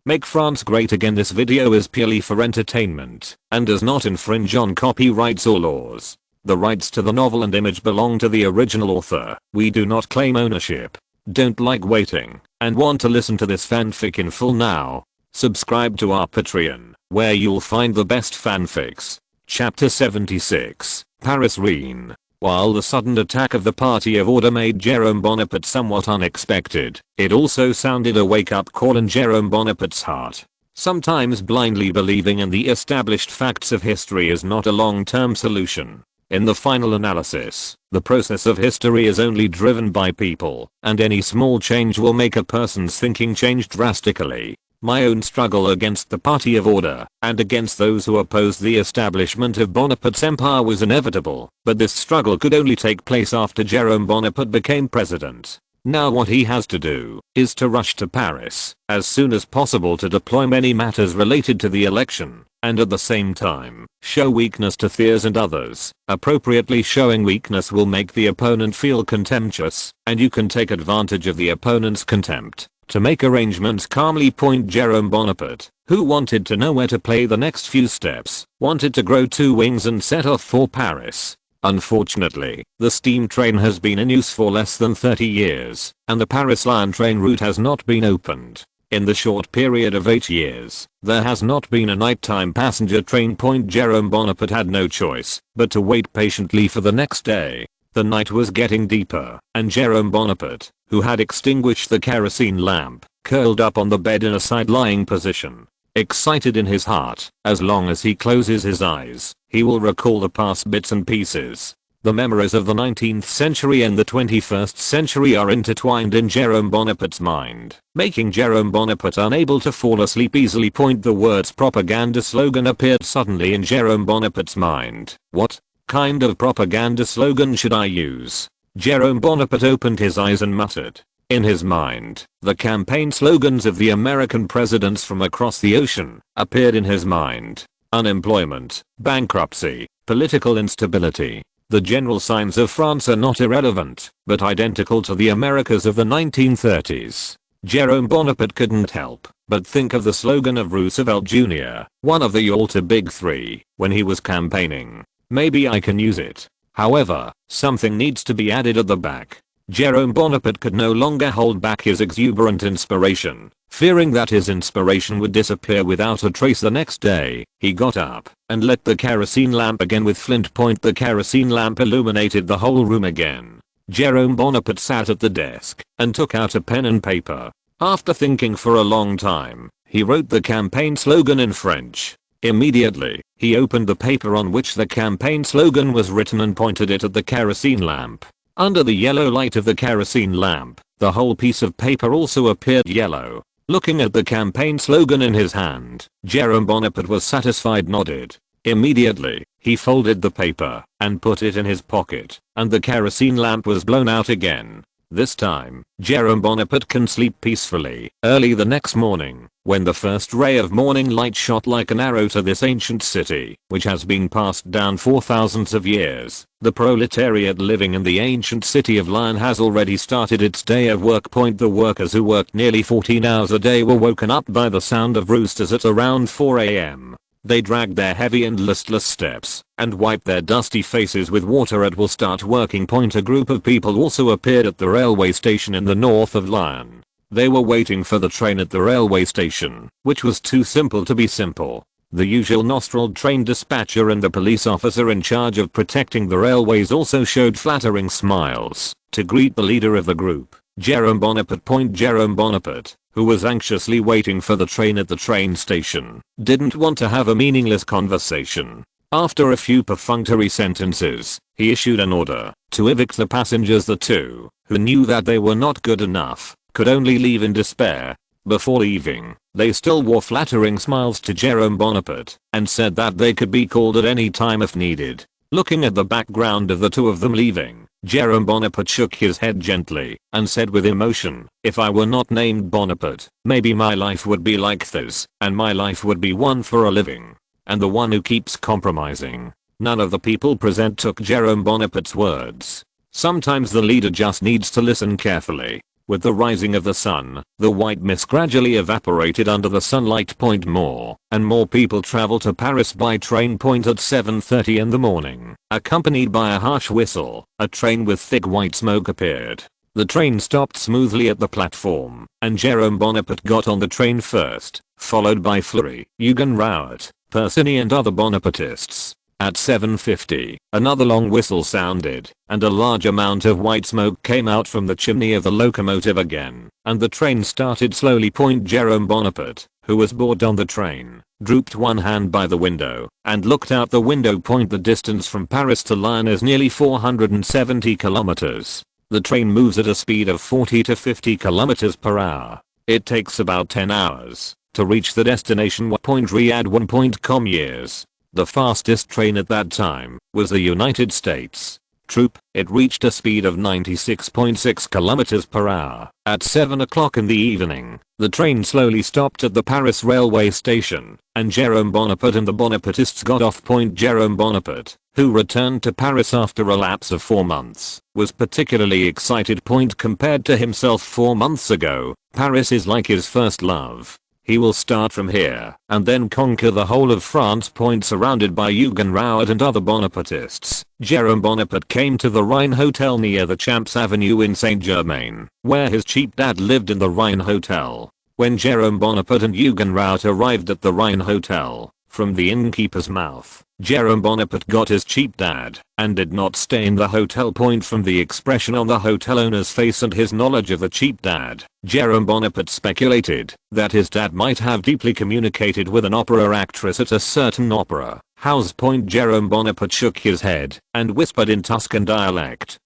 Make France great again. This video is purely for entertainment and does not infringe on copyrights or laws. The rights to the novel and image belong to the original author. We do not claim ownership. Don't like waiting and want to listen to this fanfic in full now? Subscribe to our Patreon, where you'll find the best fanfics. Chapter 76, Paris Reign. While the sudden attack of the Party of Order made Jerome Bonaparte somewhat unexpected, it also sounded a wake-up call in Jerome Bonaparte's heart. Sometimes blindly believing in the established facts of history is not a long-term solution. In the final analysis, the process of history is only driven by people, and any small change will make a person's thinking change drastically. My own struggle against the Party of Order and against those who opposed the establishment of Bonaparte's empire was inevitable, but this struggle could only take place after Jerome Bonaparte became president. Now what he has to do is to rush to Paris as soon as possible to deploy many matters related to the election, and at the same time, show weakness to Thiers and others. Appropriately showing weakness will make the opponent feel contemptuous, and you can take advantage of the opponent's contempt to make arrangements calmly. Jerome Bonaparte, who wanted to know where to play the next few steps, wanted to grow two wings and set off for Paris. Unfortunately, the steam train has been in use for less than 30 years, and the Paris-Lyon train route has not been opened. In the short period of 8 years, there has not been a nighttime passenger train. Jerome Bonaparte had no choice but to wait patiently for the next day. The night was getting deeper, and Jerome Bonaparte, who had extinguished the kerosene lamp, curled up on the bed in a side-lying position. Excited in his heart, as long as he closes his eyes, he will recall the past bits and pieces. The memories of the 19th century and the 21st century are intertwined in Jerome Bonaparte's mind, making Jerome Bonaparte unable to fall asleep easily. The words propaganda slogan appeared suddenly in Jerome Bonaparte's mind. What kind of propaganda slogan should I use? Jerome Bonaparte opened his eyes and muttered. In his mind, the campaign slogans of the American presidents from across the ocean appeared in his mind. Unemployment, bankruptcy, political instability. The general signs of France are not irrelevant, but identical to the Americas of the 1930s. Jerome Bonaparte couldn't help but think of the slogan of Roosevelt Jr., one of the Yalta Big Three, when he was campaigning. Maybe I can use it. However, something needs to be added at the back. Jerome Bonaparte could no longer hold back his exuberant inspiration. Fearing that his inspiration would disappear without a trace the next day, he got up and lit the kerosene lamp again with flint. The kerosene lamp illuminated the whole room again. Jerome Bonaparte sat at the desk and took out a pen and paper. After thinking for a long time, he wrote the campaign slogan in French. Immediately, he opened the paper on which the campaign slogan was written and pointed it at the kerosene lamp. Under the yellow light of the kerosene lamp, the whole piece of paper also appeared yellow. Looking at the campaign slogan in his hand, Jerome Bonaparte was satisfied, nodded. Immediately, he folded the paper and put it in his pocket, and the kerosene lamp was blown out again. This time, Jerome Bonaparte can sleep peacefully. Early the next morning, when the first ray of morning light shot like an arrow to this ancient city, which has been passed down for thousands of years, the proletariat living in the ancient city of Lyon has already started its day of work. The workers who worked nearly 14 hours a day were woken up by the sound of roosters at around 4 AM. They dragged their heavy and listless steps and wiped their dusty faces with water and will start working. A group of people also appeared at the railway station in the north of Lyon. They were waiting for the train at the railway station, which was too simple to be simple. The usual nostril train dispatcher and the police officer in charge of protecting the railways also showed flattering smiles to greet the leader of the group, Jerome Bonaparte. Jerome Bonaparte, who was anxiously waiting for the train at the train station, didn't want to have a meaningless conversation. After a few perfunctory sentences, he issued an order to evict the passengers. The two, who knew that they were not good enough, could only leave in despair. Before leaving, they still wore flattering smiles to Jerome Bonaparte and said that they could be called at any time if needed. Looking at the background of the two of them leaving, Jerome Bonaparte shook his head gently and said with emotion, "If I were not named Bonaparte, maybe my life would be like this, and my life would be one for a living, and the one who keeps compromising." None of the people present took Jerome Bonaparte's words. Sometimes the leader just needs to listen carefully. With the rising of the sun, the white mist gradually evaporated under the sunlight. More and more people travel to Paris by train. At 7:30 in the morning, accompanied by a harsh whistle, a train with thick white smoke appeared. The train stopped smoothly at the platform, and Jerome Bonaparte got on the train first, followed by Fleury, Hugues Rouet, Persigny and other Bonapartists. At 7:50, another long whistle sounded, and a large amount of white smoke came out from the chimney of the locomotive again, and the train started slowly. Jerome Bonaparte, who was bored on the train, drooped one hand by the window, and looked out the window. The distance from Paris to Lyon is nearly 470 kilometers. The train moves at a speed of 40 to 50 kilometers per hour. It takes about 10 hours to reach the destination. Riyadh1.com years. The fastest train at that time was the United States Troop. It reached a speed of 96.6 kilometers per hour. At 7 o'clock in the evening, the train slowly stopped at the Paris railway station, and Jerome Bonaparte and the Bonapartists got off. Jerome Bonaparte, who returned to Paris after a lapse of 4 months, was particularly excited. Compared to himself 4 months ago, Paris is like his first love. He will start from here and then conquer the whole of France. Surrounded by Hugues Rouet and other Bonapartists, Jerome Bonaparte came to the Rhine Hotel near the Champs Avenue in Saint-Germain, where his cheap dad lived in the Rhine Hotel. When Jerome Bonaparte and Hugues Rouet arrived at the Rhine Hotel, from the innkeeper's mouth, Jerome Bonaparte got his cheap dad and did not stay in the hotel. From the expression on the hotel owner's face and his knowledge of the cheap dad, Jerome Bonaparte speculated that his dad might have deeply communicated with an opera actress at a certain opera house. Jerome Bonaparte shook his head and whispered in Tuscan dialect,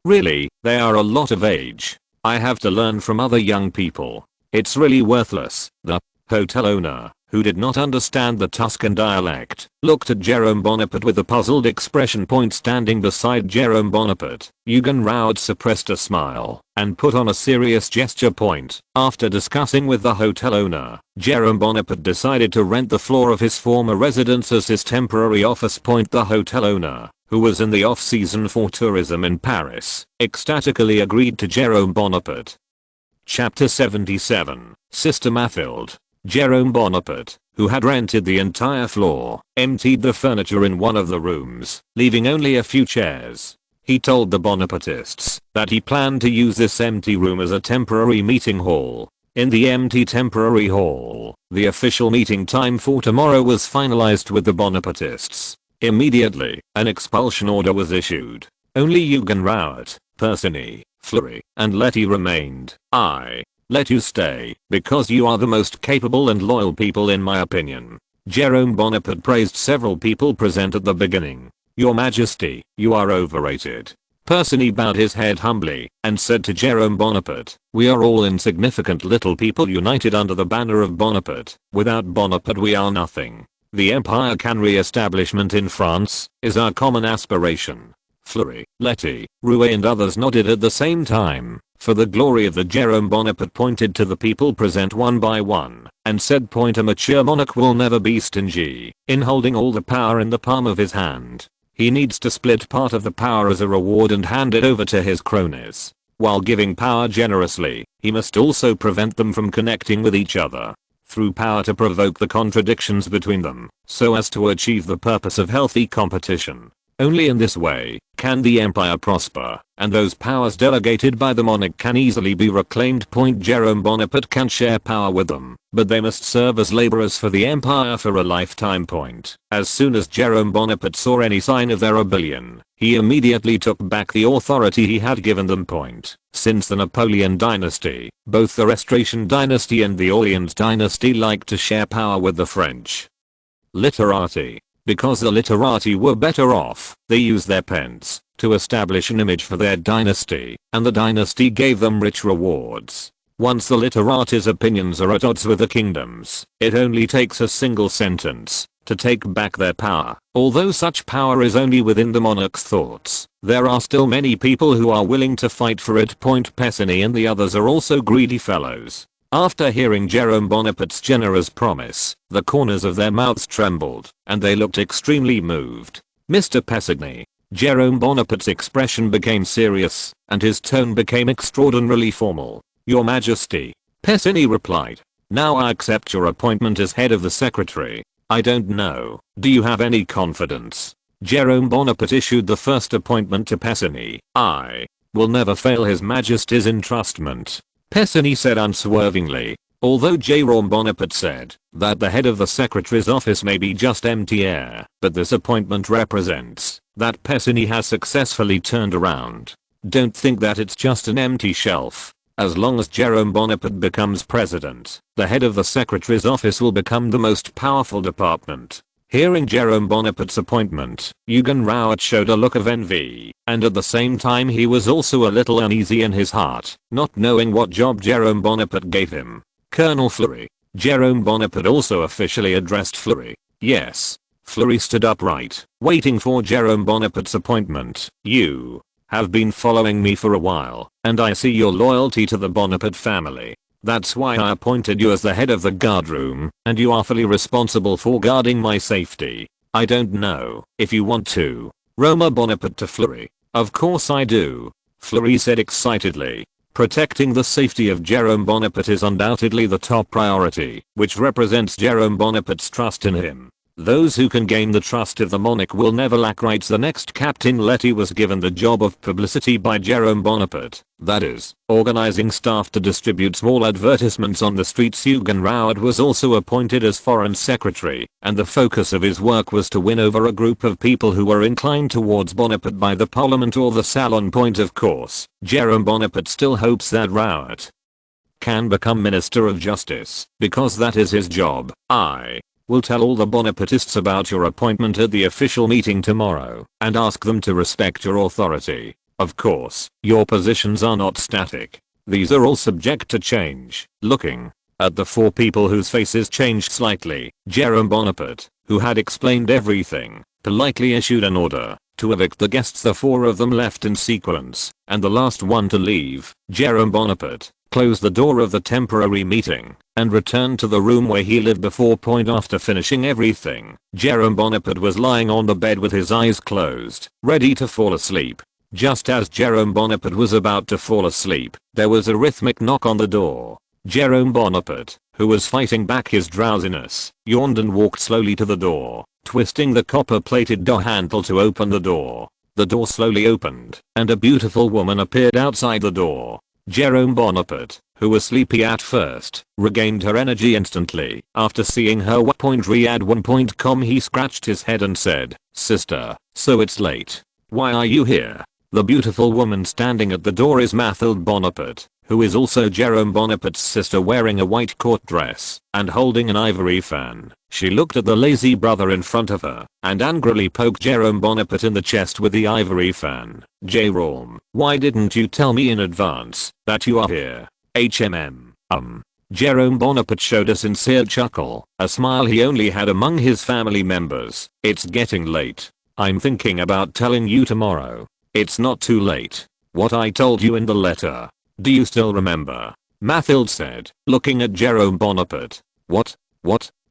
"Really, they are a lot of age. I have to learn from other young people. It's really worthless." The hotel owner, who did not understand the Tuscan dialect, looked at Jerome Bonaparte with a puzzled expression. Standing beside Jerome Bonaparte, Hugues Rouet suppressed a smile and put on a serious gesture. After discussing with the hotel owner, Jerome Bonaparte decided to rent the floor of his former residence as his temporary office. The hotel owner, who was in the off-season for tourism in Paris, ecstatically agreed to Jerome Bonaparte. Chapter 77, Sister Mathilde. Jerome Bonaparte, who had rented the entire floor, emptied the furniture in one of the rooms, leaving only a few chairs. He told the Bonapartists that he planned to use this empty room as a temporary meeting hall. In the empty temporary hall, the official meeting time for tomorrow was finalized with the Bonapartists. Immediately, an expulsion order was issued. Only Hugues Rouet, Persigny, Fleury, and Letty remained. "I let you stay because you are the most capable and loyal people in my opinion." Jerome Bonaparte praised several people present at the beginning. "Your Majesty, you are overrated." Persigny bowed his head humbly and said to Jerome Bonaparte, "We are all insignificant little people united under the banner of Bonaparte. Without Bonaparte we are nothing. The empire can re-establishment in France is our common aspiration." Fleury, Letty, Rouet and others nodded at the same time. For the glory of the Jerome Bonaparte pointed to the people present one by one and said, "A mature monarch will never be stingy in holding all the power in the palm of his hand. He needs to split part of the power as a reward and hand it over to his cronies. While giving power generously, he must also prevent them from connecting with each other through power to provoke the contradictions between them so as to achieve the purpose of healthy competition. Only in this way can the empire prosper, and those powers delegated by the monarch can easily be reclaimed. Jerome Bonaparte can share power with them, but they must serve as laborers for the empire for a lifetime. As soon as Jerome Bonaparte saw any sign of their rebellion, he immediately took back the authority he had given them. Since the Napoleon dynasty, both the Restoration dynasty and the Orleans dynasty liked to share power with the French literati. Because the literati were better off, they used their pens to establish an image for their dynasty, and the dynasty gave them rich rewards. Once the literatis' opinions are at odds with the kingdoms, it only takes a single sentence to take back their power. Although such power is only within the monarch's thoughts, there are still many people who are willing to fight for it. Persigny and the others are also greedy fellows. After hearing Jerome Bonaparte's generous promise, the corners of their mouths trembled, and they looked extremely moved. "Mr. Persigny, Jerome Bonaparte's expression became serious, and his tone became extraordinarily formal. Your Majesty. Pessinny replied. Now I accept your appointment as head of the secretary. I don't know. Do you have any confidence? Jerome Bonaparte issued the first appointment to Pessinny. I will never fail His Majesty's entrustment. Pessinny said unswervingly. Although Jerome Bonaparte said that the head of the secretary's office may be just empty air, but this appointment represents that Pessinny has successfully turned around. Don't think that it's just an empty shelf. As long as Jerome Bonaparte becomes president, the head of the secretary's office will become the most powerful department. Hearing Jerome Bonaparte's appointment, Eugen Rouet showed a look of envy, and at the same time he was also a little uneasy in his heart, not knowing what job Jerome Bonaparte gave him. Colonel Fleury. Jerome Bonaparte also officially addressed Fleury. Yes. Fleury stood upright, waiting for Jerome Bonaparte's appointment. You have been following me for a while, and I see your loyalty to the Bonaparte family. That's why I appointed you as the head of the guardroom, and you are fully responsible for guarding my safety. I don't know if you want to. Roma Bonaparte to Fleury. Of course I do. Fleury said excitedly. Protecting the safety of Jerome Bonaparte is undoubtedly the top priority, which represents Jerome Bonaparte's trust in him. Those who can gain the trust of the monarch will never lack rights. The next Captain Letty was given the job of publicity by Jerome Bonaparte, that is, organizing staff to distribute small advertisements on the streets. Eugen Rouet was also appointed as foreign secretary, and the focus of his work was to win over a group of people who were inclined towards Bonaparte by the parliament or the salon. Point of course, Jerome Bonaparte still hopes that Rouet can become Minister of Justice, because that is his job. I will tell all the Bonapartists about your appointment at the official meeting tomorrow, and ask them to respect your authority. Of course, your positions are not static. These are all subject to change. Looking at the four people whose faces changed slightly, Jerome Bonaparte, who had explained everything, politely issued an order to evict the guests. The four of them left in sequence, and the last one to leave, Jerome Bonaparte, closed the door of the temporary meeting, and returned to the room where he lived before. After finishing everything, Jerome Bonaparte was lying on the bed with his eyes closed, ready to fall asleep. Just as Jerome Bonaparte was about to fall asleep, there was a rhythmic knock on the door. Jerome Bonaparte, who was fighting back his drowsiness, yawned and walked slowly to the door, twisting the copper-plated door handle to open the door. The door slowly opened, and a beautiful woman appeared outside the door. Jerome Bonaparte, who was sleepy at first, regained her energy instantly. After seeing her Riyadh1.com, he scratched his head and said, "Sister, so it's late. Why are you here?" The beautiful woman standing at the door is Mathilde Bonaparte, who is also Jerome Bonaparte's sister, wearing a white court dress and holding an ivory fan. She looked at the lazy brother in front of her and angrily poked Jerome Bonaparte in the chest with the ivory fan. "Jerome, why didn't you tell me in advance that you are here?" Jerome Bonaparte showed a sincere chuckle, a smile he only had among his family members. "It's getting late. I'm thinking about telling you tomorrow." "It's not too late. What I told you in the letter. Do you still remember?" Mathilde said, looking at Jerome Bonaparte. What?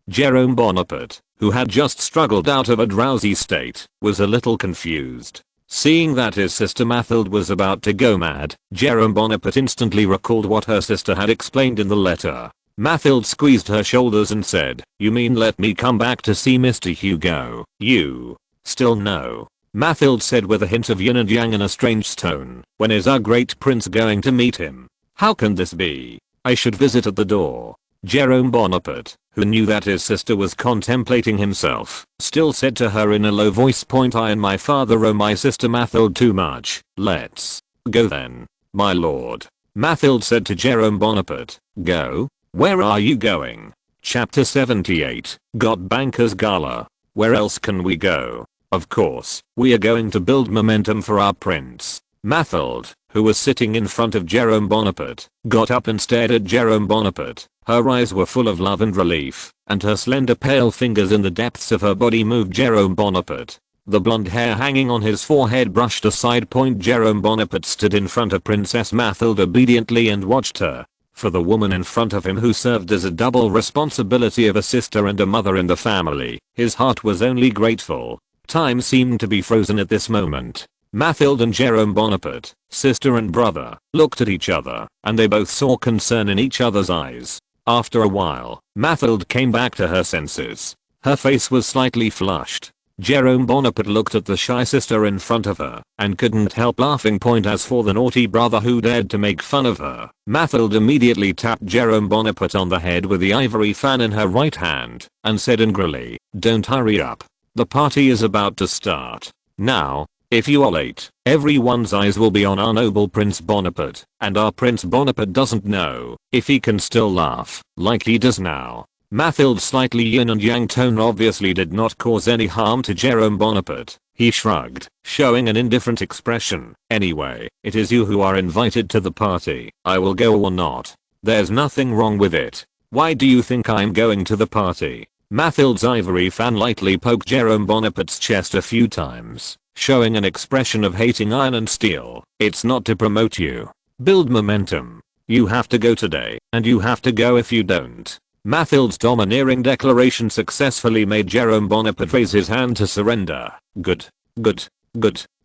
Jerome Bonaparte, who had just struggled out of a drowsy state, was a little confused. Seeing that his sister Mathilde was about to go mad, Jerome Bonaparte instantly recalled what her sister had explained in the letter. Mathilde squeezed her shoulders and said, "You mean let me come back to see Mr. Hugo?" "You still no," Mathilde said with a hint of yin and yang in a strange tone. "When is our great prince going to meet him? How can this be? I should visit at the door." Jerome Bonaparte, who knew that his sister was contemplating himself, still said to her in a low voice, "I and my father owe my sister Mathilde too much. Let's go then, my lord." Mathilde said to Jerome Bonaparte, "Go? Where are you going?" Chapter 78, Got Bankers Gala. Where else can we go? Of course, we are going to build momentum for our prince. Mathilde, who was sitting in front of Jerome Bonaparte, got up and stared at Jerome Bonaparte. Her eyes were full of love and relief, and her slender pale fingers in the depths of her body moved Jerome Bonaparte. The blonde hair hanging on his forehead brushed aside. Jerome Bonaparte stood in front of Princess Mathilde obediently and watched her. For the woman in front of him, who served as a double responsibility of a sister and a mother in the family, his heart was only grateful. Time seemed to be frozen at this moment. Mathilde and Jerome Bonaparte, sister and brother, looked at each other, and they both saw concern in each other's eyes. After a while, Mathilde came back to her senses. Her face was slightly flushed. Jerome Bonaparte looked at the shy sister in front of her, and couldn't help laughing. As for the naughty brother who dared to make fun of her, Mathilde immediately tapped Jerome Bonaparte on the head with the ivory fan in her right hand, and said angrily, "Don't hurry up. The party is about to start. Now, if you are late, everyone's eyes will be on our noble Prince Bonaparte, and our Prince Bonaparte doesn't know if he can still laugh like he does now." Mathilde's slightly yin and yang tone obviously did not cause any harm to Jerome Bonaparte. He shrugged, showing an indifferent expression. "Anyway, it is you who are invited to the party. I will go or not. There's nothing wrong with it. Why do you think I'm going to the party?" Mathilde's ivory fan lightly poked Jerome Bonaparte's chest a few times, showing an expression of hating iron and steel. "It's not to promote you. Build momentum. You have to go today, and you have to go if you don't." Mathilde's domineering declaration successfully made Jerome Bonaparte raise his hand to surrender. Good.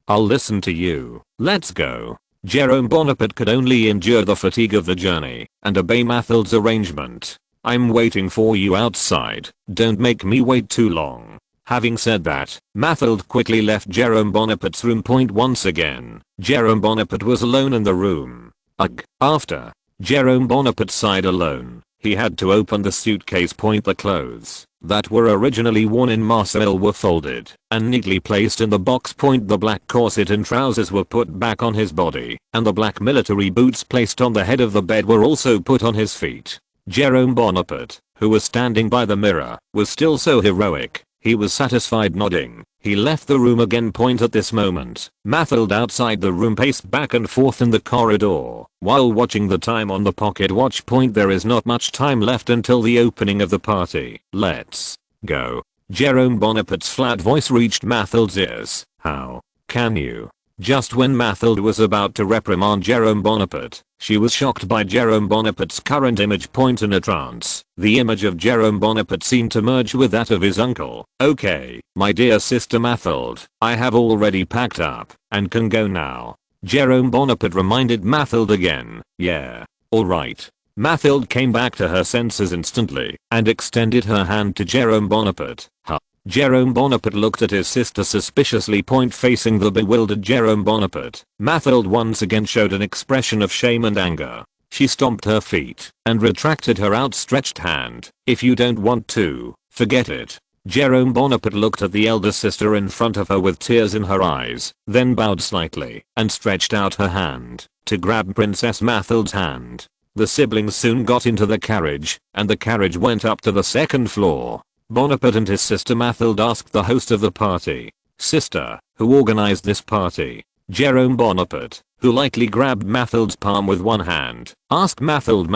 I'll listen to you. Let's go." Jerome Bonaparte could only endure the fatigue of the journey and obey Mathilde's arrangement. "I'm waiting for you outside. Don't make me wait too long." Having said that, Mathilde quickly left Jerome Bonaparte's room. Once again, Jerome Bonaparte was alone in the room. Ugh. After Jerome Bonaparte sighed alone, he had to open the suitcase. The clothes that were originally worn in Marseille were folded and neatly placed in the box. The black corset and trousers were put back on his body, and the black military boots placed on the head of the bed were also put on his feet. Jerome Bonaparte, who was standing by the mirror, was still so heroic. He was satisfied, nodding. He left the room again. At this moment, Mathilde outside the room paced back and forth in the corridor while watching the time on the pocket watch. There is not much time left until the opening of the party. Let's go. Jerome Bonaparte's flat voice reached Mathilde's ears. "How can you?" Just when Mathilde was about to reprimand Jerome Bonaparte, she was shocked by Jerome Bonaparte's current image. In a trance, the image of Jerome Bonaparte seemed to merge with that of his uncle. "Okay, my dear sister Mathilde, I have already packed up and can go now." Jerome Bonaparte reminded Mathilde again. "Yeah, alright." Mathilde came back to her senses instantly and extended her hand to Jerome Bonaparte. "Huh?" Jerome Bonaparte looked at his sister suspiciously. Facing the bewildered Jerome Bonaparte, Mathilde once again showed an expression of shame and anger. She stomped her feet and retracted her outstretched hand. "If you don't want to, forget it." Jerome Bonaparte looked at the elder sister in front of her with tears in her eyes, then bowed slightly and stretched out her hand to grab Princess Mathilde's hand. The siblings soon got into the carriage, and the carriage went up to the second floor. Bonaparte and his sister Mathilde asked the host of the party, "Sister, who organized this party?" Jerome Bonaparte, who lightly grabbed Mathilde's palm with one hand, asked Mathilde.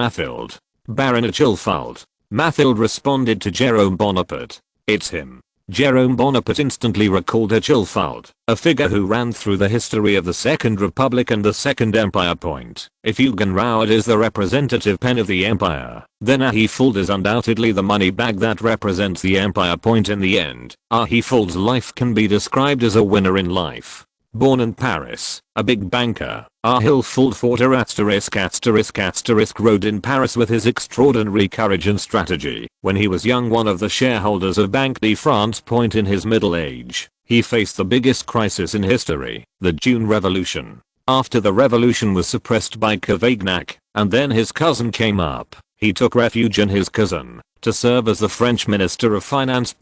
"Baron Achilfald." Mathilde responded to Jerome Bonaparte. "It's him." Jerome Bonaparte instantly recalled Achilfald, a figure who ran through the history of the Second Republic and the Second Empire. If Eugen Rouard is the representative pen of the Empire, then Achilfald is undoubtedly the money bag that represents the Empire. In the end, Achilfald's life can be described as a winner in life. Born in Paris, a big banker, Achilfald fought rode in Paris with his extraordinary courage and strategy. When he was young, one of the shareholders of Banque de France. In his middle age, he faced the biggest crisis in history, the June Revolution. After the revolution was suppressed by Cavaignac, and then his cousin came up, he took refuge in his cousin to serve as the French Minister of Finance.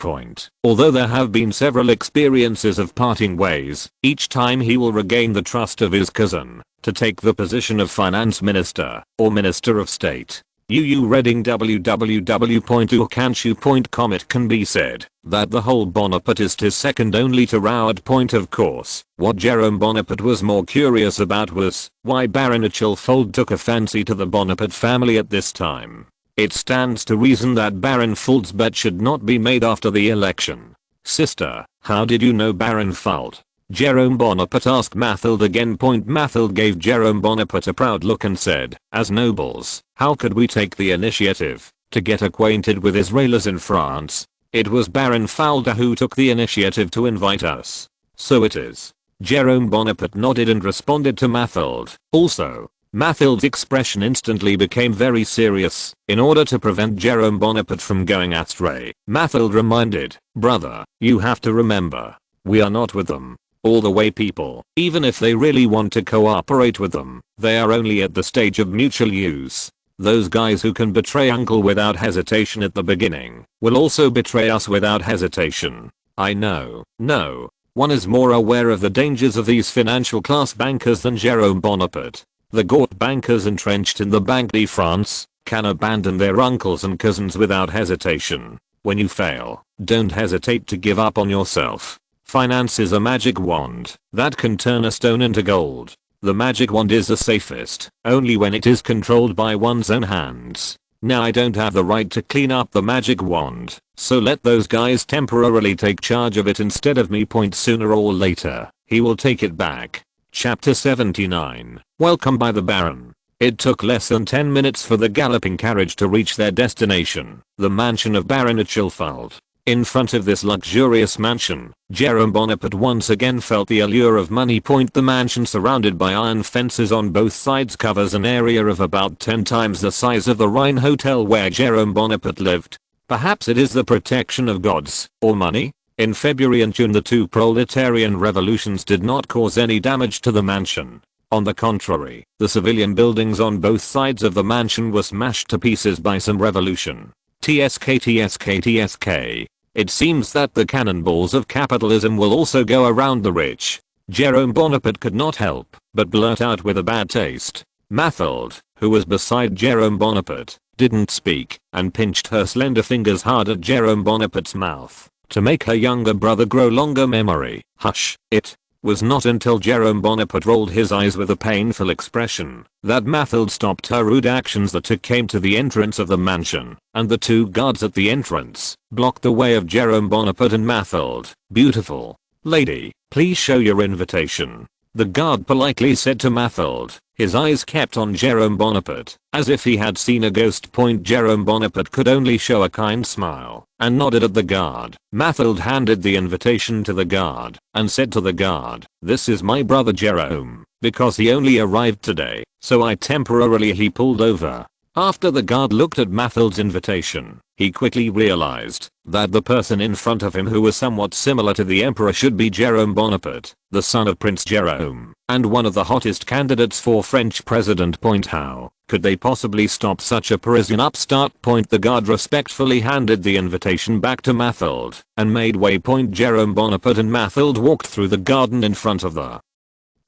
Although there have been several experiences of parting ways, each time he will regain the trust of his cousin to take the position of Finance Minister or Minister of State. Reading www.ukanshu.com. It can be said that the whole Bonapartist is second only to Rouard. Of course, what Jerome Bonaparte was more curious about was why Baron Achilfald took a fancy to the Bonaparte family at this time. It stands to reason that Baron Fald's bet should not be made after the election. "Sister, how did you know Baron Fald?" Jerome Bonaparte asked Mathilde again. Mathilde gave Jerome Bonaparte a proud look and said, "As nobles, how could we take the initiative to get acquainted with Israelis in France? It was Baron Falda who took the initiative to invite us. So it is. Jerome Bonaparte nodded and responded to Mathild. Also, Mathild's expression instantly became very serious. In order to prevent Jerome Bonaparte from going astray, Mathild reminded, "Brother, you have to remember, we are not with them all the way, people. Even if they really want to cooperate with them, they are only at the stage of mutual use. Those guys who can betray uncle without hesitation at the beginning will also betray us without hesitation. I know, no one is more aware of the dangers of these financial class bankers than Jerome Bonaparte. The Gort bankers entrenched in the Banque de France can abandon their uncles and cousins without hesitation. When you fail, don't hesitate to give up on yourself. Finance is a magic wand that can turn a stone into gold. The magic wand is the safest only when it is controlled by one's own hands. Now I don't have the right to clean up the magic wand, so let those guys temporarily take charge of it instead of me. Sooner or later, he will take it back." Chapter 79. Welcome by the Baron. It took less than 10 minutes for the galloping carriage to reach their destination, the mansion of Baron Achilfeld. In front of this luxurious mansion, Jerome Bonaparte once again felt the allure of money. The mansion, surrounded by iron fences on both sides, covers an area of about 10 times the size of the Rhine Hotel where Jerome Bonaparte lived. Perhaps it is the protection of gods, or money? In February and June, the two proletarian revolutions did not cause any damage to the mansion. On the contrary, the civilian buildings on both sides of the mansion were smashed to pieces by some revolution. TSK. It seems that the cannonballs of capitalism will also go around the rich. Jerome Bonaparte could not help but blurt out with a bad taste. Mathild, who was beside Jerome Bonaparte, didn't speak and pinched her slender fingers hard at Jerome Bonaparte's mouth to make her younger brother grow longer memory. Hush. It was not until Jerome Bonaparte rolled his eyes with a painful expression that Mathild stopped her rude actions. The two came to the entrance of the mansion, and the two guards at the entrance blocked the way of Jerome Bonaparte and Mathild. "Beautiful lady, please show your invitation," the guard politely said to Mathild, his eyes kept on Jerome Bonaparte, as if he had seen a ghost. Jerome Bonaparte could only show a kind smile and nodded at the guard. Mathild handed the invitation to the guard and said to the guard, "This is my brother Jerome, because he only arrived today, so I temporarily." He pulled over. After the guard looked at Mathild's invitation, he quickly realized that the person in front of him, who was somewhat similar to the emperor, should be Jerome Bonaparte, the son of Prince Jerome, and one of the hottest candidates for French president. How could they possibly stop such a Parisian upstart? The guard respectfully handed the invitation back to Mathild and made way. Jerome Bonaparte and Mathild walked through the garden in front of the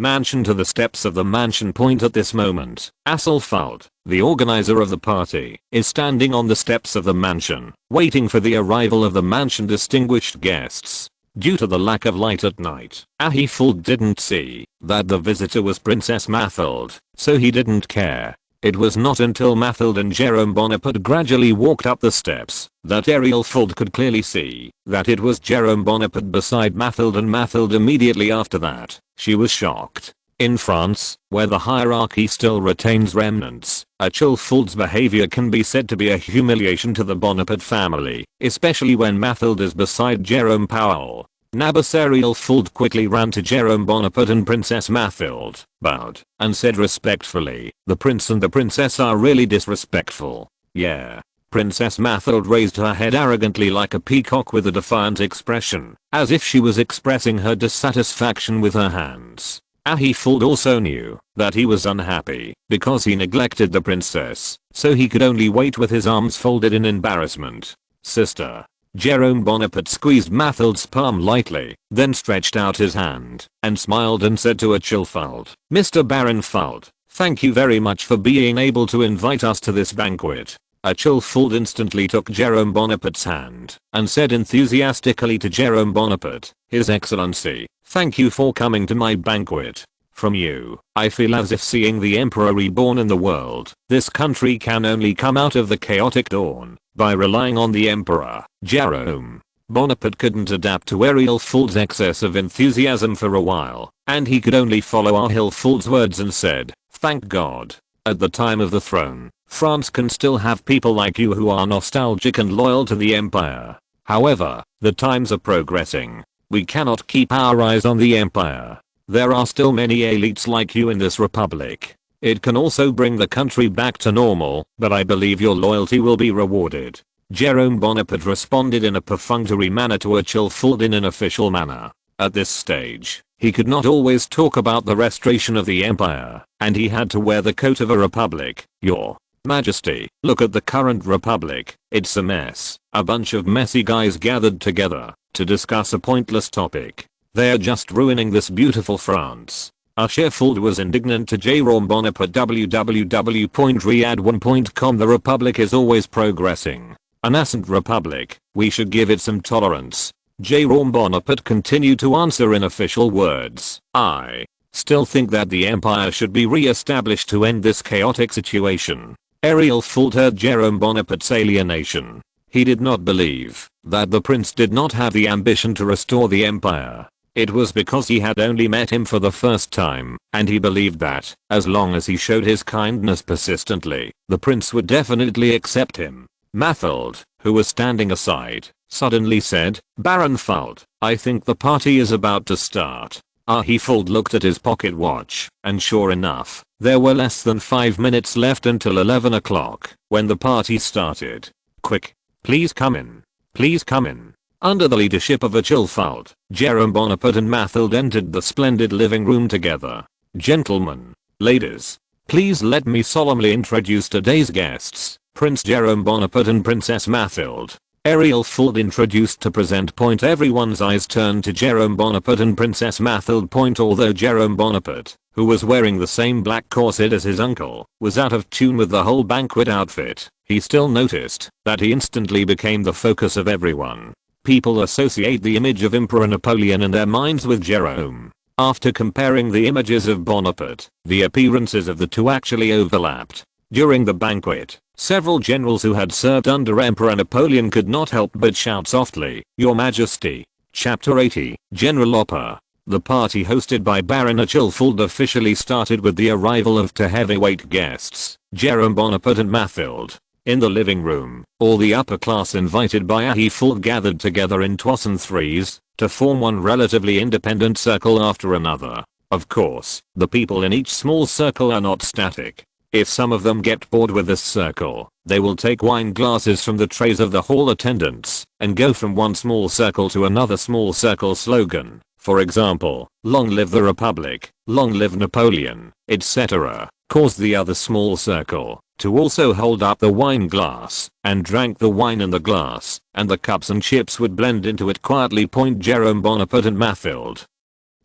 mansion to the steps of the mansion. At this moment, Achilfeld, the organizer of the party, is standing on the steps of the mansion, waiting for the arrival of the mansion distinguished guests. Due to the lack of light at night, Achilfeld didn't see that the visitor was Princess Mathild, so he didn't care. It was not until Mathild and Jerome Bonaparte gradually walked up the steps that Achilfeld could clearly see that it was Jerome Bonaparte beside Mathild, and Mathild immediately after that. She was shocked. In France, where the hierarchy still retains remnants, Achilfeld's behavior can be said to be a humiliation to the Bonaparte family, especially when Mathild is beside Jerome Powell. Achilfeld quickly ran to Jerome Bonaparte and Princess Mathild, bowed, and said respectfully, "The prince and the princess are really disrespectful." "Yeah." Princess Mathild raised her head arrogantly like a peacock with a defiant expression, as if she was expressing her dissatisfaction with her hands. Achilfeld also knew that he was unhappy because he neglected the princess, so he could only wait with his arms folded in embarrassment. "Sister." Jerome Bonaparte squeezed Mathild's palm lightly, then stretched out his hand and smiled and said to Achilfeld, "Mr. Baron Feld, thank you very much for being able to invite us to this banquet." Achilfeld instantly took Jerome Bonaparte's hand and said enthusiastically to Jerome Bonaparte, "His Excellency, thank you for coming to my banquet. From you, I feel as if seeing the emperor reborn in the world. This country can only come out of the chaotic dawn by relying on the emperor." Jerome Bonaparte couldn't adapt to Achilfeld's excess of enthusiasm for a while, and he could only follow Achilfeld's words and said, "Thank God. At the time of the throne, France can still have people like you who are nostalgic and loyal to the empire." However, the times are progressing. We cannot keep our eyes on the empire. There are still many elites like you in this republic. It can also bring the country back to normal, but I believe your loyalty will be rewarded. Jerome Bonaparte responded in a perfunctory manner to Achilles in an official manner. At this stage, he could not always talk about the restoration of the empire, and he had to wear the coat of a republic. Your Majesty, look at the current republic, it's a mess. A bunch of messy guys gathered together to discuss a pointless topic. They're just ruining this beautiful France. Achilles was indignant to Jerome Bonaparte. www.riyadh1.com. The republic is always progressing. A nascent republic, we should give it some tolerance. Jerome Bonaparte continued to answer in official words. I still think that the empire should be re-established to end this chaotic situation. Ariel Fould heard Jerome Bonaparte's alienation. He did not believe that the prince did not have the ambition to restore the empire. It was because he had only met him for the first time, and he believed that, as long as he showed his kindness persistently, the prince would definitely accept him. Mathild, who was standing aside, suddenly said, Baron Fould, I think the party is about to start. Fould looked at his pocket watch, and sure enough, there were less than 5 minutes left until 11 o'clock, when the party started. Quick. Please come in. Please come in. Under the leadership of Achilles Fould, Jerome Bonaparte and Mathild entered the splendid living room together. Gentlemen, ladies, please let me solemnly introduce today's guests, Prince Jerome Bonaparte and Princess Mathild. Ariel Fould introduced to present. Everyone's eyes turned to Jerome Bonaparte and Princess Mathild. Although Jerome Bonaparte, who was wearing the same black corset as his uncle, was out of tune with the whole banquet outfit, he still noticed that he instantly became the focus of everyone. People associate the image of Emperor Napoleon in their minds with Jerome. After comparing the images of Bonaparte, the appearances of the two actually overlapped. During the banquet, several generals who had served under Emperor Napoleon could not help but shout softly, Your Majesty. Chapter 80, General Opera. The party hosted by Baron Achilles Fould officially started with the arrival of two heavyweight guests, Jerome Bonaparte and Mathild. In the living room, all the upper class invited by Achilles Fould gathered together in twos and threes to form one relatively independent circle after another. Of course, the people in each small circle are not static. If some of them get bored with this circle, they will take wine glasses from the trays of the hall attendants and go from one small circle to another small circle. Slogan, for example, Long live the Republic, Long live Napoleon, etc., caused the other small circle to also hold up the wine glass and drank the wine in the glass, and the cups and chips would blend into it quietly. Jerome Bonaparte and Mathild,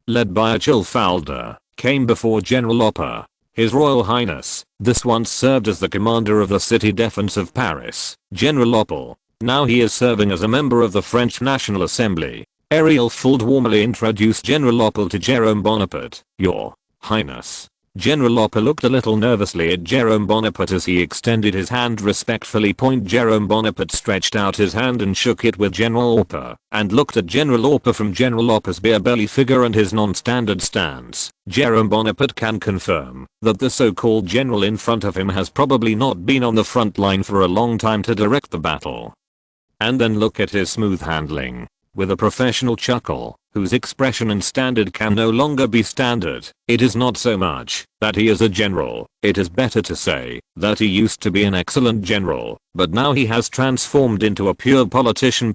led by Achilles Fould, came before General Opera. His Royal Highness, this once served as the commander of the city defense of Paris, General Opel. Now he is serving as a member of the French National Assembly. Ariel Fould warmly introduced General Opel to Jerome Bonaparte. Your Highness. General Opel looked a little nervously at Jerome Bonaparte as he extended his hand respectfully. Jerome Bonaparte stretched out his hand and shook it with General Opel, and looked at General Opel from General Opel's beer-belly figure and his non-standard stance. Jerome Bonaparte can confirm that the so-called general in front of him has probably not been on the front line for a long time to direct the battle. And then look at his smooth handling. With a professional chuckle, whose expression and standard can no longer be standard. It is not so much that he is a general, it is better to say that he used to be an excellent general, but now he has transformed into a pure politician.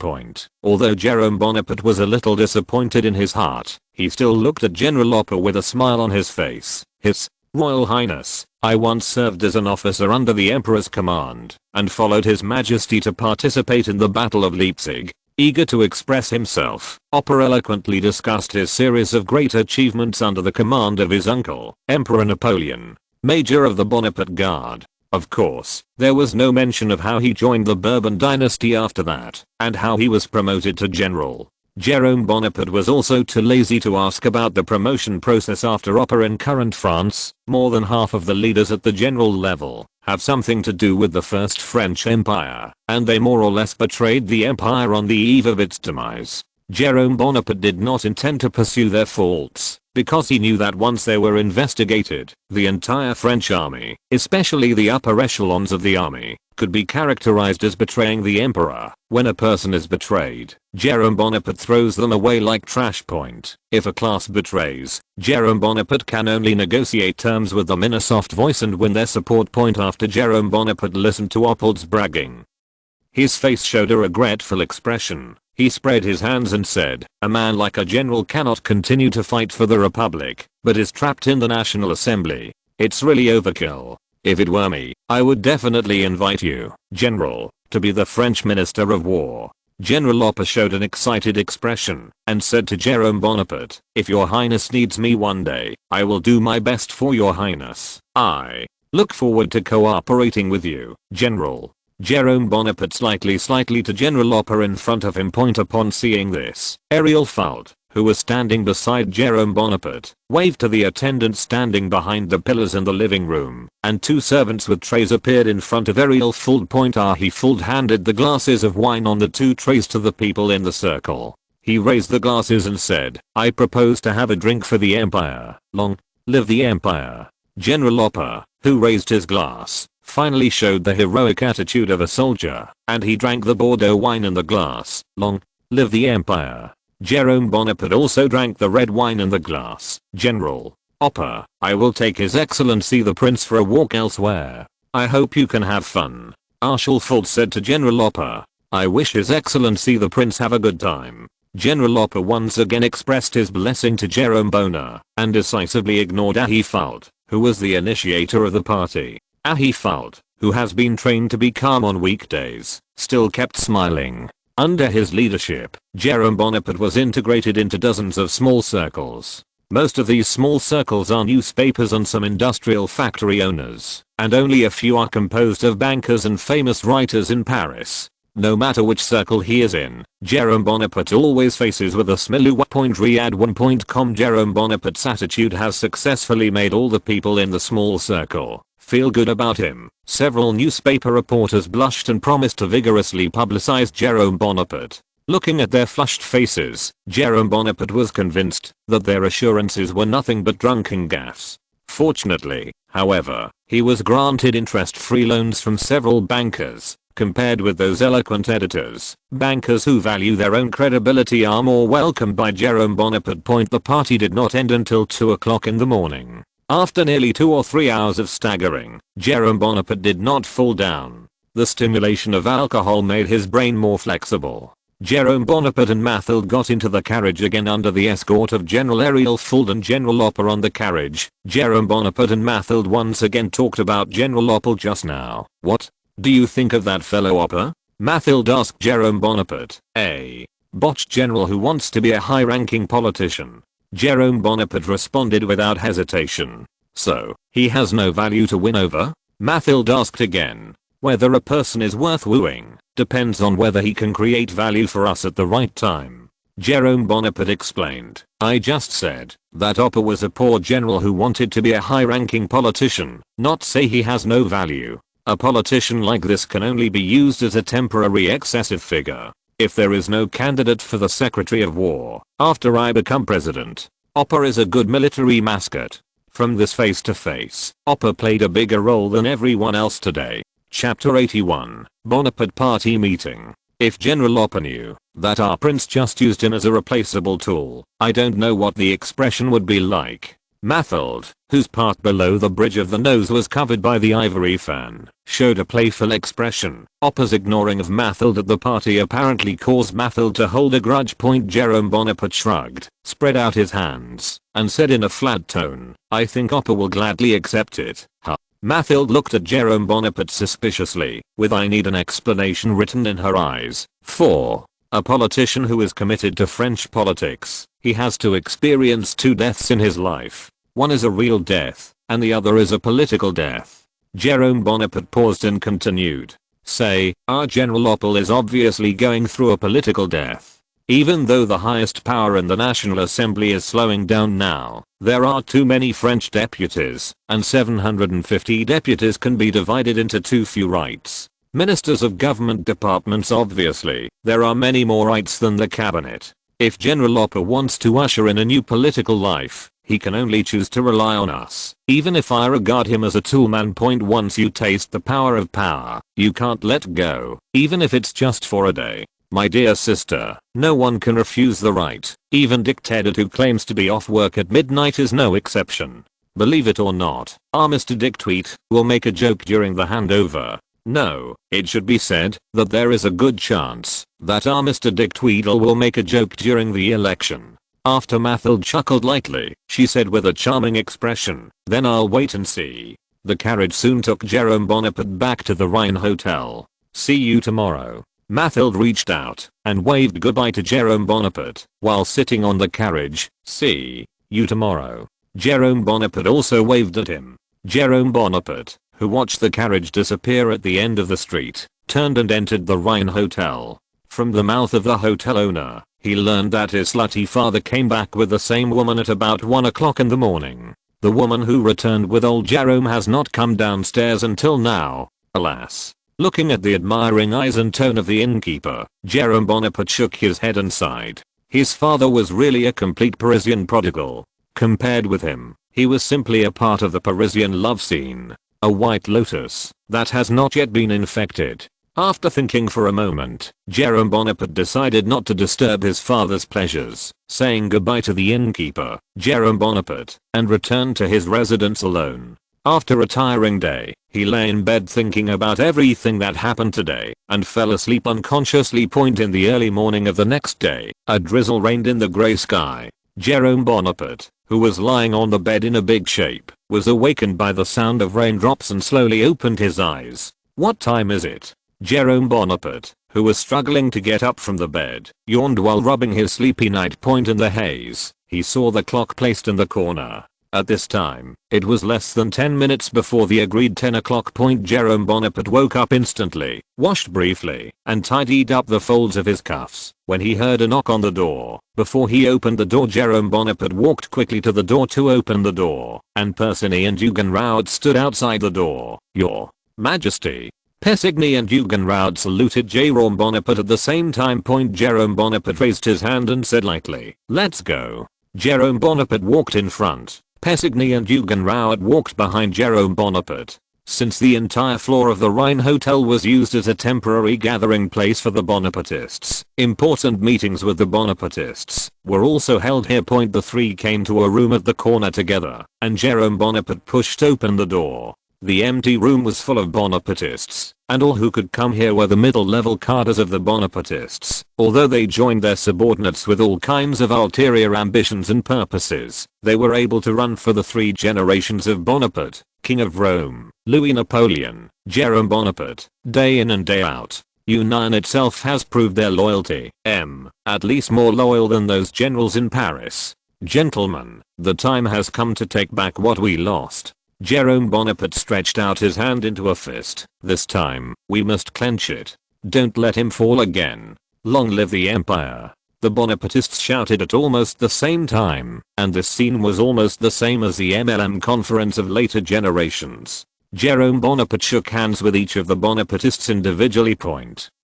Although Jerome Bonaparte was a little disappointed in his heart, he still looked at General Opera with a smile on his face. His Royal Highness, I once served as an officer under the Emperor's command, and followed His Majesty to participate in the Battle of Leipzig. Eager to express himself, Opera eloquently discussed his series of great achievements under the command of his uncle, Emperor Napoleon, Major of the Bonaparte Guard. Of course, there was no mention of how he joined the Bourbon dynasty after that, and how he was promoted to general. Jerome Bonaparte was also too lazy to ask about the promotion process after Opera. In current France, more than half of the leaders at the general level have something to do with the First French Empire, and they more or less betrayed the empire on the eve of its demise. Jerome Bonaparte did not intend to pursue their faults, because he knew that once they were investigated, the entire French army, especially the upper echelons of the army, could be characterized as betraying the emperor. When a person is betrayed, Jerome Bonaparte throws them away like trash point. If a class betrays, Jerome Bonaparte can only negotiate terms with them in a soft voice and win their support point. After Jerome Bonaparte listened to Oppold's bragging, his face showed a regretful expression. He spread his hands and said, "A man like a general cannot continue to fight for the Republic, but is trapped in the National Assembly. It's really overkill. If it were me, I would definitely invite you, General, to be the French Minister of War." General Oppo showed an excited expression and said to Jerome Bonaparte, "If your highness needs me one day, I will do my best for your highness. I look forward to cooperating with you, General." Jerome Bonaparte slightly to General Oppo in front of him. Upon seeing this, Ariel Fault, who was standing beside Jerome Bonaparte, waved to the attendants standing behind the pillars in the living room, and two servants with trays appeared in front of Ariel Fault. He Fault handed the glasses of wine on the two trays to the people in the circle. He raised the glasses and said, "I propose to have a drink for the Empire. Long live the Empire." General Oppo, who raised his glass, finally showed the heroic attitude of a soldier, and he drank the Bordeaux wine in the glass. "Long live the Empire." Jerome Bonaparte also drank the red wine in the glass. "General Oppo, I will take His Excellency the Prince for a walk elsewhere. I hope you can have fun." Marshal Fault said to General Oppo, "I wish His Excellency the Prince have a good time." General Oppo once again expressed his blessing to Jerome Bona, and decisively ignored Ahi Fault, who was the initiator of the party. Ahi Fault, who has been trained to be calm on weekdays, still kept smiling. Under his leadership, Jerome Bonaparte was integrated into dozens of small circles. Most of these small circles are newspapers and some industrial factory owners, and only a few are composed of bankers and famous writers in Paris. No matter which circle he is in, Jerome Bonaparte always faces with a smile. Riyadh1.com. Jerome Bonaparte's attitude has successfully made all the people in the small circle feel good about him. Several newspaper reporters blushed and promised to vigorously publicize Jerome Bonaparte. Looking at their flushed faces, Jerome Bonaparte was convinced that their assurances were nothing but drunken gaffes. Fortunately, however, he was granted interest-free loans from several bankers. Compared with those eloquent editors, bankers who value their own credibility are more welcomed by Jerome Bonaparte. The party did not end until 2 o'clock in the morning. After nearly 2 or 3 hours of staggering, Jerome Bonaparte did not fall down. The stimulation of alcohol made his brain more flexible. Jerome Bonaparte and Mathilde got into the carriage again under the escort of General Ariel Fault and General Oppo on the carriage. Jerome Bonaparte and Mathilde once again talked about General Oppo just now. "What do you think of that fellow Oppo?" Mathilde asked Jerome Bonaparte. "A botched general who wants to be a high-ranking politician." Jerome Bonaparte responded without hesitation. "So, he has no value to win over?" Mathilde asked again. "Whether a person is worth wooing depends on whether he can create value for us at the right time." Jerome Bonaparte explained, "I just said that Oppo was a poor general who wanted to be a high-ranking politician, not say he has no value. A politician like this can only be used as a temporary excessive figure. If there is no candidate for the Secretary of War after I become president, Oppo is a good military mascot." From this face-to-face, Oppo played a bigger role than everyone else today. Chapter 81, Bonaparte Party Meeting. If General Oppo knew that our prince just used him as a replaceable tool, I don't know what the expression would be like. Mathilde, whose part below the bridge of the nose was covered by the ivory fan, showed a playful expression. Oppo's ignoring of Mathilde at the party apparently caused Mathilde to hold a grudge. Jerome Bonaparte shrugged, spread out his hands, and said in a flat tone, "I think Oppo will gladly accept it." Mathilde looked at Jerome Bonaparte suspiciously, with "I need an explanation" written in her eyes. For a politician who is committed to French politics, he has to experience 2 deaths in his life. One is a real death, and the other is a political death. Jerome Bonaparte paused and continued. "Say, our General Oppo is obviously going through a political death. Even though the highest power in the National Assembly is slowing down now, there are too many French deputies, and 750 deputies can be divided into too few rights. Ministers of government departments obviously, there are many more rights than the cabinet. If General Oppo wants to usher in a new political life, He can only choose to rely on us. Even if I regard him as a tool man. Once you taste the power of power, you can't let go, even if it's just for a day. My dear sister, no one can refuse the right. Even Dick Tedder, who claims to be off work at midnight, is no exception. Believe it or not, our Mr. Dick Tweet will make a joke during the handover. No, it should be said that there is a good chance that our Mr. Dick Tweedle will make a joke during the election. After Mathilde chuckled lightly, she said with a charming expression, "Then I'll wait and see." The carriage soon took Jerome Bonaparte back to the Rhine Hotel. "See you tomorrow." Mathilde reached out and waved goodbye to Jerome Bonaparte while sitting on the carriage. "See you tomorrow." Jerome Bonaparte also waved at him. Jerome Bonaparte, who watched the carriage disappear at the end of the street, turned and entered the Rhine Hotel. From the mouth of the hotel owner, he learned that his slutty father came back with the same woman at about 1 o'clock in the morning. The woman who returned with old Jerome has not come downstairs until now, alas. Looking at the admiring eyes and tone of the innkeeper, Jerome Bonaparte shook his head and sighed. His father was really a complete Parisian prodigal. Compared with him, he was simply a part of the Parisian love scene. A white lotus that has not yet been infected. After thinking for a moment, Jerome Bonaparte decided not to disturb his father's pleasures, saying goodbye to the innkeeper, Jerome Bonaparte, and returned to his residence alone. After a tiring day, he lay in bed thinking about everything that happened today, and fell asleep unconsciously. In the early morning of the next day, a drizzle rained in the grey sky. Jerome Bonaparte, who was lying on the bed in a big shape, was awakened by the sound of raindrops and slowly opened his eyes. "What time is it?" Jerome Bonaparte, who was struggling to get up from the bed, yawned while rubbing his sleepy night. In the haze, he saw the clock placed in the corner. At this time, it was less than 10 minutes before the agreed 10 o'clock. Jerome Bonaparte woke up instantly, washed briefly, and tidied up the folds of his cuffs when he heard a knock on the door. Before he opened the door, Jerome Bonaparte walked quickly to the door to open the door, and Persigny and Huguenot stood outside the door. "Your Majesty." Persigny and Huguenot saluted Jerome Bonaparte at the same time. Jerome Bonaparte raised his hand and said lightly, "Let's go." Jerome Bonaparte walked in front. Persigny and Huguenot walked behind Jerome Bonaparte. Since the entire floor of the Rhine Hotel was used as a temporary gathering place for the Bonapartists, important meetings with the Bonapartists were also held here. The three came to a room at the corner together, and Jerome Bonaparte pushed open the door. The empty room was full of Bonapartists, and all who could come here were the middle-level cadres of the Bonapartists. Although they joined their subordinates with all kinds of ulterior ambitions and purposes, they were able to run for the 3 generations of Bonaparte, King of Rome, Louis Napoleon, Jerome Bonaparte, day in and day out. Union itself has proved their loyalty, at least more loyal than those generals in Paris. Gentlemen, the time has come to take back what we lost. Jerome Bonaparte stretched out his hand into a fist. "This time, we must clench it. Don't let him fall again. Long live the Empire." The Bonapartists shouted at almost the same time, and this scene was almost the same as the MLM conference of later generations. Jerome Bonaparte shook hands with each of the Bonapartists individually.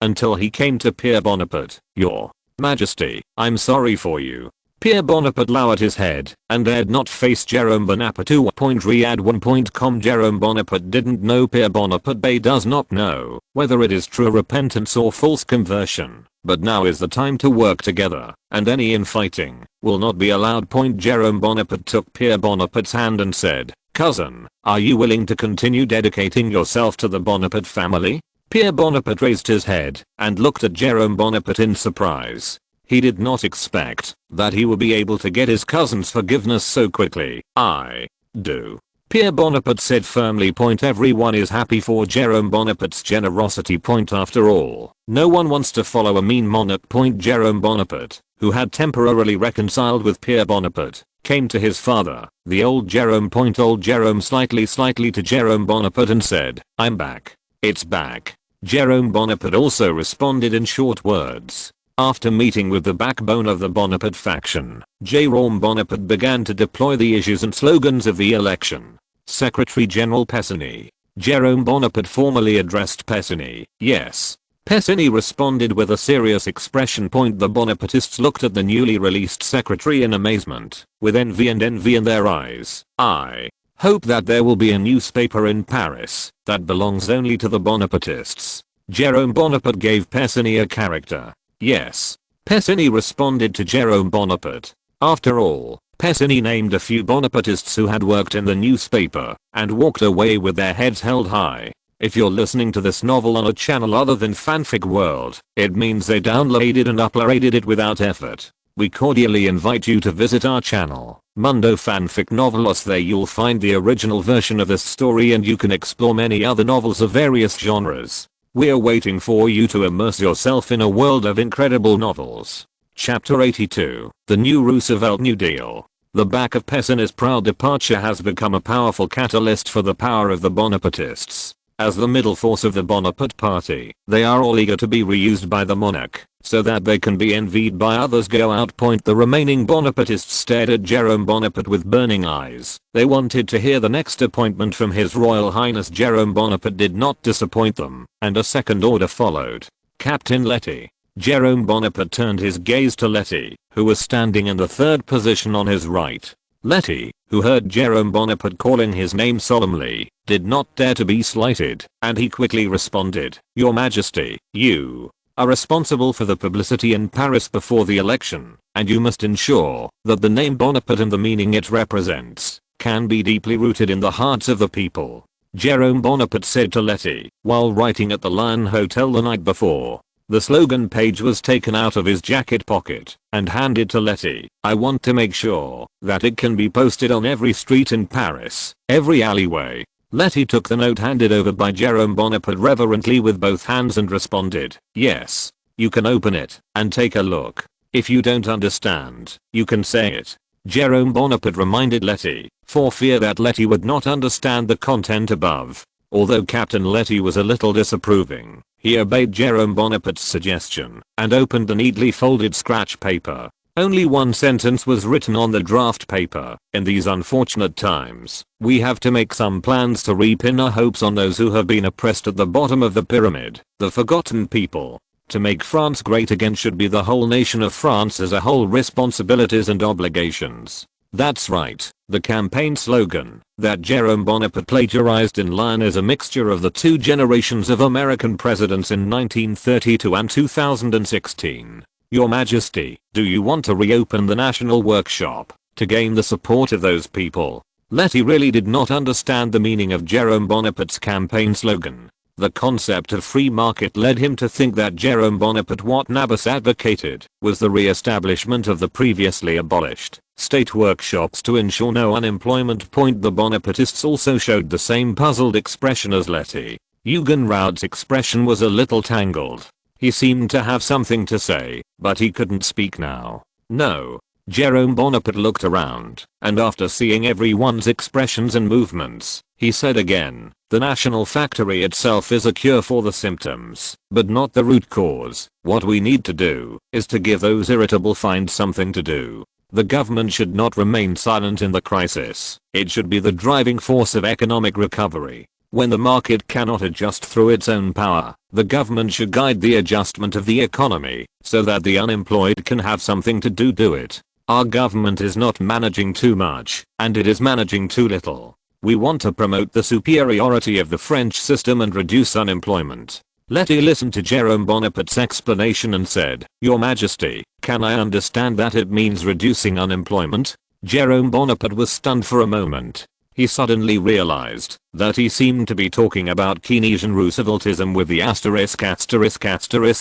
Until he came to Pierre Bonaparte. "Your Majesty, I'm sorry for you." Pierre Bonaparte lowered his head and dared not face Jerome Bonaparte. Riyadh1.com. Jerome Bonaparte didn't know Pierre Bonaparte does not know whether it is true repentance or false conversion, but now is the time to work together, and any infighting will not be allowed. Jerome Bonaparte took Pierre Bonaparte's hand and said, "Cousin, are you willing to continue dedicating yourself to the Bonaparte family?" Pierre Bonaparte raised his head and looked at Jerome Bonaparte in surprise. He did not expect that he would be able to get his cousin's forgiveness so quickly. "I do," Pierre Bonaparte said firmly. Everyone is happy for Jerome Bonaparte's generosity. After all, no one wants to follow a mean monarch. Jerome Bonaparte, who had temporarily reconciled with Pierre Bonaparte, came to his father, the old Jerome. Old Jerome slightly to Jerome Bonaparte and said, "I'm back. It's back." Jerome Bonaparte also responded in short words. After meeting with the backbone of the Bonaparte faction, Jerome Bonaparte began to deploy the issues and slogans of the election. Secretary General Persigny. Jerome Bonaparte formally addressed Persigny. "Yes, Pessini responded with a serious expression. The Bonapartists looked at the newly released secretary in amazement, with envy in their eyes. I hope that there will be a newspaper in Paris that belongs only to the Bonapartists. Jerome Bonaparte gave Pessini a character. Yes. Pessini responded to Jerome Bonaparte. After all, Pessini named a few Bonapartists who had worked in the newspaper and walked away with their heads held high. If you're listening to this novel on a channel other than Fanfic World, it means they downloaded and uploaded it without effort. We cordially invite you to visit our channel, Mundo Fanfic Novelos. There you'll find the original version of this story and you can explore many other novels of various genres. We're waiting for you to immerse yourself in a world of incredible novels. Chapter 82, The New Roosevelt New Deal. The back of Pessini's proud departure has become a powerful catalyst for the power of the Bonapartists. As the middle force of the Bonaparte party, they are all eager to be reused by the monarch, so that they can be envied by others. Go out. The remaining Bonapartists stared at Jerome Bonaparte with burning eyes. They wanted to hear the next appointment from His Royal Highness. Jerome Bonaparte did not disappoint them, and a second order followed. Captain Letty. Jerome Bonaparte turned his gaze to Letty, who was standing in the third position on his right. Letty, who heard Jerome Bonaparte calling his name solemnly, did not dare to be slighted, and he quickly responded, "Your Majesty, you are responsible for the publicity in Paris before the election, and you must ensure that the name Bonaparte and the meaning it represents can be deeply rooted in the hearts of the people," Jerome Bonaparte said to Letty while writing at the Lion Hotel the night before. The slogan page was taken out of his jacket pocket and handed to Letty. "I want to make sure that it can be posted on every street in Paris, every alleyway." Letty took the note handed over by Jerome Bonaparte reverently with both hands and responded, "Yes, you can open it and take a look. If you don't understand, you can say it," Jerome Bonaparte reminded Letty, for fear that Letty would not understand the content above. Although Captain Letty was a little disapproving, he obeyed Jerome Bonaparte's suggestion and opened the neatly folded scratch paper. Only one sentence was written on the draft paper. "In these unfortunate times, we have to make some plans to repin our hopes on those who have been oppressed at the bottom of the pyramid, the forgotten people. To make France great again should be the whole nation of France as a whole responsibilities and obligations." That's right, the campaign slogan that Jerome Bonaparte plagiarized in Lyon is a mixture of the two generations of American presidents in 1932 and 2016. "Your Majesty, do you want to reopen the National Workshop to gain the support of those people?" Letty really did not understand the meaning of Jerome Bonaparte's campaign slogan. The concept of free market led him to think that Jerome Bonaparte what Nabis advocated was the re-establishment of the previously abolished state workshops to ensure no unemployment. The Bonapartists also showed the same puzzled expression as Letty. Eugen Raud's expression was a little tangled. He seemed to have something to say, but he couldn't speak now. "No." Jerome Bonaparte looked around, and after seeing everyone's expressions and movements, he said again, "The national factory itself is a cure for the symptoms, but not the root cause. What we need to do is to give those irritable find something to do. The government should not remain silent in the crisis. It should be the driving force of economic recovery. When the market cannot adjust through its own power, the government should guide the adjustment of the economy so that the unemployed can have something to do it. Our government is not managing too much, and it is managing too little. We want to promote the superiority of the French system and reduce unemployment." Letty listened to Jerome Bonaparte's explanation and said, "Your Majesty, can I understand that it means reducing unemployment?" Jerome Bonaparte was stunned for a moment. He suddenly realized that he seemed to be talking about Keynesian Rooseveltism with the asterisk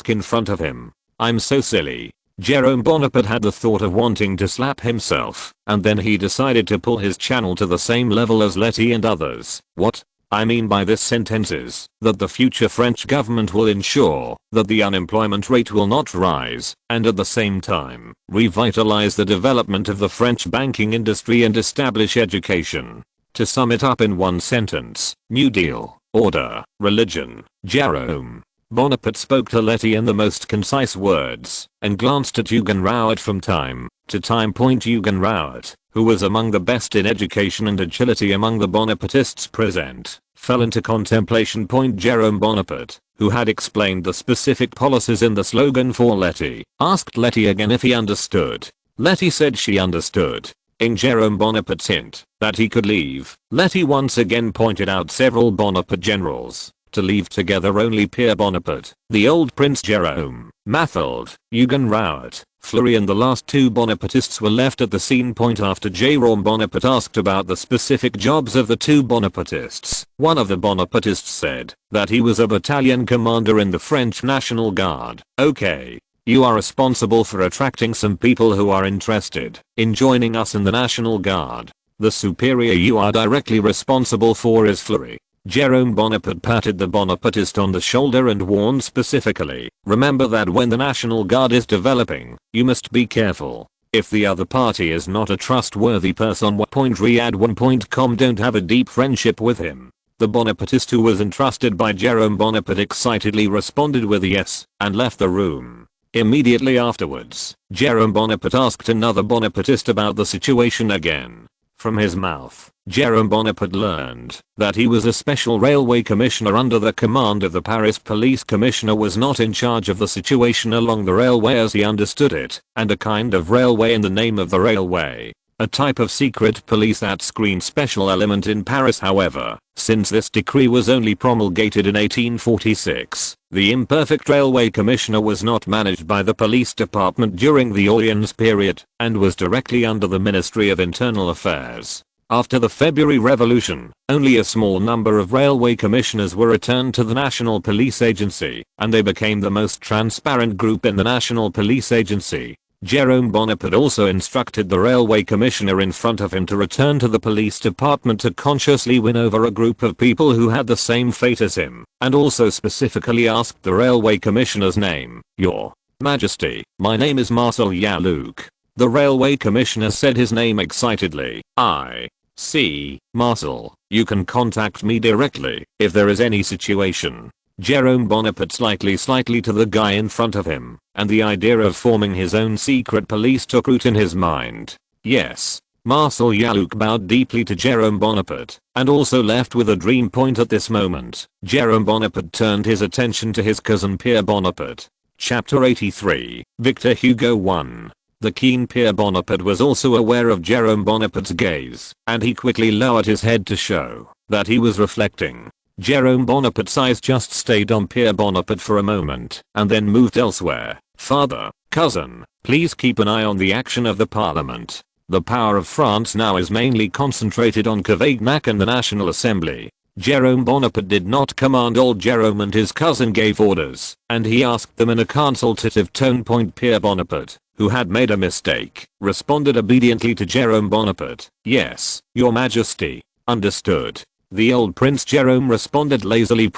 in front of him. "I'm so silly." Jerome Bonaparte had the thought of wanting to slap himself, and then he decided to pull his channel to the same level as Letty and others. "What I mean by this sentence is that the future French government will ensure that the unemployment rate will not rise, and at the same time, revitalize the development of the French banking industry and establish education." To sum it up in one sentence, New Deal, order, religion. Jerome Bonaparte spoke to Letty in the most concise words, and glanced at Eugen Raud from time to time. Eugen Raud, who was among the best in education and agility among the Bonapartists present, fell into contemplation. Jerome Bonaparte who had explained the specific policies in the slogan for Letty, asked Letty again if he understood. Letty said she understood. In Jerome Bonaparte's hint that he could leave, Letty once again pointed out several Bonaparte generals. To leave together only Pierre Bonaparte, the old Prince Jerome, Mathilde, Eugen Rouet, Fleury and the last two Bonapartists were left at the scene point after Jerome Bonaparte asked about the specific jobs of the two Bonapartists. One of the Bonapartists said that he was a battalion commander in the French National Guard. Okay. You are responsible for attracting some people who are interested in joining us in the National Guard. The superior you are directly responsible for is Fleury. Jerome Bonaparte patted the Bonapartist on the shoulder and warned specifically, remember that when the National Guard is developing, you must be careful. If the other party is not a trustworthy person, Riyadh1.com don't have a deep friendship with him. The Bonapartist who was entrusted by Jerome Bonaparte excitedly responded with a yes and left the room. Immediately afterwards, Jerome Bonaparte asked another Bonapartist about the situation again. From his mouth, Jerome Bonaparte learned that he was a special railway commissioner under the command of the Paris police commissioner, was not in charge of the situation along the railway as he understood it, and a kind of railway in the name of the railway. A type of secret police that screened special element in Paris. However, since this decree was only promulgated in 1846, the imperfect railway commissioner was not managed by the police department during the Orleans period and was directly under the Ministry of Internal Affairs. After the February Revolution, only a small number of railway commissioners were returned to the National Police Agency, and they became the most transparent group in the National Police Agency. Jerome Bonaparte also instructed the railway commissioner in front of him to return to the police department to consciously win over a group of people who had the same fate as him, and also specifically asked the railway commissioner's name. Your Majesty, my name is Marcel Yalouc. The railway commissioner said his name excitedly. I see, Marcel, you can contact me directly if there is any situation. Jerome Bonaparte slightly to the guy in front of him, and the idea of forming his own secret police took root in his mind. Yes. Marcel Yalouc bowed deeply to Jerome Bonaparte, and also left with a dream point at this moment. Jerome Bonaparte turned his attention to his cousin Pierre Bonaparte. Chapter 83, Victor Hugo 1. The keen Pierre Bonaparte was also aware of Jerome Bonaparte's gaze, and he quickly lowered his head to show that he was reflecting. Jerome Bonaparte's eyes just stayed on Pierre Bonaparte for a moment, and then moved elsewhere. Father, cousin, please keep an eye on the action of the parliament. The power of France now is mainly concentrated on Cavaignac and the National Assembly. Jerome Bonaparte did not command all. Jerome and his cousin gave orders, and he asked them in a consultative tone. Pierre Bonaparte, who had made a mistake, responded obediently to Jerome Bonaparte. Yes, your majesty. Understood. The old Prince Jerome responded lazily.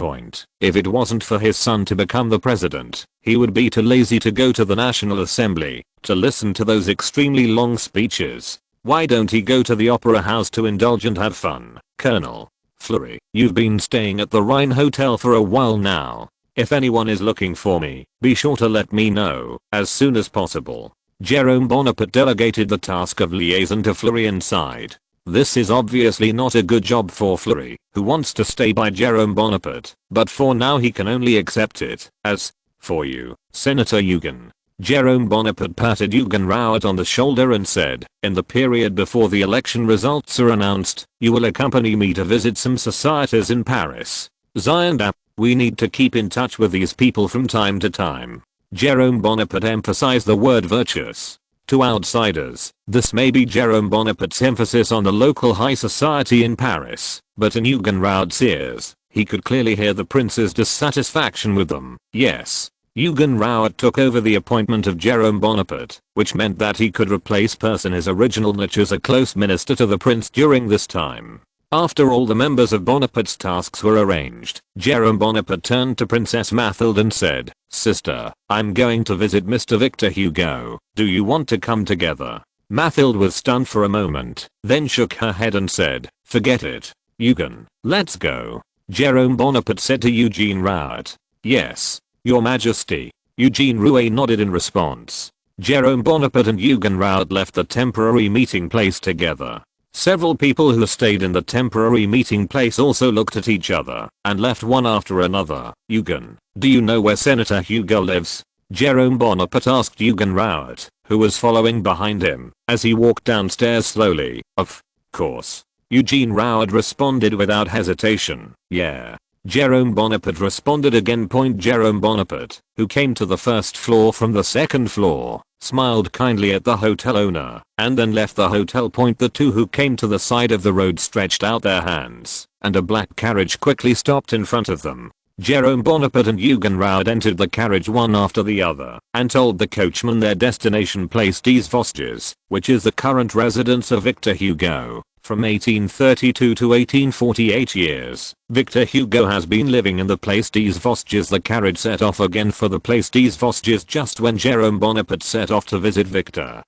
If it wasn't for his son to become the president, he would be too lazy to go to the National Assembly to listen to those extremely long speeches. Why don't he go to the opera house to indulge and have fun? Colonel Fleury, you've been staying at the Rhine Hotel for a while now. If anyone is looking for me, be sure to let me know as soon as possible. Jerome Bonaparte delegated the task of liaison to Fleury inside. This is obviously not a good job for Fleury, who wants to stay by Jerome Bonaparte, but for now he can only accept it as, for you, Senator Eugen. Jerome Bonaparte patted Eugen Rouet on the shoulder and said, in the period before the election results are announced, you will accompany me to visit some societies in Paris. Zion, we need to keep in touch with these people from time to time. Jerome Bonaparte emphasized the word virtuous. To outsiders, this may be Jerome Bonaparte's emphasis on the local high society in Paris, but in Eugen Rouet's ears, he could clearly hear the prince's dissatisfaction with them. Yes. Eugen Rouet took over the appointment of Jerome Bonaparte, which meant that he could replace in his original niche as a close minister to the prince during this time. After all the members of Bonaparte's tasks were arranged, Jerome Bonaparte turned to Princess Mathilde and said, Sister, I'm going to visit Mr. Victor Hugo. Do you want to come together? Mathilde was stunned for a moment, then shook her head and said, forget it. Eugen, let's go. Jerome Bonaparte said to Eugene Rouet. Yes, Your Majesty. Eugene Rouet nodded in response. Jerome Bonaparte and Eugen Rouet left the temporary meeting place together. Several people who stayed in the temporary meeting place also looked at each other and left one after another. Eugen, do you know where Senator Hugo lives? Jerome Bonaparte asked Eugen Rowett, who was following behind him, as he walked downstairs slowly. Of course. Eugene Rowett responded without hesitation. Yeah. Jerome Bonaparte responded again. Jerome Bonaparte, who came to the first floor from the second floor, smiled kindly at the hotel owner, and then left the hotel. The two who came to the side of the road stretched out their hands, and a black carriage quickly stopped in front of them. Jerome Bonaparte and Eugen Rowett entered the carriage one after the other, and told the coachman their destination, Place des Vosges, which is the current residence of Victor Hugo. From 1832 to 1848 years, Victor Hugo has been living in the Place des Vosges. The carriage set off again for the Place des Vosges just when Jerome Bonaparte set off to visit Victor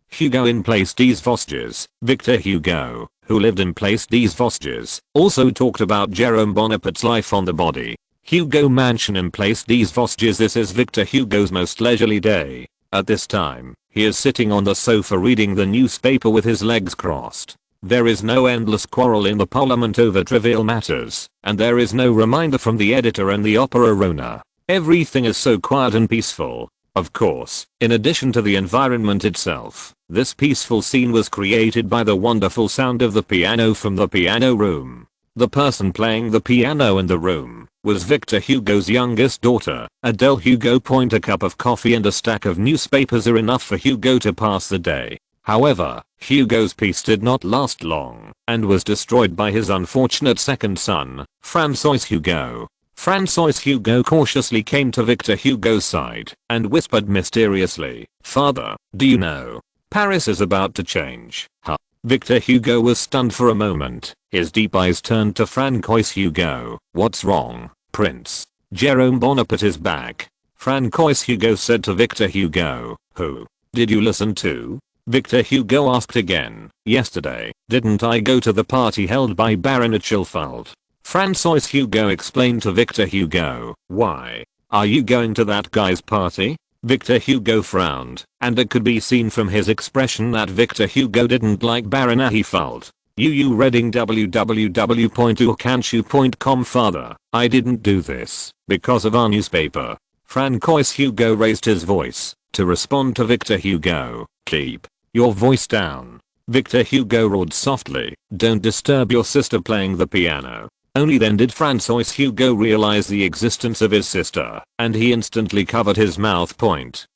Hugo in Place des Vosges. Victor Hugo, who lived in Place des Vosges, also talked about Jerome Bonaparte's life on the body Hugo mansion in Place des Vosges. This is Victor Hugo's most leisurely day. At this time, he is sitting on the sofa reading the newspaper with his legs crossed. There is no endless quarrel in the parliament over trivial matters, and there is no reminder from the editor and the opera owner. Everything is so quiet and peaceful. Of course, in addition to the environment itself, this peaceful scene was created by the wonderful sound of the piano from the piano room. The person playing the piano in the room was Victor Hugo's youngest daughter, Adele Hugo. A cup of coffee and a stack of newspapers are enough for Hugo to pass the day. However, Hugo's peace did not last long, and was destroyed by his unfortunate second son, Francois Hugo. Francois Hugo cautiously came to Victor Hugo's side, and whispered mysteriously, "Father, do you know? Paris is about to change." Huh? Victor Hugo was stunned for a moment, his deep eyes turned to Francois Hugo. "What's wrong, Prince? Jerome Bonaparte is back." Francois Hugo said to Victor Hugo. "Who did you listen to?" Victor Hugo asked again. "Yesterday, didn't I go to the party held by Baron Achilfeld?" Francois Hugo explained to Victor Hugo. "Why? Are you going to that guy's party?" Victor Hugo frowned, and it could be seen from his expression that Victor Hugo didn't like Baron Achilfeld. Reading www.ucanshu.com. "Father, I didn't do this because of our newspaper." Francois Hugo raised his voice to respond to Victor Hugo. "Keep your voice down." Victor Hugo roared softly, "Don't disturb your sister playing the piano." Only then did Francois Hugo realize the existence of his sister, and he instantly covered his mouth.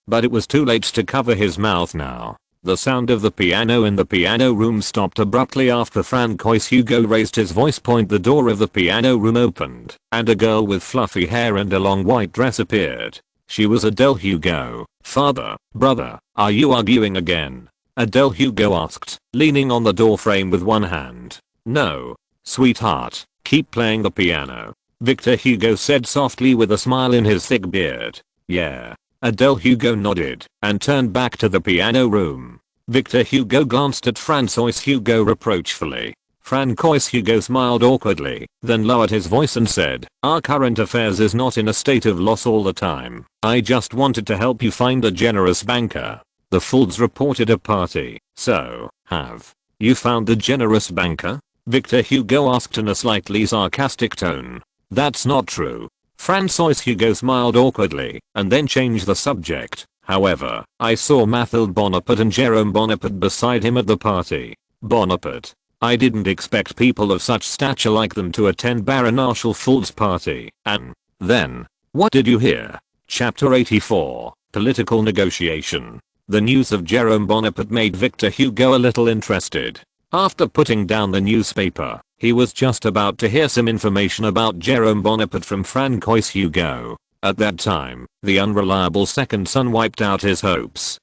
But it was too late to cover his mouth now. The sound of the piano in the piano room stopped abruptly after Francois Hugo raised his voice. The door of the piano room opened, and a girl with fluffy hair and a long white dress appeared. She was Adele Hugo. "Father, brother, are you arguing again?" Adele Hugo asked, leaning on the doorframe with one hand. "No, sweetheart, keep playing the piano," Victor Hugo said softly with a smile in his thick beard. "Yeah." Adele Hugo nodded and turned back to the piano room. Victor Hugo glanced at Francois Hugo reproachfully. Francois Hugo smiled awkwardly, then lowered his voice and said, "Our current affairs is not in a state of loss all the time. I just wanted to help you find a generous banker." The Fulds reported a party. "So, have you found the generous banker?" Victor Hugo asked in a slightly sarcastic tone. "That's not true." Francois Hugo smiled awkwardly, and then changed the subject. "However, I saw Mathilde Bonaparte and Jerome Bonaparte beside him at the party." Bonaparte. "I didn't expect people of such stature like them to attend Baron Achilfeld's party." And then, what did you hear? Chapter 84, Political Negotiation. The news of Jerome Bonaparte made Victor Hugo a little interested. After putting down the newspaper, he was just about to hear some information about Jerome Bonaparte from Francois Hugo. At that time, the unreliable second son wiped out his hopes.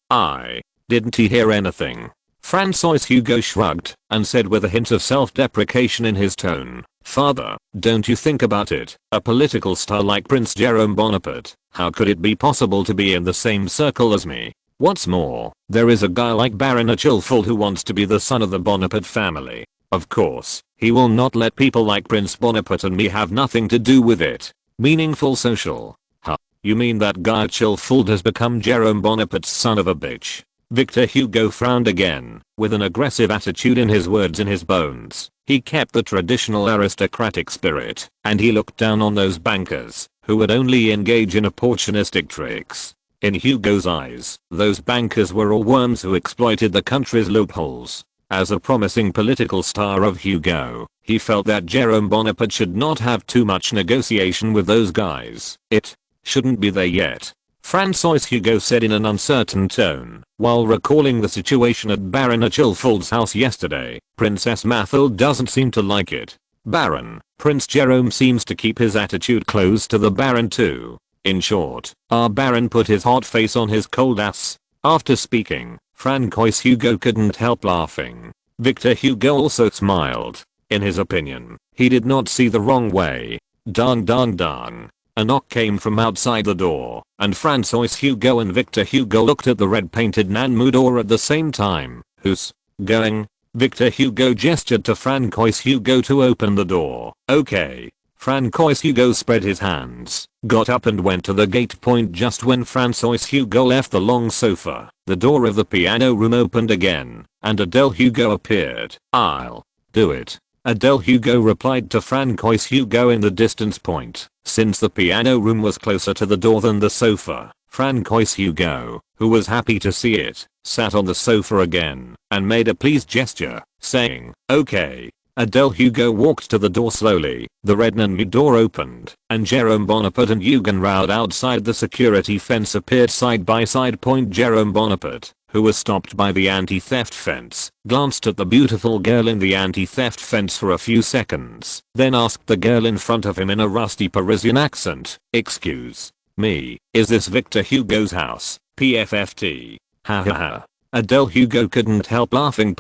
Didn't he hear anything?" Francois Hugo shrugged and said with a hint of self-deprecation in his tone, "Father, don't you think about it, a political star like Prince Jerome Bonaparte, how could it be possible to be in the same circle as me? What's more, there is a guy like Baron Achilfeld who wants to be the son of the Bonaparte family. Of course, he will not let people like Prince Bonaparte and me have nothing to do with it. Meaningful social." "Huh? You mean that guy Achilfeld has become Jerome Bonaparte's son of a bitch?" Victor Hugo frowned again, with an aggressive attitude in his words in his bones. He kept the traditional aristocratic spirit, and he looked down on those bankers, who would only engage in opportunistic tricks. In Hugo's eyes, those bankers were all worms who exploited the country's loopholes. As a promising political star of Hugo, he felt that Jerome Bonaparte should not have too much negotiation with those guys. It shouldn't be there yet. Francois Hugo said in an uncertain tone, while recalling the situation at Baron Achilfold's house yesterday. Princess Mathilde doesn't seem to like it. Baron, Prince Jerome seems to keep his attitude close to the Baron too. In short, our Baron put his hot face on his cold ass. After speaking, Francois Hugo couldn't help laughing. Victor Hugo also smiled. In his opinion, he did not see the wrong way. Dang dang dang. A knock came from outside the door, and Francois Hugo and Victor Hugo looked at the red-painted Nanmu door at the same time. Who's going? Victor Hugo gestured to Francois Hugo to open the door. Okay. Francois Hugo spread his hands, got up and went to the gate point just when Francois Hugo left the long sofa. The door of the piano room opened again, and Adele Hugo appeared. I'll do it. Adele Hugo replied to Francois Hugo in the distance point. Since the piano room was closer to the door than the sofa, Francois Hugo, who was happy to see it, sat on the sofa again and made a pleased gesture, saying, okay. Adele Hugo walked to the door slowly. The red Nanmu door opened, and Jerome Bonaparte and Eugen Raud outside the security fence appeared side by side. Jerome Bonaparte, who was stopped by the anti-theft fence, glanced at the beautiful girl in the anti-theft fence for a few seconds, then asked the girl in front of him in a rusty Parisian accent, excuse me, is this Victor Hugo's house? PFFT. Ha ha ha. Adele Hugo couldn't help laughing.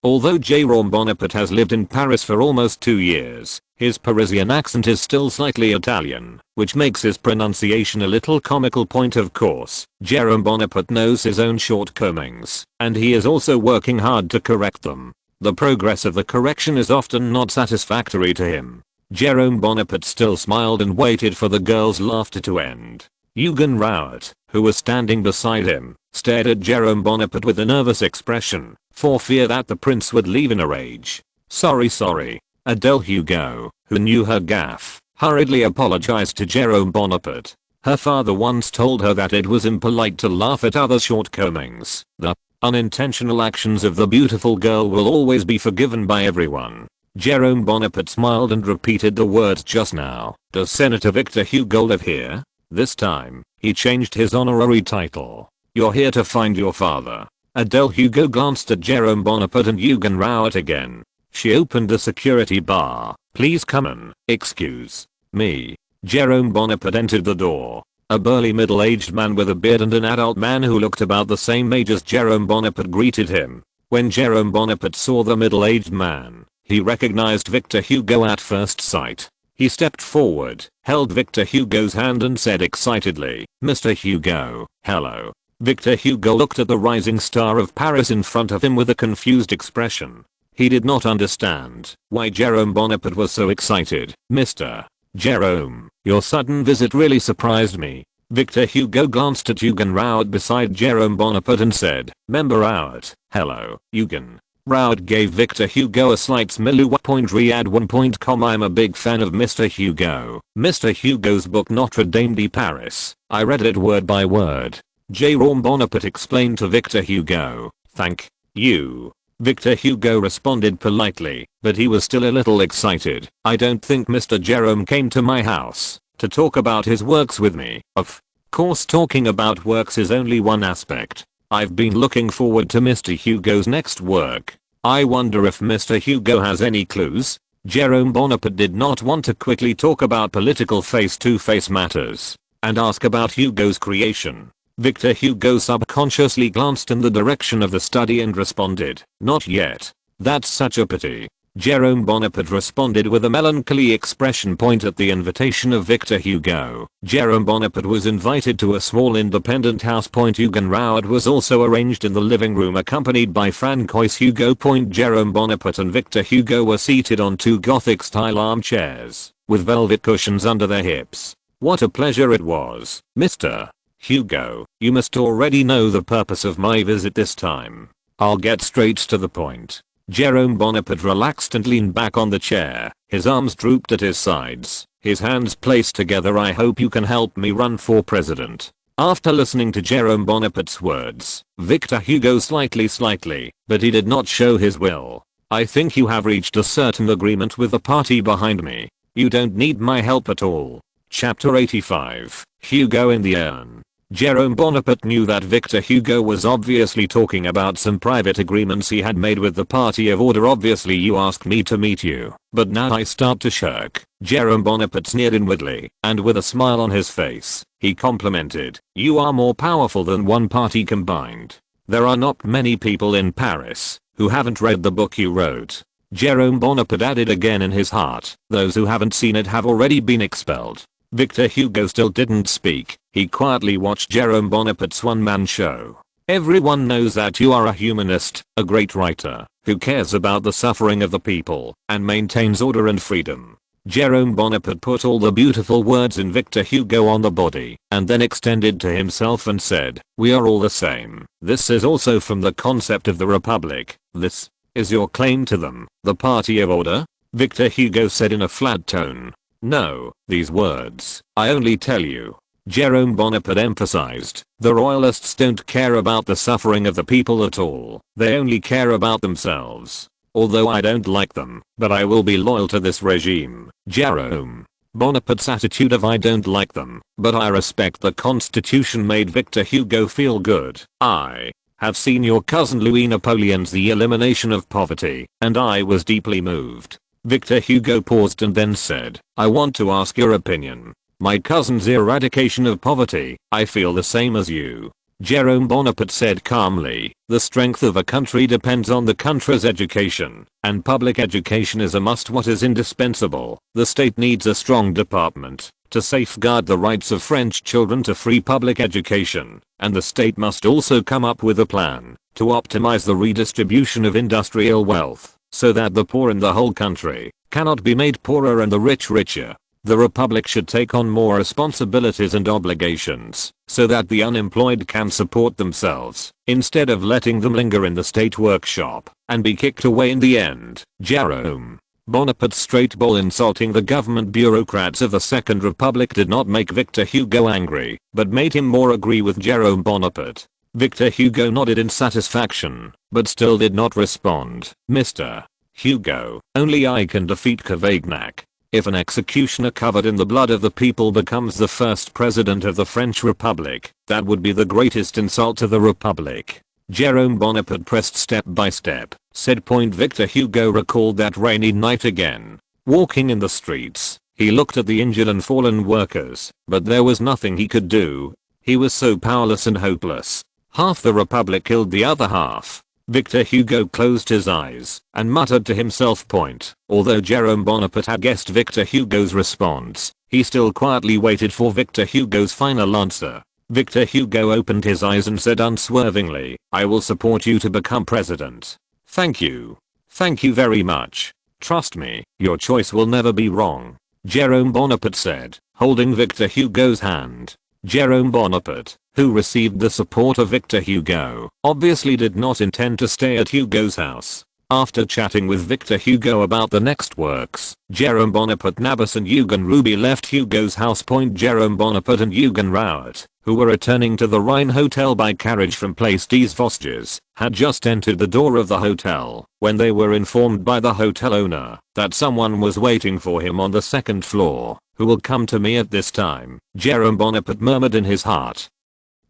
Although Jerome Bonaparte has lived in Paris for almost 2 years, his Parisian accent is still slightly Italian, which makes his pronunciation a little comical. Of course, Jerome Bonaparte knows his own shortcomings, and he is also working hard to correct them. The progress of the correction is often not satisfactory to him. Jerome Bonaparte still smiled and waited for the girl's laughter to end. Eugen Raud, who was standing beside him, stared at Jerome Bonaparte with a nervous expression, for fear that the prince would leave in a rage. Sorry. Adele Hugo, who knew her gaffe, hurriedly apologized to Jerome Bonaparte. Her father once told her that it was impolite to laugh at others' shortcomings. The unintentional actions of the beautiful girl will always be forgiven by everyone. Jerome Bonaparte smiled and repeated the words just now. Does Senator Victor Hugo live here? This time, he changed his honorary title. You're here to find your father. Adele Hugo glanced at Jerome Bonaparte and Eugen Raud again. She opened the security bar. Please come in. Excuse me. Jerome Bonaparte entered the door. A burly middle-aged man with a beard and an adult man who looked about the same age as Jerome Bonaparte greeted him. When Jerome Bonaparte saw the middle-aged man, he recognized Victor Hugo at first sight. He stepped forward, held Victor Hugo's hand and said excitedly, Mr. Hugo, hello. Victor Hugo looked at the rising star of Paris in front of him with a confused expression. He did not understand why Jerome Bonaparte was so excited. Mr. Jerome, your sudden visit really surprised me. Victor Hugo glanced at Eugen Raud beside Jerome Bonaparte and said, Member Raud, hello, Eugen. Raud gave Victor Hugo a slight smile. Riyadh1.com. I'm a big fan of Mr. Hugo. Mr. Hugo's book Notre Dame de Paris. I read it word by word. Jerome Bonaparte explained to Victor Hugo. Thank you. Victor Hugo responded politely, but he was still a little excited. I don't think Mr. Jerome came to my house to talk about his works with me. Of course, talking about works is only one aspect. I've been looking forward to Mr. Hugo's next work. I wonder if Mr. Hugo has any clues? Jerome Bonaparte did not want to quickly talk about political face-to-face matters and ask about Hugo's creation. Victor Hugo subconsciously glanced in the direction of the study and responded, not yet. That's such a pity. Jerome Bonaparte responded with a melancholy expression. At the invitation of Victor Hugo, Jerome Bonaparte was invited to a small independent house. Eugen Raud was also arranged in the living room accompanied by Francois Hugo. Jerome Bonaparte and Victor Hugo were seated on 2 Gothic-style armchairs, with velvet cushions under their hips. What a pleasure it was, Mr. Hugo, you must already know the purpose of my visit this time. I'll get straight to the point. Jerome Bonaparte relaxed and leaned back on the chair, his arms drooped at his sides, his hands placed together. I hope you can help me run for president. After listening to Jerome Bonaparte's words, Victor Hugo slightly, but he did not show his will. I think you have reached a certain agreement with the party behind me. You don't need my help at all. Chapter 85, Hugo in the Urn. Jerome Bonaparte knew that Victor Hugo was obviously talking about some private agreements he had made with the party of order. Obviously you asked me to meet you, but now I start to shirk. Jerome Bonaparte sneered inwardly, and with a smile on his face, he complimented, you are more powerful than one party combined. There are not many people in Paris who haven't read the book you wrote. Jerome Bonaparte added again in his heart, those who haven't seen it have already been expelled. Victor Hugo still didn't speak. He quietly watched Jerome Bonaparte's one-man show. Everyone knows that you are a humanist, a great writer, who cares about the suffering of the people, and maintains order and freedom. Jerome Bonaparte put all the beautiful words in Victor Hugo on the body, and then extended to himself and said, we are all the same. This is also from the concept of the Republic. This is your claim to them, the party of order? Victor Hugo said in a flat tone. No, these words, I only tell you. Jerome Bonaparte emphasized, the royalists don't care about the suffering of the people at all, they only care about themselves. Although I don't like them, but I will be loyal to this regime. Jerome Bonaparte's attitude of I don't like them, but I respect the constitution made Victor Hugo feel good. I have seen your cousin Louis Napoleon's The Elimination of Poverty, and I was deeply moved. Victor Hugo paused and then said, I want to ask your opinion. My cousin's eradication of poverty, I feel the same as you. Jerome Bonaparte said calmly, the strength of a country depends on the country's education, and public education is a must. What is indispensable? The state needs a strong department to safeguard the rights of French children to free public education, and the state must also come up with a plan to optimize the redistribution of industrial wealth, so that the poor in the whole country cannot be made poorer and the rich richer. The Republic should take on more responsibilities and obligations, so that the unemployed can support themselves, instead of letting them linger in the state workshop, and be kicked away in the end. Jerome Bonaparte's straight bull insulting the government bureaucrats of the Second Republic did not make Victor Hugo angry, but made him more agree with Jerome Bonaparte. Victor Hugo nodded in satisfaction, but still did not respond. Mr. Hugo, only I can defeat Cavaignac. If an executioner covered in the blood of the people becomes the first president of the French Republic, that would be the greatest insult to the Republic. Jerome Bonaparte pressed step by step, said. Victor Hugo recalled that rainy night again. Walking in the streets, he looked at the injured and fallen workers, but there was nothing he could do. He was so powerless and hopeless. Half the Republic killed the other half. Victor Hugo closed his eyes and muttered to himself. Although Jerome Bonaparte had guessed Victor Hugo's response, he still quietly waited for Victor Hugo's final answer. Victor Hugo opened his eyes and said unswervingly, I will support you to become president. Thank you. Thank you very much. Trust me, your choice will never be wrong. Jerome Bonaparte said, holding Victor Hugo's hand. Jerome Bonaparte, who received the support of Victor Hugo, obviously did not intend to stay at Hugo's house. After chatting with Victor Hugo about the next works, Jerome Bonaparte, Nabis and Eugen Ruby left Hugo's house. Jerome Bonaparte and Eugen Rouet, who were returning to the Rhine Hotel by carriage from Place des Vosges, had just entered the door of the hotel when they were informed by the hotel owner that someone was waiting for him on the second floor. Who will come to me at this time? Jerome Bonaparte murmured in his heart.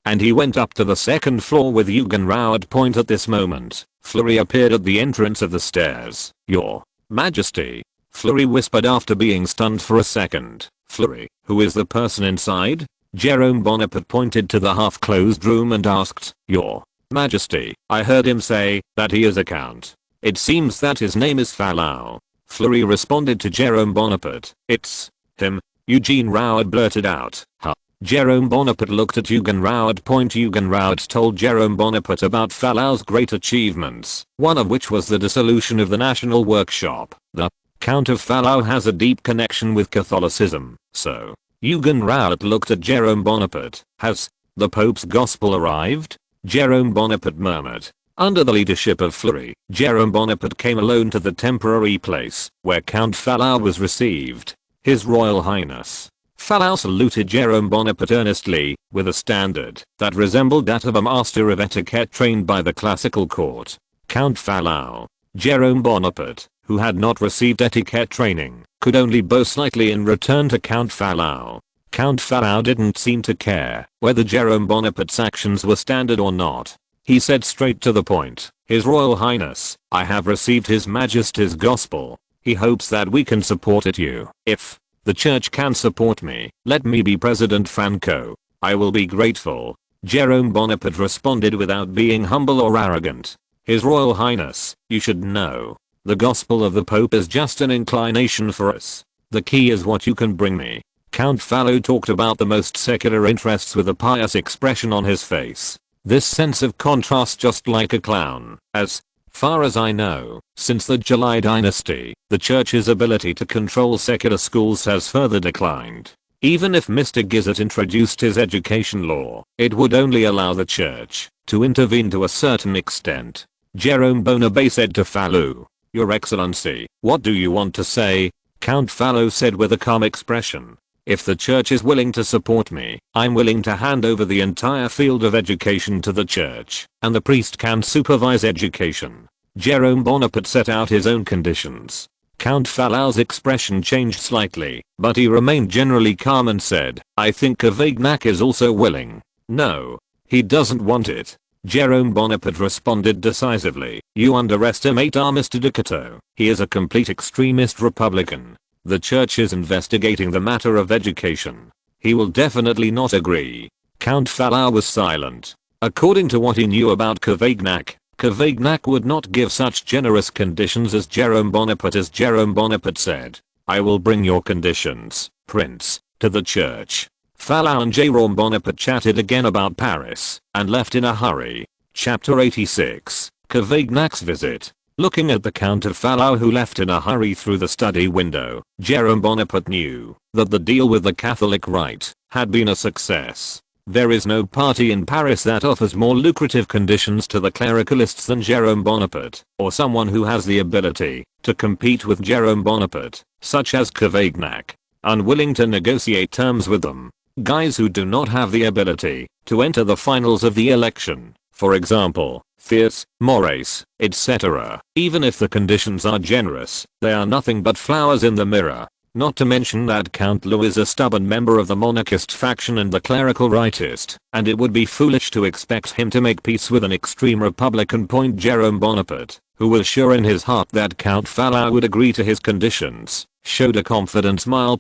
And he went up to the second floor with Eugen Rouet. At this moment, Fleury appeared at the entrance of the stairs. Your Majesty, Fleury whispered after being stunned for a second. Fleury, who is the person inside? Jerome Bonaparte pointed to the half-closed room and asked, Your Majesty, I heard him say that he is a count. It seems that his name is Fallow. Fleury responded to Jerome Bonaparte. It's him, Eugene Rouet blurted out. Huh. Jerome Bonaparte looked at Eugen Rouet. Eugen Rouet told Jerome Bonaparte about Fallow's great achievements, one of which was the dissolution of the National Workshop. The Count of Fallow has a deep connection with Catholicism, so. Eugen Rouet looked at Jerome Bonaparte. Has The Pope's gospel arrived? Jerome Bonaparte murmured. Under the leadership of Fleury, Jerome Bonaparte came alone to the temporary place where Count Fallow was received. His Royal Highness. Fallow saluted Jerome Bonaparte earnestly, with a standard that resembled that of a master of etiquette trained by the classical court. Count Fallow. Jerome Bonaparte, who had not received etiquette training, could only bow slightly in return to Count Fallow. Count Fallow didn't seem to care whether Jerome Bonaparte's actions were standard or not. He said straight to the point, His Royal Highness, I have received His Majesty's Gospel. He hopes that we can support it you. If the Church can support me, let me be President Franco. I will be grateful. Jerome Bonaparte responded without being humble or arrogant. His Royal Highness, you should know. The Gospel of the Pope is just an inclination for us. The key is what you can bring me. Count Fallow talked about the most secular interests with a pious expression on his face. This sense of contrast just like a clown. As far as I know, since the July dynasty, the Church's ability to control secular schools has further declined. Even if Mr. Gizzard introduced his education law, it would only allow the Church to intervene to a certain extent. Jerome Bonaparte said to Fallow, Your Excellency, what do you want to say? Count Fallow said with a calm expression. If the Church is willing to support me, I'm willing to hand over the entire field of education to the Church, and the priest can supervise education. Jerome Bonaparte set out his own conditions. Count Fallow's expression changed slightly, but he remained generally calm and said, I think Cavaignac is also willing. No. He doesn't want it. Jerome Bonaparte responded decisively, You underestimate our Mr. Decato. He is a complete extremist Republican. The Church is investigating the matter of education. He will definitely not agree. Count Fallow was silent. According to what he knew about Cavaignac, Cavaignac would not give such generous conditions as Jerome Bonaparte said. I will bring your conditions, Prince, to the Church. Fallow and Jerome Bonaparte chatted again about Paris, and left in a hurry. Chapter 86. Cavaignac's visit. Looking at the Count of Fallow who left in a hurry through the study window, Jerome Bonaparte knew that the deal with the Catholic Rite had been a success. There is no party in Paris that offers more lucrative conditions to the clericalists than Jerome Bonaparte, or someone who has the ability to compete with Jerome Bonaparte, such as Cavaignac. Unwilling to negotiate terms with them, guys who do not have the ability to enter the finals of the election, for example, Thiers, Maurice, etc. Even if the conditions are generous, they are nothing but flowers in the mirror. Not to mention that Count Louis is a stubborn member of the monarchist faction and the clerical rightist, and it would be foolish to expect him to make peace with an extreme Republican. Jerome Bonaparte, who was sure in his heart that Count Fallow would agree to his conditions, showed a confident smile.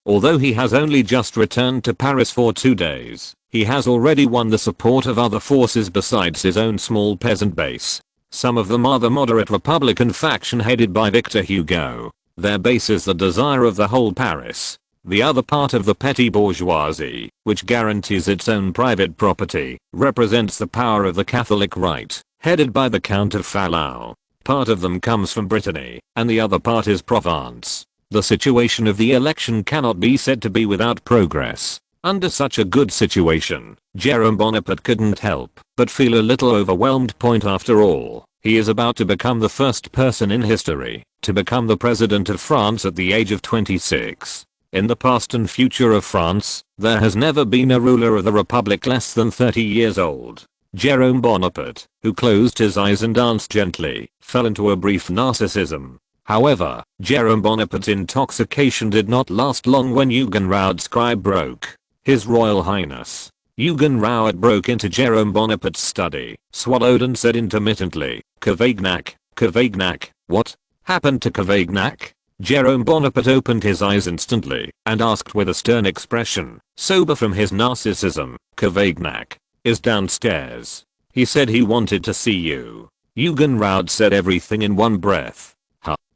Although he has only just returned to Paris for 2 days, he has already won the support of other forces besides his own small peasant base. Some of them are the moderate Republican faction headed by Victor Hugo. Their base is the desire of the whole Paris. The other part of the petty bourgeoisie, which guarantees its own private property, represents the power of the Catholic Rite, headed by the Count of Fallow. Part of them comes from Brittany, and the other part is Provence. The situation of the election cannot be said to be without progress. Under such a good situation, Jerome Bonaparte couldn't help but feel a little overwhelmed. After all, he is about to become the first person in history to become the President of France at the age of 26. In the past and future of France, there has never been a ruler of the Republic less than 30 years old. Jerome Bonaparte, who closed his eyes and danced gently, fell into a brief narcissism. However, Jerome Bonaparte's intoxication did not last long when Eugen Raud's cry broke. His Royal Highness. Eugen Raud broke into Jerome Bonaparte's study, swallowed and said intermittently, Cavaignac, Cavaignac, what happened to Cavaignac? Jerome Bonaparte opened his eyes instantly and asked with a stern expression, sober from his narcissism, Cavaignac is downstairs. He said he wanted to see you. Eugen Raud said everything in one breath.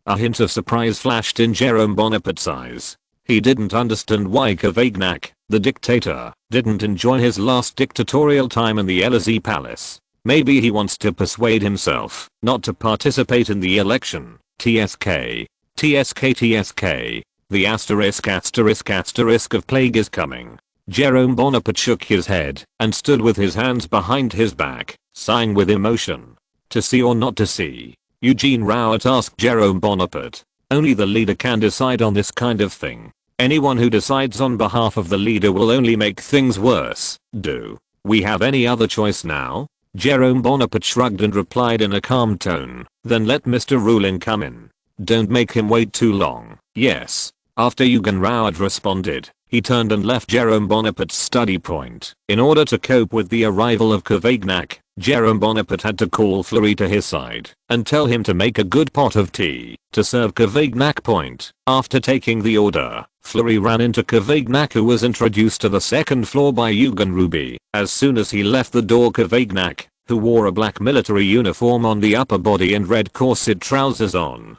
A hint of surprise flashed in Jerome Bonaparte's eyes. He didn't understand why Cavaignac, the dictator, didn't enjoy his last dictatorial time in the Elysee Palace. Maybe he wants to persuade himself not to participate in the election. TSK. TSK. The asterisk of plague is coming. Jerome Bonaparte shook his head and stood with his hands behind his back, sighing with emotion. To see or not to see? Eugene Rowett asked Jerome Bonaparte. Only the leader can decide on this kind of thing. Anyone who decides on behalf of the leader will only make things worse. Do we have any other choice now? Jerome Bonaparte shrugged and replied in a calm tone. Then let Mr. Rulin come in. Don't make him wait too long. Yes. After Eugene Rowett responded, he turned and left Jerome Bonaparte's study point. In order to cope with the arrival of Cavaignac, Jerome Bonaparte had to call Fleury to his side and tell him to make a good pot of tea to serve Cavaignac point. After taking the order, Fleury ran into Cavaignac, who was introduced to the second floor by Eugen Ruby. As soon as he left the door, Cavaignac, who wore a black military uniform on the upper body and red corset trousers on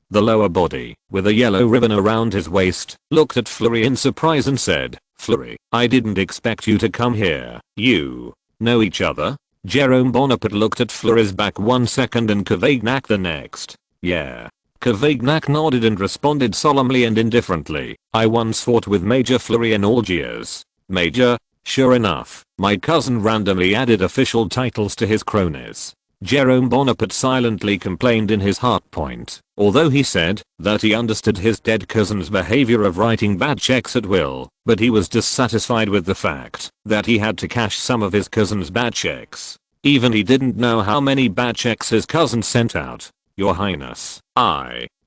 the lower body, with a yellow ribbon around his waist, looked at Fleury in surprise and said, "Fleury, I didn't expect you to come here. You know each other?" Jerome Bonaparte looked at Fleury's back 1 second and Cavaignac the next. "Yeah." Cavaignac nodded and responded solemnly and indifferently, "I once fought with Major Fleury in Algiers." "Major?" Sure enough, my cousin randomly added official titles to his cronies. Jerome Bonaparte silently complained in his heart point, although he said that he understood his dead cousin's behavior of writing bad checks at will, but he was dissatisfied with the fact that he had to cash some of his cousin's bad checks. Even he didn't know how many bad checks his cousin sent out. "Your Highness,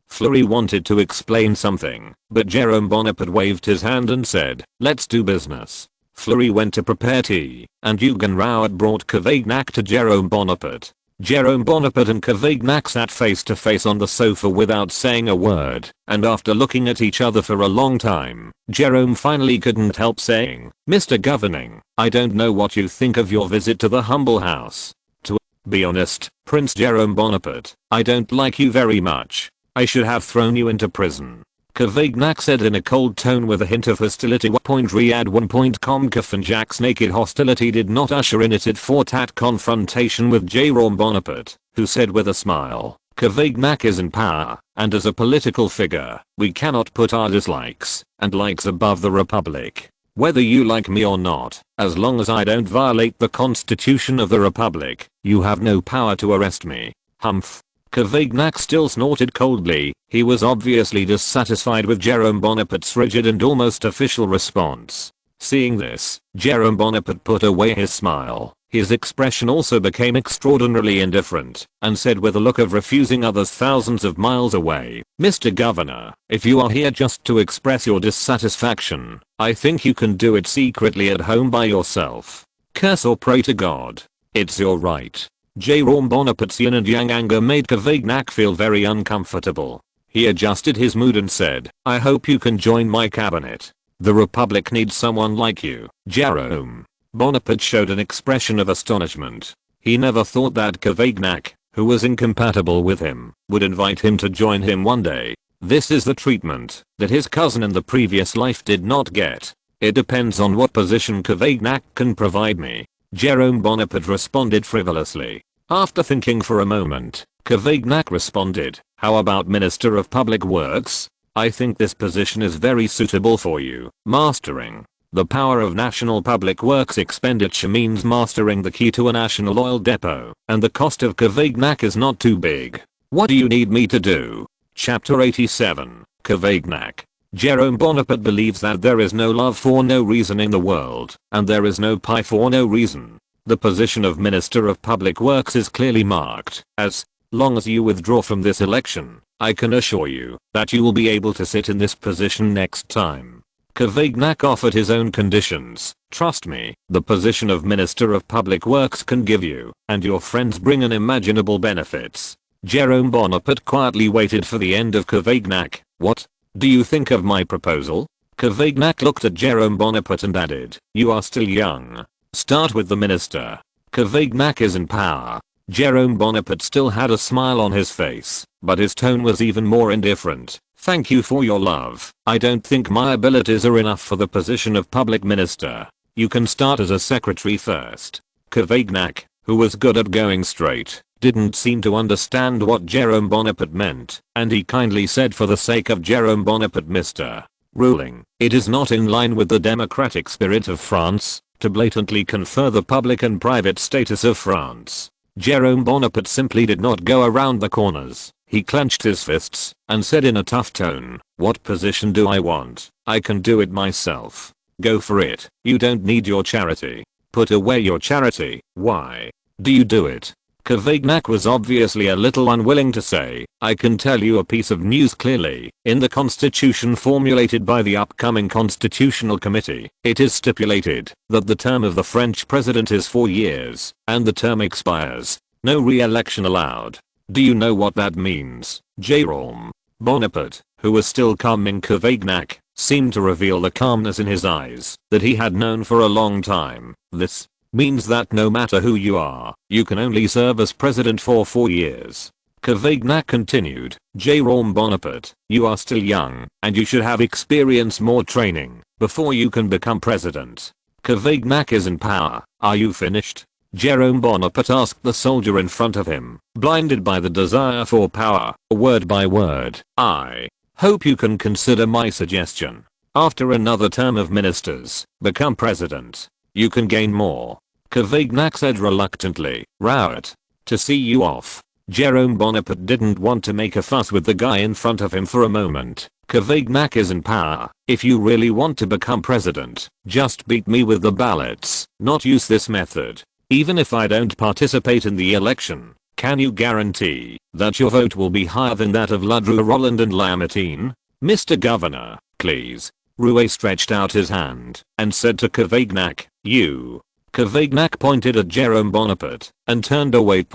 Fleury wanted to explain something, but Jerome Bonaparte waved his hand and said, "Let's do business." Fleury went to prepare tea, and Eugen Rowett brought Cavaignac to Jerome Bonaparte. Jerome Bonaparte and Cavaignac sat face to face on the sofa without saying a word, and after looking at each other for a long time, Jerome finally couldn't help saying, "Mr. Governing, I don't know what you think of your visit to the humble house. To be honest, Prince Jerome Bonaparte, I don't like you very much. I should have thrown you into prison." Cavaignac said in a cold tone with a hint of hostility. Riyadh1.com Jack's naked hostility did not usher in it fought at confrontation with Jerome Bonaparte, who said with a smile, "Cavaignac is in power, and as a political figure, we cannot put our dislikes and likes above the Republic. Whether you like me or not, as long as I don't violate the Constitution of the Republic, you have no power to arrest me." Humph. Cavaignac still snorted coldly. He was obviously dissatisfied with Jerome Bonaparte's rigid and almost official response. Seeing this, Jerome Bonaparte put away his smile. His expression also became extraordinarily indifferent, and said with a look of refusing others thousands of miles away, "Mr. Governor, if you are here just to express your dissatisfaction, I think you can do it secretly at home by yourself. Curse or pray to God. It's your right." Jerome Bonaparte's yin and yang anger made Cavaignac feel very uncomfortable. He adjusted his mood and said, "I hope you can join my cabinet. The Republic needs someone like you, Jerome." Bonaparte showed an expression of astonishment. He never thought that Cavaignac, who was incompatible with him, would invite him to join him one day. This is the treatment that his cousin in the previous life did not get. "It depends on what position Cavaignac can provide me," Jerome Bonaparte responded frivolously. After thinking for a moment, Cavaignac responded, "How about Minister of Public Works? I think this position is very suitable for you. Mastering the power of national public works expenditure means mastering the key to a national oil depot, and the cost of Cavaignac is not too big. What do you need me to do?" Chapter 87, Cavaignac. Jerome Bonaparte believes that there is no love for no reason in the world, and there is no pie for no reason. The position of Minister of Public Works is clearly marked. As long as you withdraw from this election, I can assure you that you will be able to sit in this position next time. Cavaignac offered his own conditions. "Trust me, the position of Minister of Public Works can give you and your friends bring unimaginable benefits." Jerome Bonaparte quietly waited for the end of Cavaignac. "What do you think of my proposal?" Cavaignac looked at Jerome Bonaparte and added, "You are still young. Start with the minister. Cavaignac is in power." Jerome Bonaparte still had a smile on his face, but his tone was even more indifferent. "Thank you for your love. I don't think my abilities are enough for the position of public minister. You can start as a secretary first." Cavaignac, who was good at going straight, didn't seem to understand what Jerome Bonaparte meant, and he kindly said, "For the sake of Jerome Bonaparte, Mr. ruling. It is not in line with the democratic spirit of France to blatantly confer the public and private status of France. Jerome Bonaparte simply did not go around the corners. He clenched his fists and said in a tough tone, "What position do I want? I can do it myself. Go for it. You don't need your charity. Put away your charity. Why do you do it?" Cavaignac was obviously a little unwilling to say, "I can tell you a piece of news clearly. In the constitution formulated by the upcoming Constitutional Committee, it is stipulated that the term of the French president is 4 years, and the term expires. No re-election allowed. Do you know what that means?" Jerome Bonaparte, who was still calming Cavaignac, seemed to reveal the calmness in his eyes that he had known for a long time. "This means that no matter who you are, you can only serve as president for 4 years. Cavaignac continued, "Jerome Bonaparte, you are still young, and you should have experience, more training, before you can become president. Cavaignac is in power. Are you finished?" Jerome Bonaparte asked the soldier in front of him, blinded by the desire for power, word by word. "I hope you can consider my suggestion. After another term of ministers, become president. You can gain more." Cavaignac said reluctantly, "Rouet. To see you off." Jerome Bonaparte didn't want to make a fuss with the guy in front of him for a moment. "Cavaignac is in power. If you really want to become president, just beat me with the ballots, not use this method. Even if I don't participate in the election, can you guarantee that your vote will be higher than that of Ledru Roland and Lamartine? Mr. Governor, please." Rouet stretched out his hand and said to Cavaignac, "You." Cavaignac pointed at Jerome Bonaparte and turned away.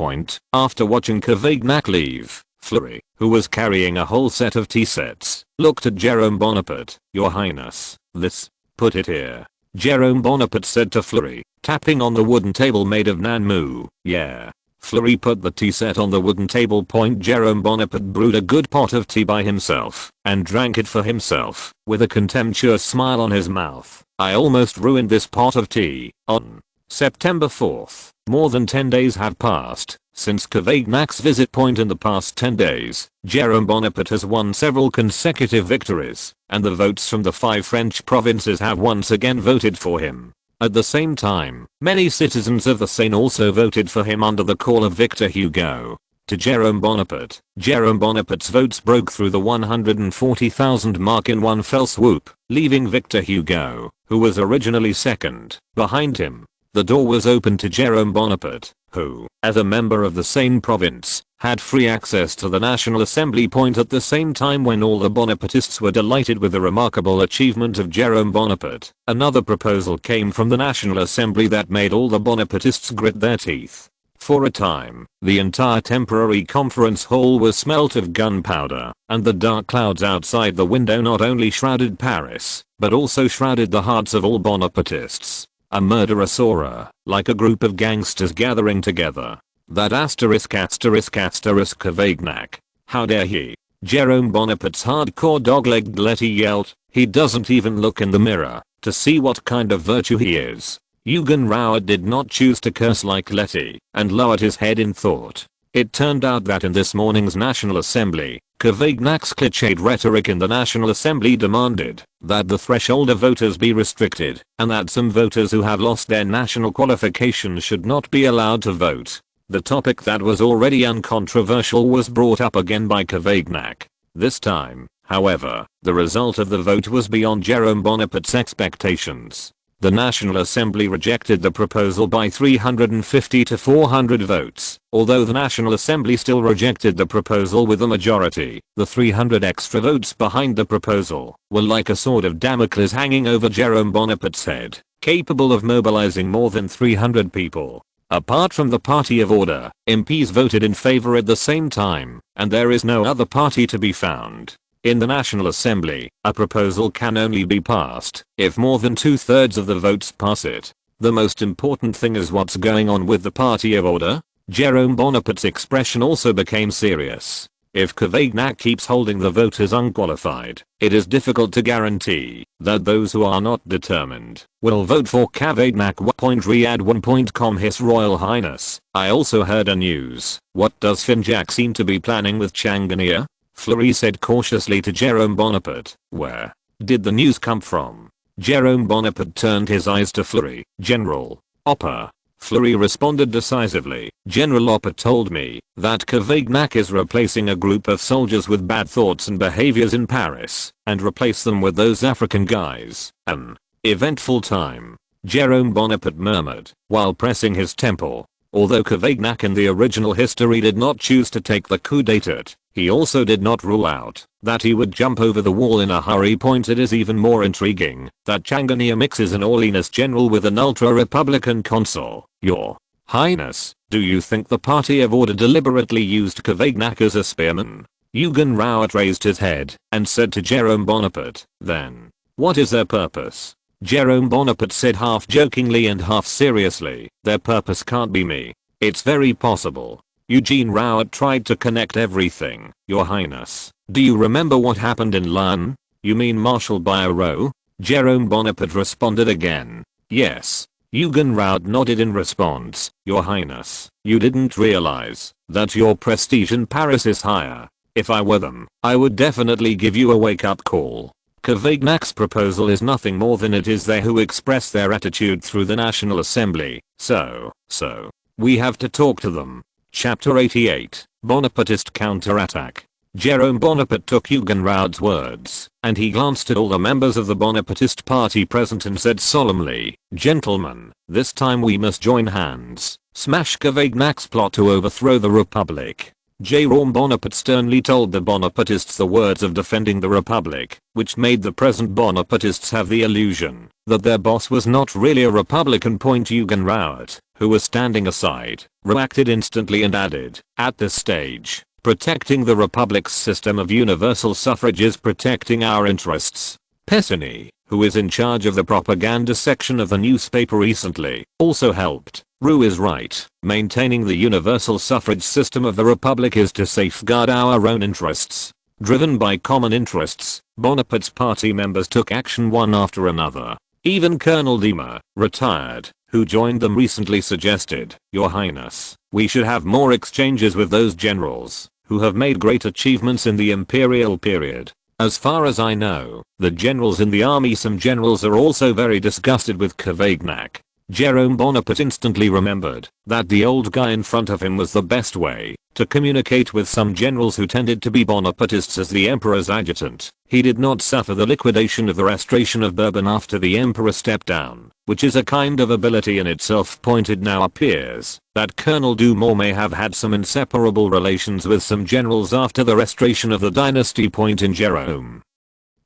After watching Cavaignac leave, Fleury, who was carrying a whole set of tea sets, looked at Jerome Bonaparte. "Your Highness, this, put it here." Jerome Bonaparte said to Fleury, tapping on the wooden table made of nanmu. "Yeah." Fleury put the tea set on the wooden table. Jerome Bonaparte brewed a good pot of tea by himself and drank it for himself with a contemptuous smile on his mouth. "I almost ruined this pot of tea." On September 4th, more than 10 days have passed since Cavaignac's visit. In the past 10 days, Jerome Bonaparte has won several consecutive victories, and the votes from the 5 French provinces have once again voted for him. At the same time, many citizens of the Seine also voted for him under the call of Victor Hugo. To Jerome Bonaparte's votes broke through the 140,000 mark in one fell swoop, leaving Victor Hugo, who was originally second, behind him. The door was open to Jerome Bonaparte, who, as a member of the Seine province, had free access to the National Assembly. At the same time when all the Bonapartists were delighted with the remarkable achievement of Jerome Bonaparte, another proposal came from the National Assembly that made all the Bonapartists grit their teeth. For a time, the entire temporary conference hall was smelt of gunpowder, and the dark clouds outside the window not only shrouded Paris, but also shrouded the hearts of all Bonapartists. A murderous aura, like a group of gangsters gathering together. That Cavaignac. How dare he? Jerome Bonaparte's hardcore dog-legged Letty yelled. He doesn't even look in the mirror to see what kind of virtue he is. Eugen Rouet did not choose to curse like Letty and lowered his head in thought. It turned out that in this morning's National Assembly, Cavaignac's cliched rhetoric in the National Assembly demanded that the threshold of voters be restricted and that some voters who have lost their national qualifications should not be allowed to vote. The topic that was already uncontroversial was brought up again by Cavaignac. This time, however, the result of the vote was beyond Jerome Bonaparte's expectations. The National Assembly rejected the proposal by 350 to 400 votes. Although the National Assembly still rejected the proposal with a majority, the 300 extra votes behind the proposal were like a sword of Damocles hanging over Jerome Bonaparte's head, capable of mobilizing more than 300 people. Apart from the Party of Order, MPs voted in favor at the same time, and there is no other party to be found. In the National Assembly, a proposal can only be passed if more than 2/3 of the votes pass it. The most important thing is what's going on with the Party of Order. Jerome Bonaparte's expression also became serious. If Cavaignac keeps holding the voters unqualified, it is difficult to guarantee that those who are not determined will vote for Cavaignac. Riyadh1.com. His Royal Highness, I also heard a news. What does Finjac seem to be planning with Changanier? Fleury said cautiously to Jerome Bonaparte. Where? did the news come from? Jerome Bonaparte turned his eyes to Fleury. General Opper. Fleury responded decisively. General Opper told me that Cavaignac is replacing a group of soldiers with bad thoughts and behaviors in Paris and replace them with those African guys. An eventful time, Jerome Bonaparte murmured while pressing his temple. Although Cavaignac in the original history did not choose to take the coup d'état, he also did not rule out that he would jump over the wall in a hurry. It is even more intriguing that Changanier mixes an Orleanist general with an ultra-republican consul. Your Highness, do you think the party of order deliberately used Cavaignac as a spearman? Eugen Rouet raised his head and said to Jerome Bonaparte, then, what is their purpose? Jerome Bonaparte said half jokingly and half seriously, their purpose can't be me. It's very possible. Eugene Rouet tried to connect everything. Your Highness, do you remember what happened in Laon? You mean Marshal Biron? Jerome Bonaparte responded again. Yes. Eugen Rouet nodded in response. Your Highness, you didn't realize that your prestige in Paris is higher. If I were them, I would definitely give you a wake-up call. Cavaignac's proposal is nothing more than it is they who express their attitude through the National Assembly. So, we have to talk to them. Chapter 88, Bonapartist Counterattack. Jerome Bonaparte took Eugen Rouet's words, and he glanced at all the members of the Bonapartist party present and said solemnly, gentlemen, this time we must join hands, smash Cavaignac's plot to overthrow the Republic. Jerome Bonaparte sternly told the Bonapartists the words of defending the Republic, which made the present Bonapartists have the illusion that their boss was not really a Republican. Eugen Rouet, who was standing aside, reacted instantly and added, at this stage, protecting the Republic's system of universal suffrage is protecting our interests. Pessigny, who is in charge of the propaganda section of the newspaper recently, also helped. Roux is right. Maintaining the universal suffrage system of the Republic is to safeguard our own interests. Driven by common interests, Bonaparte's party members took action one after another. Even Colonel Dima, retired, who joined them recently suggested, Your Highness, we should have more exchanges with those generals who have made great achievements in the imperial period. As far as I know, the generals in the army, some generals are also very disgusted with Cavaignac. Jerome Bonaparte instantly remembered that the old guy in front of him was the best way to communicate with some generals who tended to be Bonapartists as the emperor's adjutant. He did not suffer the liquidation of the restoration of Bourbon after the emperor stepped down, which is a kind of ability in itself. It now appears that Colonel Dumont may have had some inseparable relations with some generals after the restoration of the dynasty. In Jerome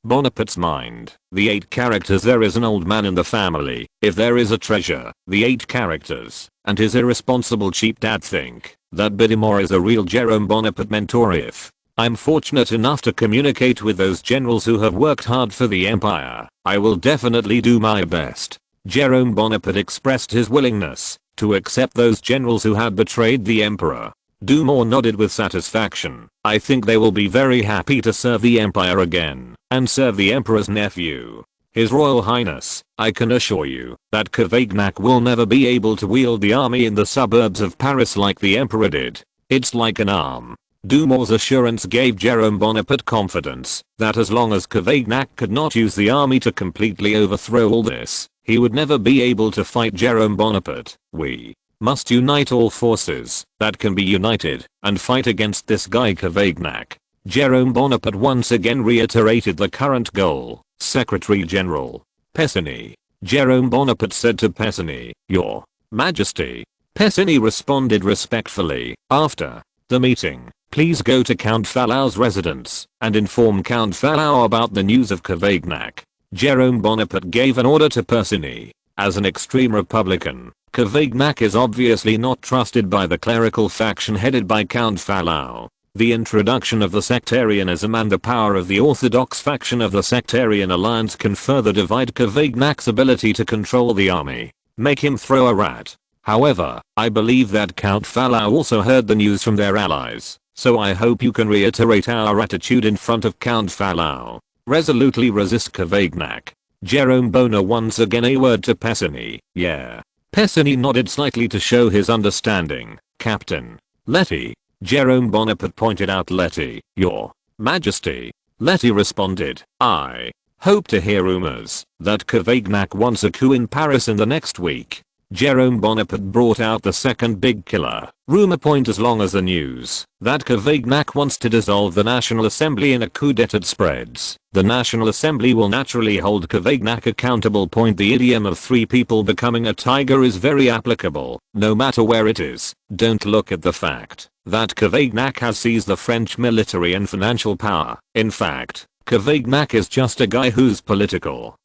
Bonaparte's mind, the 8 characters there is an old man in the family, if there is a treasure, the 8 characters, and his irresponsible cheap dad think that Bidimore is a real Jerome Bonaparte mentor. If I'm fortunate enough to communicate with those generals who have worked hard for the empire, I will definitely do my best. Jerome Bonaparte expressed his willingness to accept those generals who had betrayed the emperor. Dumont nodded with satisfaction. I think they will be very happy to serve the empire again, and serve the emperor's nephew. His Royal Highness, I can assure you that Cavaignac will never be able to wield the army in the suburbs of Paris like the emperor did. It's like an arm. Dumont's assurance gave Jerome Bonaparte confidence that as long as Cavaignac could not use the army to completely overthrow all this, he would never be able to fight Jerome Bonaparte. We must unite all forces that can be united and fight against this guy Cavaignac. Jerome Bonaparte once again reiterated the current goal. Secretary General Pessigny. Jerome Bonaparte said to Pessigny, Your Majesty. Pessigny responded respectfully, after the meeting, please go to Count Fallow's residence and inform Count Fallow about the news of Cavaignac. Jerome Bonaparte gave an order to Pessigny. As an extreme Republican, Cavaignac is obviously not trusted by the clerical faction headed by Count Fallow. The introduction of the sectarianism and the power of the orthodox faction of the sectarian alliance can further divide Cavaignac's ability to control the army, make him throw a rat. However, I believe that Count Fallow also heard the news from their allies, so I hope you can reiterate our attitude in front of Count Fallow. Resolutely resist Cavaignac. Jerome Bona once again a word to Pessigny. Yeah. Pessigny nodded slightly to show his understanding. Captain Letty. Jerome Bonaparte pointed out Letty. Your Majesty. Letty responded. Aye. Hope to hear rumors that Cavaignac wants a coup in Paris in the next week. Jerome Bonaparte brought out the second big killer rumor point as long as the news that Cavaignac wants to dissolve the National Assembly in a coup d'etat spreads. The National Assembly will naturally hold Cavaignac accountable. The idiom of three people becoming a tiger is very applicable, no matter where it is. Don't look at the fact that Cavaignac has seized the French military and financial power. In fact, Cavaignac is just a guy whose political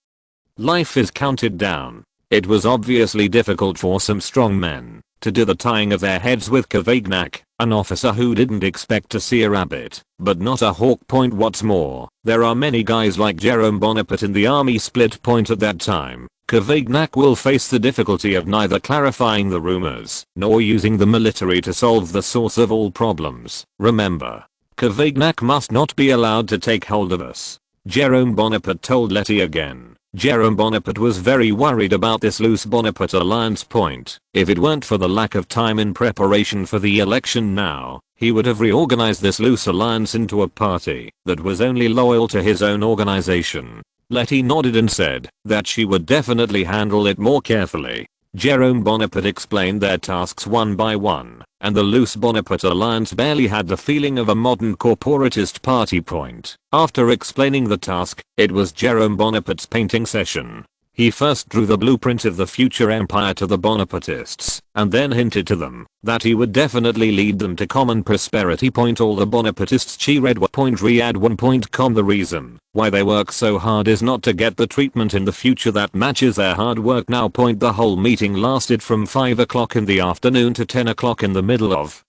life is counted down. It was obviously difficult for some strong men to do the tying of their heads with Cavaignac, an officer who didn't expect to see a rabbit, but not a hawk. What's more, there are many guys like Jerome Bonaparte in the army split. At that time, Cavaignac will face the difficulty of neither clarifying the rumors nor using the military to solve the source of all problems. Remember, Cavaignac must not be allowed to take hold of us. Jerome Bonaparte told Letty again. Jerome Bonaparte was very worried about this loose Bonaparte alliance. If it weren't for the lack of time in preparation for the election now, he would have reorganized this loose alliance into a party that was only loyal to his own organization. Letty nodded and said that she would definitely handle it more carefully. Jerome Bonaparte explained their tasks one by one, and the loose Bonaparte alliance barely had the feeling of a modern corporatist party. After explaining the task, it was Jerome Bonaparte's painting session. He first drew the blueprint of the future empire to the Bonapartists, and then hinted to them that he would definitely lead them to common prosperity. All the Bonapartists read Riyadh1.com. The reason why they work so hard is not to get the treatment in the future that matches their hard work now. The whole meeting lasted from 5 o'clock in the afternoon to 10 o'clock in the middle of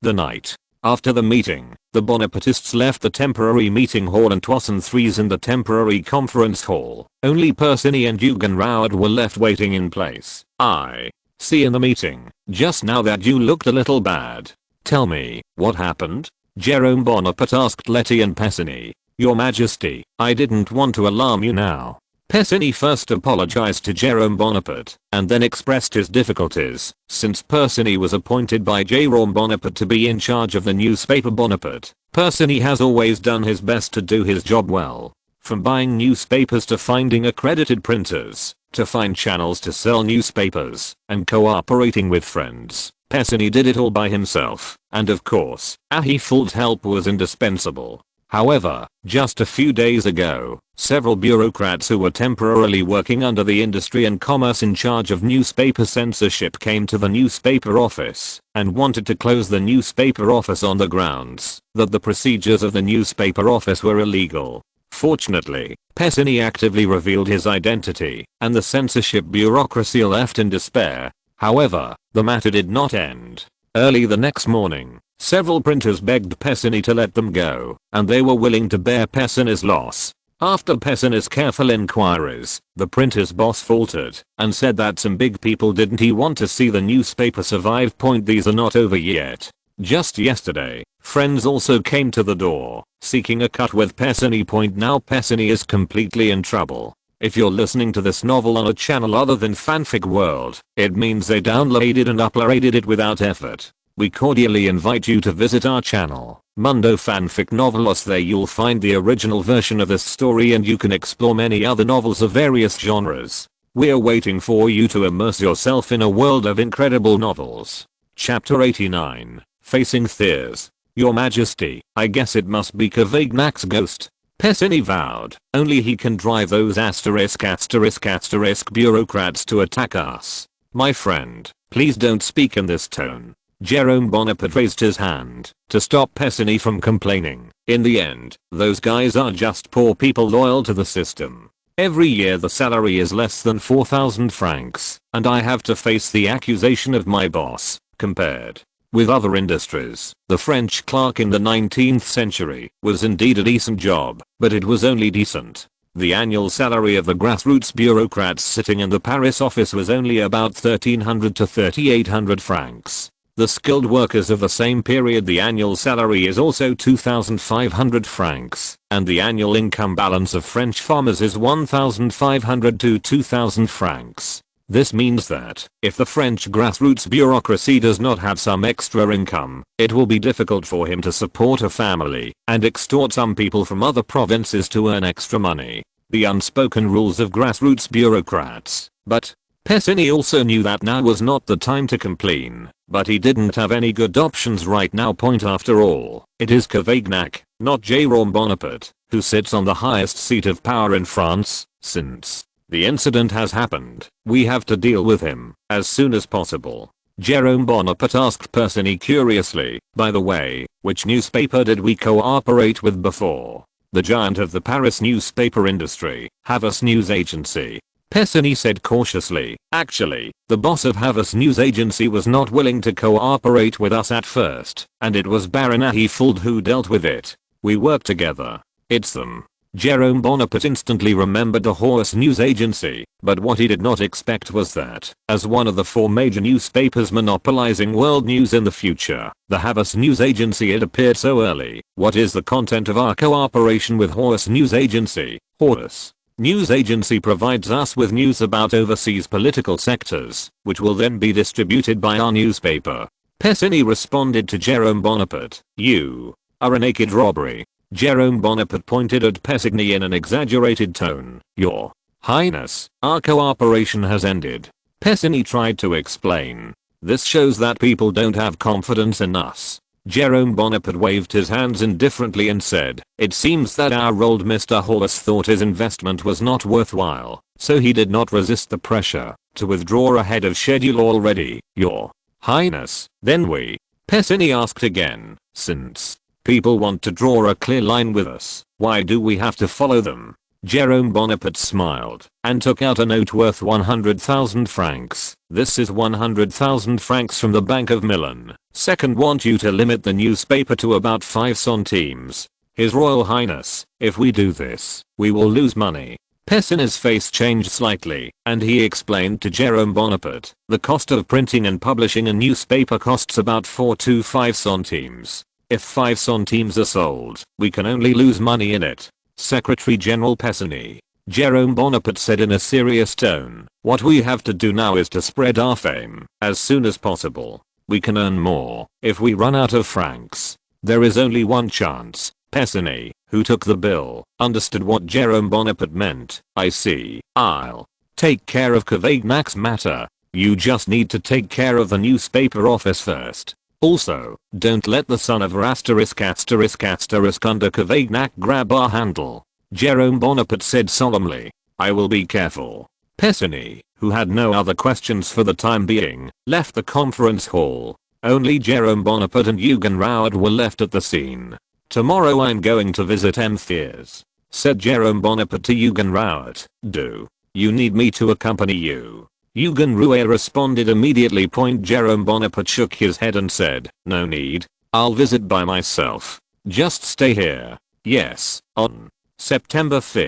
the night. After the meeting, the Bonapartists left the temporary meeting hall and wasn't threes in the temporary conference hall. Only Persigny and Eugen Rouard were left waiting in place. I see in the meeting just now that you looked a little bad. Tell me, what happened? Jerome Bonaparte asked Letty and Persigny. Your Majesty, I didn't want to alarm you now. Persigny first apologized to Jerome Bonaparte and then expressed his difficulties since Persigny was appointed by Jerome Bonaparte to be in charge of the newspaper Bonaparte. Persigny has always done his best to do his job well. From buying newspapers to finding accredited printers, to find channels to sell newspapers, and cooperating with friends, Persigny did it all by himself, and of course, he felt help was indispensable. However, just a few days ago, several bureaucrats who were temporarily working under the Industry and Commerce in charge of newspaper censorship came to the newspaper office and wanted to close the newspaper office on the grounds that the procedures of the newspaper office were illegal. Fortunately, Persigny actively revealed his identity, and the censorship bureaucracy left in despair. However, the matter did not end. Early the next morning, several printers begged Persigny to let them go, and they were willing to bear Persigny's loss. After Persigny's careful inquiries, the printer's boss faltered and said that some big people didn't want to see the newspaper survive. These are not over yet. Just yesterday, friends also came to the door, seeking a cut with Persigny. Now Persigny is completely in trouble. If you're listening to this novel on a channel other than Fanfic World, it means they downloaded and uploaded it without effort. We cordially invite you to visit our channel, Mundo Fanfic Novelos. There you'll find the original version of this story and you can explore many other novels of various genres. We're waiting for you to immerse yourself in a world of incredible novels. Chapter 89, Facing Fears. Your Majesty, I guess it must be Cavaignac's ghost. Persigny vowed, only he can drive those **** bureaucrats to attack us. My friend, please don't speak in this tone. Jerome Bonaparte raised his hand to stop Persigny from complaining. In the end, those guys are just poor people loyal to the system. Every year the salary is less than 4,000 francs, and I have to face the accusation of my boss. Compared with other industries, the French clerk in the 19th century was indeed a decent job, but it was only decent. The annual salary of the grassroots bureaucrats sitting in the Paris office was only about 1,300 to 3,800 francs. The skilled workers of the same period, the annual salary is also 2,500 francs, and the annual income balance of French farmers is 1,500 to 2,000 francs. This means that, if the French grassroots bureaucracy does not have some extra income, it will be difficult for him to support a family and extort some people from other provinces to earn extra money. the unspoken rules of grassroots bureaucrats. But Pesini also knew that now was not the time to complain, but he didn't have any good options right now. After all, it is Cavaignac, not Jérôme Bonaparte, who sits on the highest seat of power in France. Since the incident has happened, we have to deal with him as soon as possible. Jérôme Bonaparte asked Pesini curiously, by the way, which newspaper did we cooperate with before? The giant of the Paris newspaper industry, Havas News Agency. Pesini said cautiously, actually, the boss of Havas News Agency was not willing to cooperate with us at first, and it was Baron Ahifeld who dealt with it. We work together. It's them. Jérôme Bonaparte instantly remembered the Horus News Agency, but what he did not expect was that, as one of the 4 major newspapers monopolizing world news in the future, the Havas News Agency had appeared so early. What is the content of our cooperation with Horus News Agency? Horus News Agency provides us with news about overseas political sectors, which will then be distributed by our newspaper. Pesini responded to Jérôme Bonaparte, you are a naked robbery. Jérôme Bonaparte pointed at Pessigny in an exaggerated tone. Your Highness, our cooperation has ended. Pessigny tried to explain. This shows that people don't have confidence in us. Jérôme Bonaparte waved his hands indifferently and said, it seems that our old Mr. Horus thought his investment was not worthwhile, so he did not resist the pressure to withdraw ahead of schedule already. Your Highness, then we? Pessigny asked again, since people want to draw a clear line with us, why do we have to follow them? Jérôme Bonaparte smiled and took out a note worth 100,000 francs. This is 100,000 francs from the Bank of Milan. Second, want you to limit the newspaper to about 5 centimes. His Royal Highness, if we do this, we will lose money. Pessigny's face changed slightly, and he explained to Jérôme Bonaparte, the cost of printing and publishing a newspaper costs about 4 to 5 centimes. If 5 centimes are sold, we can only lose money in it. Secretary General Pessigny. Jérôme Bonaparte said in a serious tone, what we have to do now is to spread our fame as soon as possible. We can earn more if we run out of francs. There is only one chance. Pessigny, who took the bill, understood what Jérôme Bonaparte meant. I see. I'll take care of Cavaignac's matter. You just need to take care of the newspaper office first. Also, don't let the son of asterisk under Cavaignac grab our handle. Jérôme Bonaparte said solemnly. I will be careful. Pessigny, who had no other questions for the time being, left the conference hall. Only Jérôme Bonaparte and Eugen Rouard were left at the scene. Tomorrow I'm going to visit M. Thiers, said Jérôme Bonaparte to Eugen Rouard. Do you need me to accompany you? Eugen Rouard responded immediately. Jérôme Bonaparte shook his head and said, no need, I'll visit by myself. Just stay here. Yes. On September 5,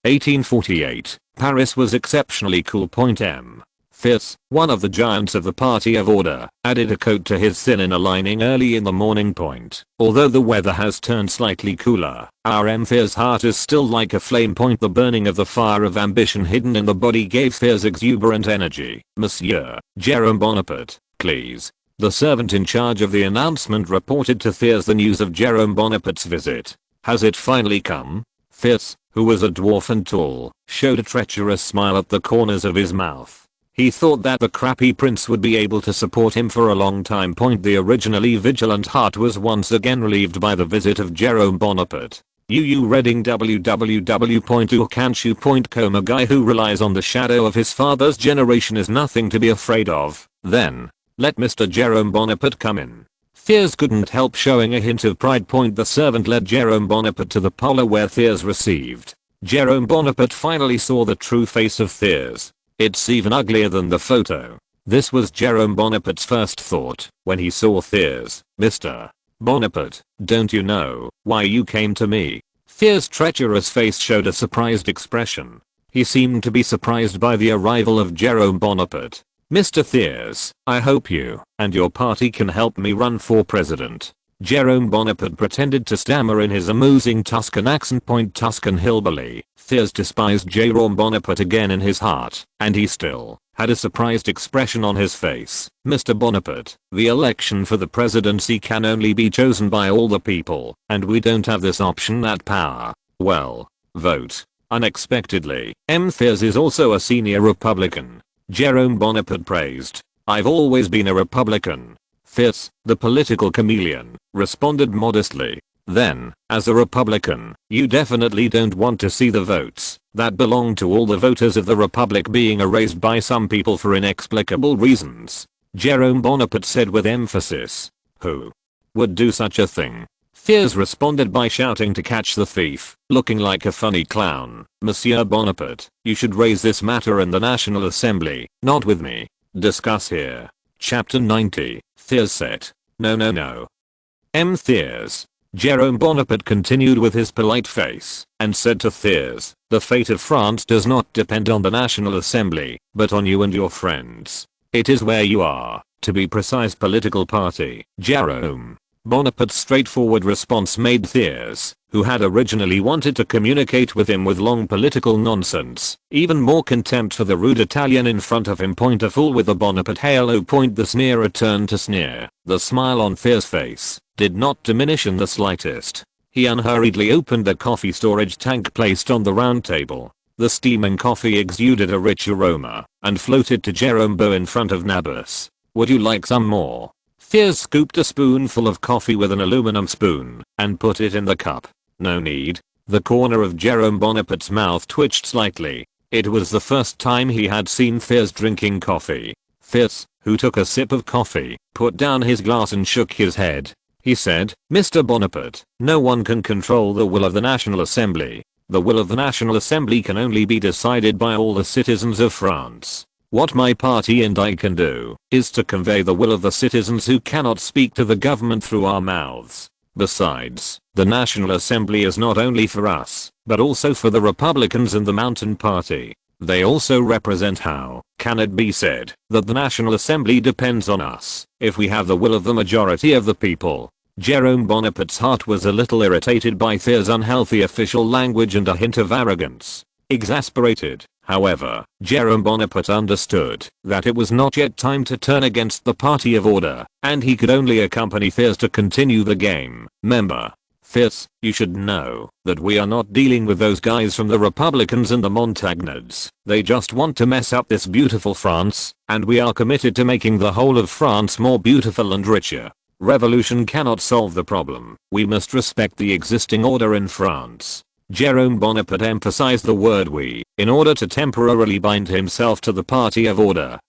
1848, Paris was exceptionally cool. M. Thiers, one of the giants of the Party of Order, added a coat to his thin inner lining early in the morning. Although the weather has turned slightly cooler, our M. Thiers' heart is still like a flame. The burning of the fire of ambition hidden in the body gave Thiers exuberant energy. Monsieur Jérôme Bonaparte, please. The servant in charge of the announcement reported to Thiers the news of Jérôme Bonaparte's visit. Has it finally come? Thiers, who was a dwarf and tall, showed a treacherous smile at the corners of his mouth. He thought that the crappy prince would be able to support him for a long time. The originally vigilant heart was once again relieved by the visit of Jérôme Bonaparte. Reading www.urkanshu.com. A guy who relies on the shadow of his father's generation is nothing to be afraid of. Then, let Mr. Jérôme Bonaparte come in. Thiers couldn't help showing a hint of pride. The servant led Jérôme Bonaparte to the parlor where Thiers received. Jérôme Bonaparte finally saw the true face of Thiers. It's even uglier than the photo. This was Jérôme Bonaparte's first thought when he saw Thiers. Mr. Bonaparte, don't you know why you came to me? Thiers' treacherous face showed a surprised expression. He seemed to be surprised by the arrival of Jérôme Bonaparte. Mr. Thiers, I hope you and your party can help me run for president. Jérôme Bonaparte pretended to stammer in his amusing Tuscan accent. Tuscan hillbilly. Thiers despised Jérôme Bonaparte again in his heart, and he still had a surprised expression on his face. Mr. Bonaparte, the election for the presidency can only be chosen by all the people, and we don't have this option at power. Well, vote. Unexpectedly, Thiers is also a senior Republican. Jerome Bonaparte praised. I've always been a Republican. Thiers, the political chameleon, responded modestly. Then, as a Republican, you definitely don't want to see the votes that belong to all the voters of the Republic being erased by some people for inexplicable reasons. Jerome Bonaparte said with emphasis. Who would do such a thing? Thiers responded by shouting to catch the thief, looking like a funny clown. Monsieur Bonaparte, you should raise this matter in the National Assembly, not with me. Discuss here. Chapter 90. Thiers said. No. Thiers. Jerome Bonaparte continued with his polite face and said to Thiers, the fate of France does not depend on the National Assembly, but on you and your friends. It is where you are, to be precise, political party. Jerome Bonaparte's straightforward response made Thiers, who had originally wanted to communicate with him with long political nonsense, even more contempt for the rude Italian in front of him. Point a fool with a Bonaparte halo. Point the sneerer turned to sneer. The smile on Thiers' face did not diminish in the slightest. He unhurriedly opened the coffee storage tank placed on the round table. The steaming coffee exuded a rich aroma and floated to Jerome Beau in front of Nabus. Would you like some more? Thiers scooped a spoonful of coffee with an aluminum spoon and put it in the cup. No need. The corner of Jerome Bonaparte's mouth twitched slightly. It was the first time he had seen Thiers drinking coffee. Thiers, who took a sip of coffee, put down his glass and shook his head. He said, Mr. Bonaparte, no one can control the will of the National Assembly. The will of the National Assembly can only be decided by all the citizens of France. What my party and I can do is to convey the will of the citizens who cannot speak to the government through our mouths. Besides, the National Assembly is not only for us, but also for the Republicans and the Mountain Party. They also represent how can it be said that the National Assembly depends on us if we have the will of the majority of the people. Jerome Bonaparte's heart was a little irritated by Thiers' unhealthy official language and a hint of arrogance. Exasperated, however, Jerome Bonaparte understood that it was not yet time to turn against the party of order, and he could only accompany Thiers to continue the game. Member Thiers, you should know that we are not dealing with those guys from the Republicans and the Montagnards. They just want to mess up this beautiful France, and we are committed to making the whole of France more beautiful and richer. Revolution cannot solve the problem. We must respect the existing order in France. Jerome Bonaparte emphasized the word we in order to temporarily bind himself to the party of order.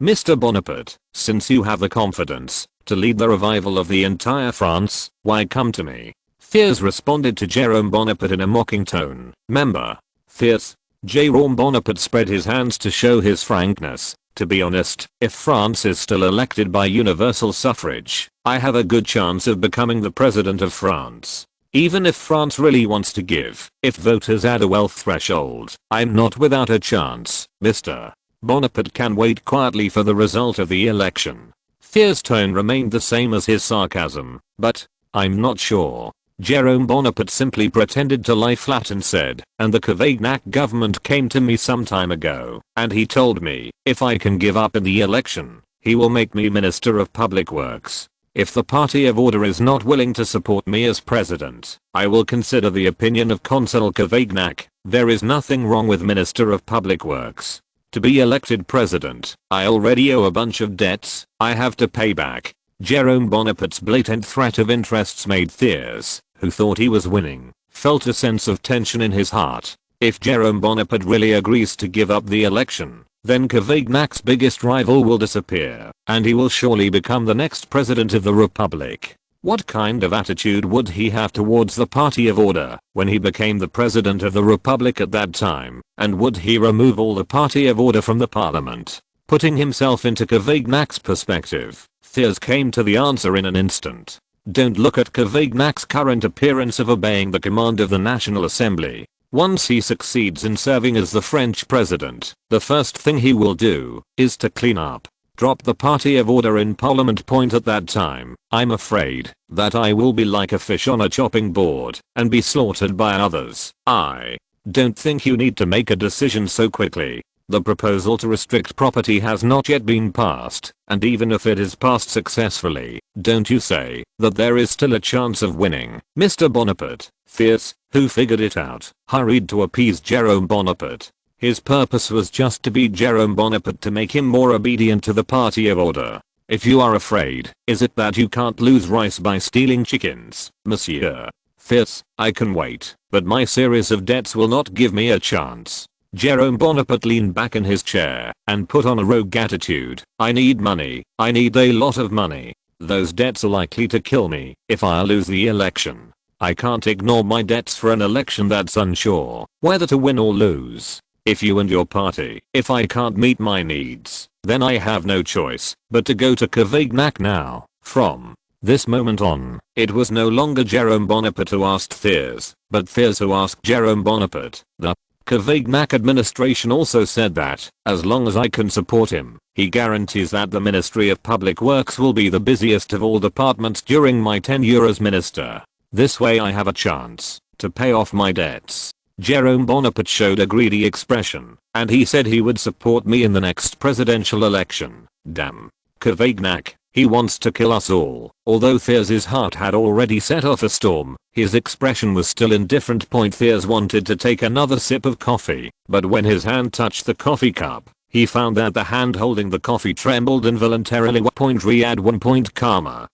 Mr. Bonaparte, since you have the confidence to lead the revival of the entire France, why come to me? Thiers responded to Jerome Bonaparte in a mocking tone. Member Thiers. Jerome Bonaparte spread his hands to show his frankness. To be honest, if France is still elected by universal suffrage, I have a good chance of becoming the president of France. Even if France really wants to give, if voters add a wealth threshold, I'm not without a chance. Mr. Bonaparte can wait quietly for the result of the election. Thiers' tone remained the same as his sarcasm, but I'm not sure. Jerome Bonaparte simply pretended to lie flat and said, and the Cavaignac government came to me some time ago, and he told me, if I can give up in the election, he will make me Minister of Public Works. If the party of order is not willing to support me as president, I will consider the opinion of Consul Cavaignac. There is nothing wrong with Minister of Public Works. To be elected president, I already owe a bunch of debts I have to pay back. Jerome Bonaparte's blatant threat of interests made Thiers, who thought he was winning, felt a sense of tension in his heart. If Jerome Bonaparte really agrees to give up the election, then Cavaignac's biggest rival will disappear, and he will surely become the next president of the Republic. What kind of attitude would he have towards the party of order when he became the president of the Republic at that time, and would he remove all the party of order from the parliament? Putting himself into Cavaignac's perspective, Thiers came to the answer in an instant. Don't look at Cavaignac's current appearance of obeying the command of the National Assembly. Once he succeeds in serving as the French president, the first thing he will do is to clean up. Drop the party of order in parliament. Point at that time, I'm afraid that I will be like a fish on a chopping board and be slaughtered by others. I don't think you need to make a decision so quickly. The proposal to restrict property has not yet been passed, and even if it is passed successfully, don't you say that there is still a chance of winning. Mr. Bonaparte, fierce, who figured it out, hurried to appease Jerome Bonaparte. His purpose was just to beat Jerome Bonaparte to make him more obedient to the party of order. If you are afraid, is it that you can't lose rice by stealing chickens, monsieur? Fierce, I can wait, but my series of debts will not give me a chance. Jerome Bonaparte leaned back in his chair and put on a rogue attitude. I need money. I need a lot of money. Those debts are likely to kill me if I lose the election. I can't ignore my debts for an election that's unsure whether to win or lose. If you and your party, if I can't meet my needs, then I have no choice but to go to Cavaignac now. From this moment on, it was no longer Jerome Bonaparte who asked Thiers, but Thiers who asked Jerome Bonaparte. The Cavaignac administration also said that, as long as I can support him, he guarantees that the Ministry of Public Works will be the busiest of all departments during my tenure as minister. This way I have a chance to pay off my debts. Jerome Bonaparte showed a greedy expression, and he said he would support me in the next presidential election. Damn. Cavaignac, he wants to kill us all. Although Thiers's heart had already set off a storm, his expression was still indifferent. Thiers wanted to take another sip of coffee, but when his hand touched the coffee cup, he found that the hand holding the coffee trembled involuntarily. Riyad 1. Karma.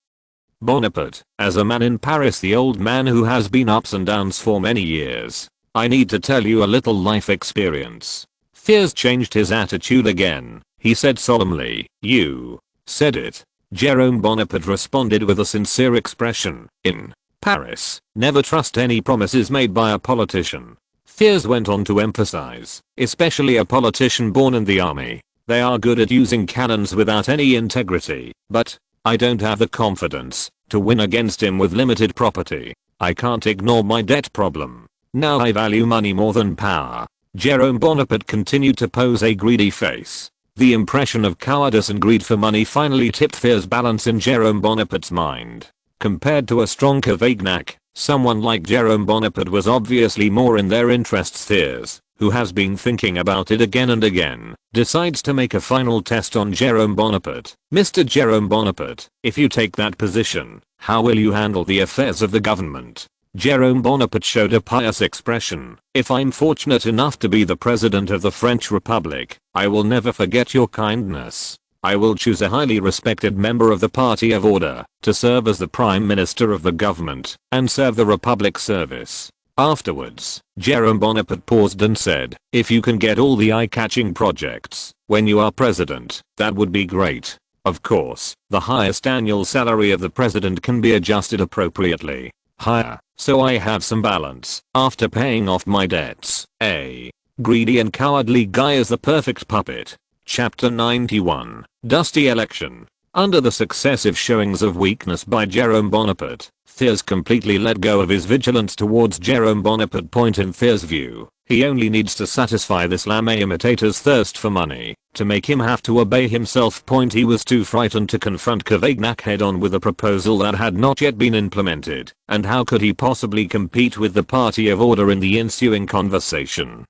Bonaparte, as a man in Paris, the old man who has been ups and downs for many years, I need to tell you a little life experience. Thiers changed his attitude again. He said solemnly, you said it. Jerome Bonaparte responded with a sincere expression. In Paris, never trust any promises made by a politician. Thiers went on to emphasize, especially a politician born in the army. They are good at using cannons without any integrity, but I don't have the confidence to win against him with limited property. I can't ignore my debt problem. Now I value money more than power. Jerome Bonaparte continued to pose a greedy face. The impression of cowardice and greed for money finally tipped Thiers' balance in Jerome Bonaparte's mind. Compared to a strong Cavaignac, someone like Jerome Bonaparte was obviously more in their interests. Thiers, who has been thinking about it again and again, decides to make a final test on Jerome Bonaparte. Mr. Jerome Bonaparte, if you take that position, how will you handle the affairs of the government? Jerome Bonaparte showed a pious expression. If I'm fortunate enough to be the president of the French Republic, I will never forget your kindness. I will choose a highly respected member of the Party of Order to serve as the Prime Minister of the government and serve the Republic service. Afterwards, Jerome Bonaparte paused and said, if you can get all the eye-catching projects when you are president, that would be great. Of course, the highest annual salary of the president can be adjusted appropriately higher, so I have some balance after paying off my debts. A greedy and cowardly guy is the perfect puppet. Chapter 91. Dusty Election. Under the successive showings of weakness by Jerome Bonaparte, Thiers completely let go of his vigilance towards Jerome Bonaparte. In Thiers' view, he only needs to satisfy this lame imitator's thirst for money to make him have to obey himself. He was too frightened to confront Cavaignac head-on with a proposal that had not yet been implemented, and how could he possibly compete with the Party of Order in the ensuing conversation?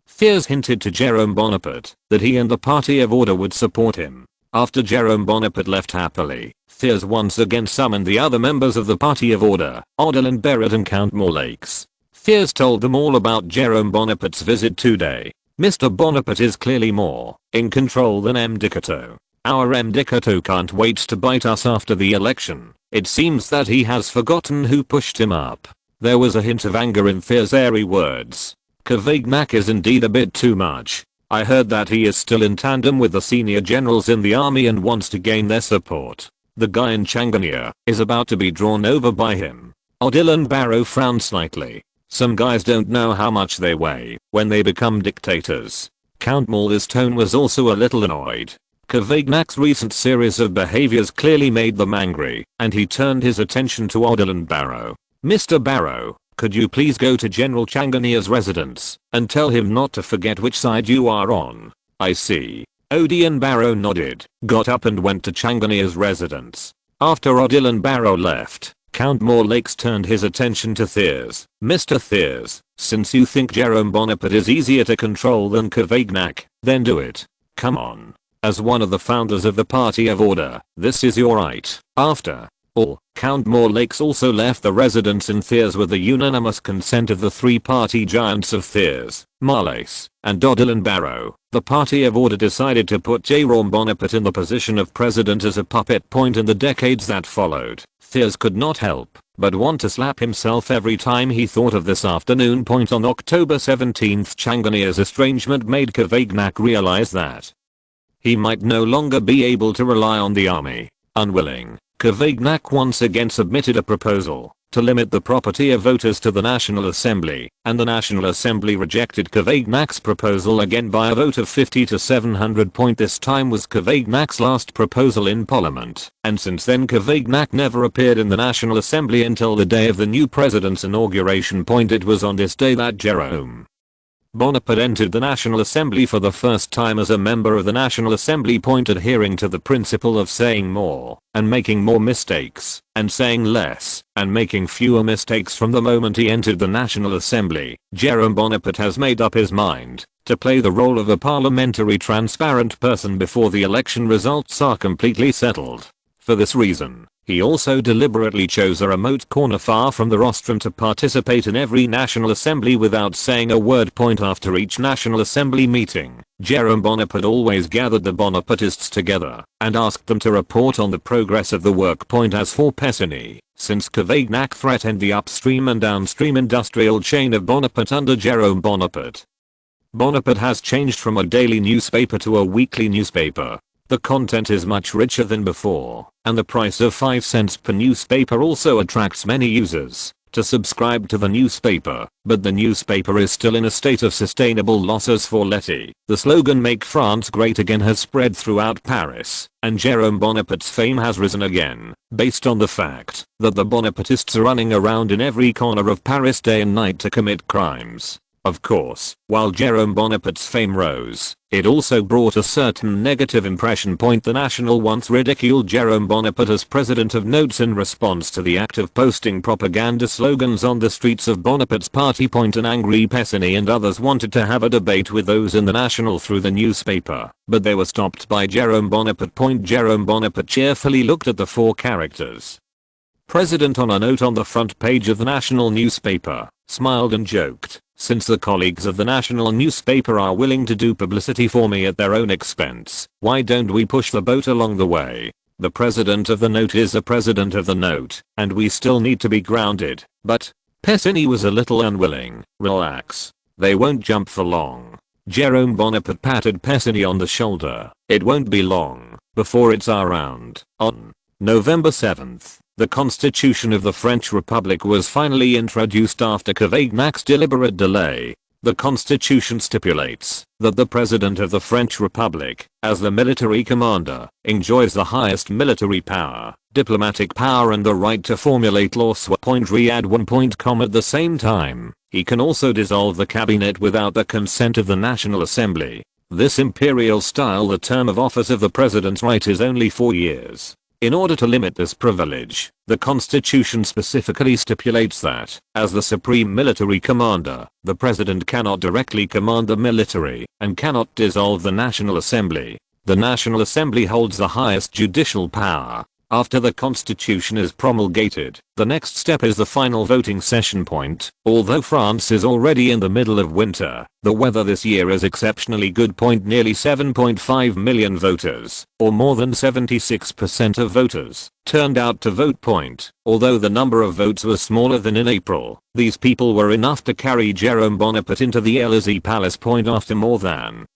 Thiers hinted to Jerome Bonaparte that he and the Party of Order would support him. After Jerome Bonaparte left happily, Thiers once again summoned the other members of the Party of Order, Odilon Barrot and Count Morlaix. Thiers told them all about Jerome Bonaparte's visit today. Mr. Bonaparte is clearly more in control than M. Dicato. Our M. Dicato can't wait to bite us after the election. It seems that he has forgotten who pushed him up. There was a hint of anger in Thiers' airy words. Cavaignac is indeed a bit too much. I heard that he is still in tandem with the senior generals in the army and wants to gain their support. The guy in Changanier is about to be drawn over by him. Odilon Barrot frowned slightly. Some guys don't know how much they weigh when they become dictators. Count Morlaix's tone was also a little annoyed. Cavaignac's recent series of behaviors clearly made them angry, and he turned his attention to Odilon Barrot. Mr. Barrot, could you please go to General Changanier's residence and tell him not to forget which side you are on? I see. Odilon Barrot nodded, got up and went to Changanier's residence. After Odilon Barrot left, Count Morlaix turned his attention to Thiers. "Mr. Thiers, since you think Jerome Bonaparte is easier to control than Cavaignac, then do it. Come on. As one of the founders of the Party of Order, this is your right." After all, Count Morlaix also left the residence in Thiers with the unanimous consent of the three party giants of Thiers, Morlaix, and Dodillon Barrow. The Party of Order decided to put Jerome Bonaparte in the position of president as a puppet point in the decades that followed. Thiers could not help but want to slap himself every time he thought of this afternoon point on October 17. Changarnier's estrangement made Cavaignac realize that he might no longer be able to rely on the army. Unwilling, Cavaignac once again submitted a proposal to limit the property of voters to the National Assembly, and the National Assembly rejected Cavaignac's proposal again by a vote of 50 to 700. This time was Cavaignac's last proposal in Parliament, and since then Cavaignac never appeared in the National Assembly until the day of the new president's inauguration. It was on this day that Jerome Bonaparte entered the National Assembly for the first time as a member of the National Assembly. Adhering to the principle of saying more and making more mistakes, and saying less and making fewer mistakes from the moment he entered the National Assembly, Jerome Bonaparte has made up his mind to play the role of a parliamentary transparent person before the election results are completely settled. For this reason, he also deliberately chose a remote corner far from the rostrum to participate in every National Assembly without saying a word. After each National Assembly meeting, Jerome Bonaparte always gathered the Bonapartists together and asked them to report on the progress of the work. As for Pessigny, since Cavaignac threatened the upstream and downstream industrial chain of Bonaparte under Jerome Bonaparte, Bonaparte has changed from a daily newspaper to a weekly newspaper. The content is much richer than before, and the price of 5 cents per newspaper also attracts many users to subscribe to the newspaper, but the newspaper is still in a state of sustainable losses. For Letty, the slogan "Make France Great Again" has spread throughout Paris, and Jerome Bonaparte's fame has risen again, based on the fact that the Bonapartists are running around in every corner of Paris day and night to commit crimes. Of course, while Jerome Bonaparte's fame rose, it also brought a certain negative impression. The National once ridiculed Jerome Bonaparte as president of notes in response to the act of posting propaganda slogans on the streets of Bonaparte's party. An angry Pessigny and others wanted to have a debate with those in the National through the newspaper, but they were stopped by Jerome Bonaparte. Jerome Bonaparte cheerfully looked at the 4 characters "President" on a note on the front page of the National newspaper, smiled and joked, "Since the colleagues of the National newspaper are willing to do publicity for me at their own expense, why don't we push the boat along the way? The president of the note is the president of the note, and we still need to be grounded." But Pessigny was a little unwilling. "Relax. They won't jump for long." Jerome Bonaparte patted Pessigny on the shoulder. "It won't be long before it's our round." On November 7th, the Constitution of the French Republic was finally introduced after Cavaignac's deliberate delay. The Constitution stipulates that the President of the French Republic, as the military commander, enjoys the highest military power, diplomatic power and the right to formulate laws. Read 1. At the same time, he can also dissolve the cabinet without the consent of the National Assembly. This imperial style, the term of office of the president's right is only 4 years. In order to limit this privilege, the Constitution specifically stipulates that, as the supreme military commander, the president cannot directly command the military and cannot dissolve the National Assembly. The National Assembly holds the highest judicial power. After the Constitution is promulgated, the next step is the final voting session. Although France is already in the middle of winter, the weather this year is exceptionally good. Nearly 7.5 million voters, or more than 76% of voters, turned out to vote. Although the number of votes was smaller than in April, these people were enough to carry Jerome Bonaparte into the Élysée Palace. After more than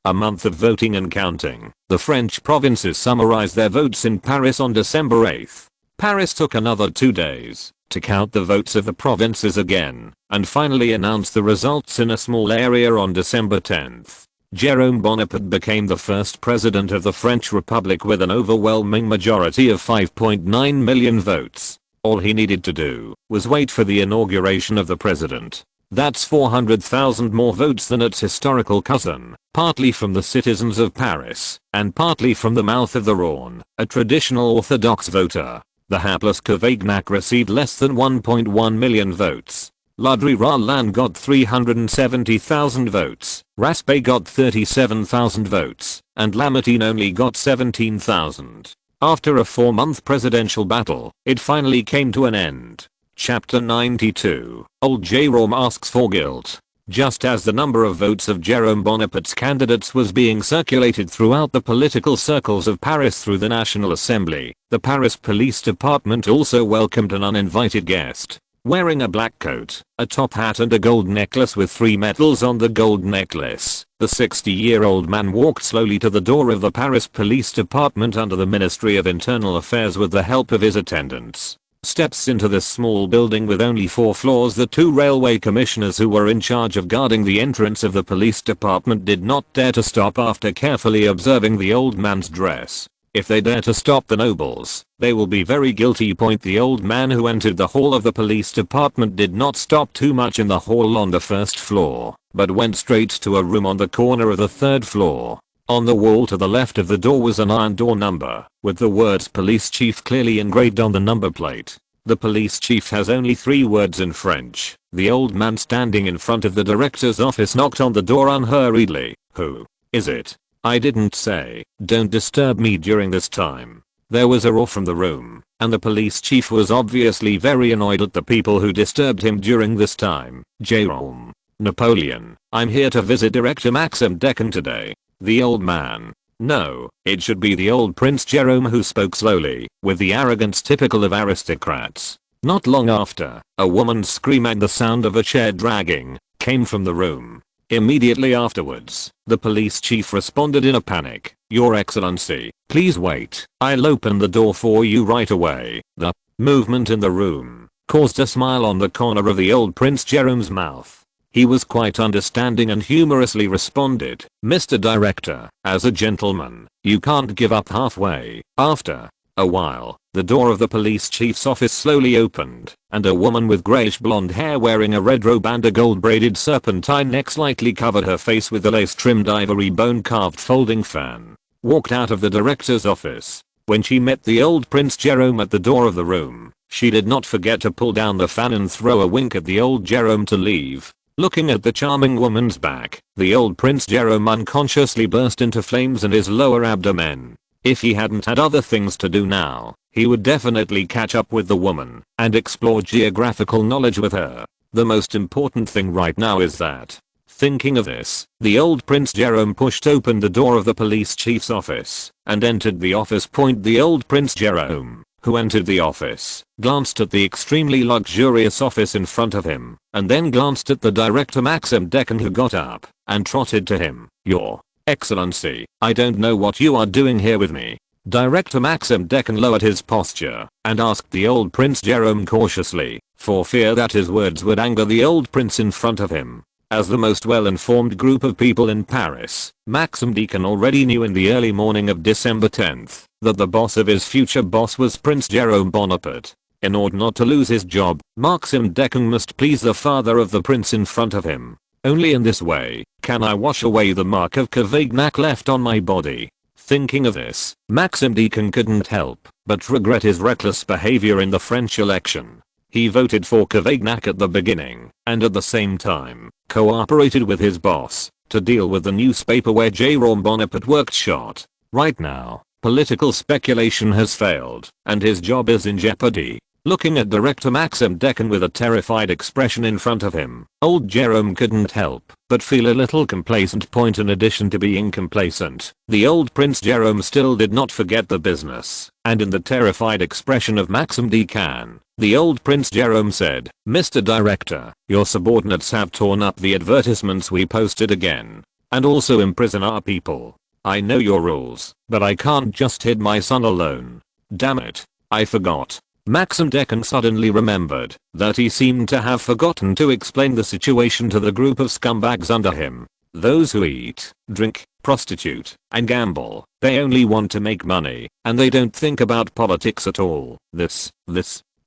a month of voting and counting, the French provinces summarized their votes in Paris on December 8th. Paris took another 2 days to count the votes of the provinces again, and finally announced the results in a small area on December 10th. Jerome Bonaparte became the first president of the French Republic with an overwhelming majority of 5.9 million votes. All he needed to do was wait for the inauguration of the president. That's 400,000 more votes than its historical cousin, partly from the citizens of Paris, and partly from the mouth of the Rhône, a traditional Orthodox voter. The hapless Kvagnak received less than 1.1 million votes. Ludri Ralan got 370,000 votes, Raspe got 37,000 votes, and Lamartine only got 17,000. After a 4-month presidential battle, it finally came to an end. Chapter 92. Old Jerome asks for guilt. Just as the number of votes of Jerome Bonaparte's candidates was being circulated throughout the political circles of Paris through the National Assembly, the Paris Police Department also welcomed an uninvited guest. Wearing a black coat, a top hat and a gold necklace with 3 medals on the gold necklace, the 60-year-old man walked slowly to the door of the Paris Police Department under the Ministry of Internal Affairs with the help of his attendants. Steps into this small building with only 4 floors. The 2 railway commissioners who were in charge of guarding the entrance of the police department did not dare to stop after carefully observing the old man's dress. If they dare to stop the nobles, they will be very guilty. The old man who entered the hall of the police department did not stop too much in the hall on the 1st floor, but went straight to a room on the corner of the 3rd floor. On the wall to the left of the door was an iron door number, with the words police chief clearly engraved on the number plate. The police chief has only 3 words in French. The old man standing in front of the director's office knocked on the door unhurriedly. Who is it? I didn't say. Don't disturb me during this time. There was a roar from the room, and the police chief was obviously very annoyed at the people who disturbed him during this time. Jerome. Napoleon, I'm here to visit Director Maxim Deccan today. The old man. No, it should be the old Prince Jerome who spoke slowly, with the arrogance typical of aristocrats. Not long after, a woman's scream and the sound of a chair dragging came from the room. Immediately afterwards, the police chief responded in a panic. Your Excellency, please wait. I'll open the door for you right away. The movement in the room caused a smile on the corner of the old Prince Jerome's mouth. He was quite understanding and humorously responded, Mr. Director, as a gentleman, you can't give up halfway. After a while, the door of the police chief's office slowly opened, and a woman with grayish blonde hair wearing a red robe and a gold braided serpentine neck slightly covered her face with a lace-trimmed ivory bone-carved folding fan, walked out of the director's office. When she met the old Prince Jerome at the door of the room, she did not forget to pull down the fan and throw a wink at the old Jerome to leave. Looking at the charming woman's back, the old Prince Jerome unconsciously burst into flames in his lower abdomen. If he hadn't had other things to do now, he would definitely catch up with the woman and explore geographical knowledge with her. The most important thing right now is that. Thinking of this, the old Prince Jerome pushed open the door of the police chief's office and entered the office. The old Prince Jerome, who entered the office, glanced at the extremely luxurious office in front of him, and then glanced at the director Maxim Deccan, who got up and trotted to him. Your Excellency, I don't know what you are doing here with me. Director Maxim Deccan lowered his posture and asked the old Prince Jerome cautiously, for fear that his words would anger the old prince in front of him. As the most well-informed group of people in Paris, Maxim Deccan already knew in the early morning of December 10th that the boss of his future boss was Prince Jerome Bonaparte. In order not to lose his job, Maxim Deccan must please the father of the prince in front of him. Only in this way can I wash away the mark of Kvagnak left on my body. Thinking of this, Maxim Deccan couldn't help but regret his reckless behavior in the French election. He voted for Kvagnak at the beginning, and at the same time, cooperated with his boss to deal with the newspaper where Jerome Bonaparte worked short. Right now, political speculation has failed, and his job is in jeopardy. Looking at director Maxim Deccan with a terrified expression in front of him, old Jerome couldn't help but feel a little complacent. In addition to being complacent, the old Prince Jerome still did not forget the business, and in the terrified expression of Maxim Deccan, the old Prince Jerome said, Mr. Director, your subordinates have torn up the advertisements we posted again, and also imprison our people. I know your rules, but I can't just hid my son alone. Damn it, I forgot. Maxim Deccan suddenly remembered that he seemed to have forgotten to explain the situation to the group of scumbags under him. Those who eat, drink, prostitute, and gamble. They only want to make money, and they don't think about politics at all. This.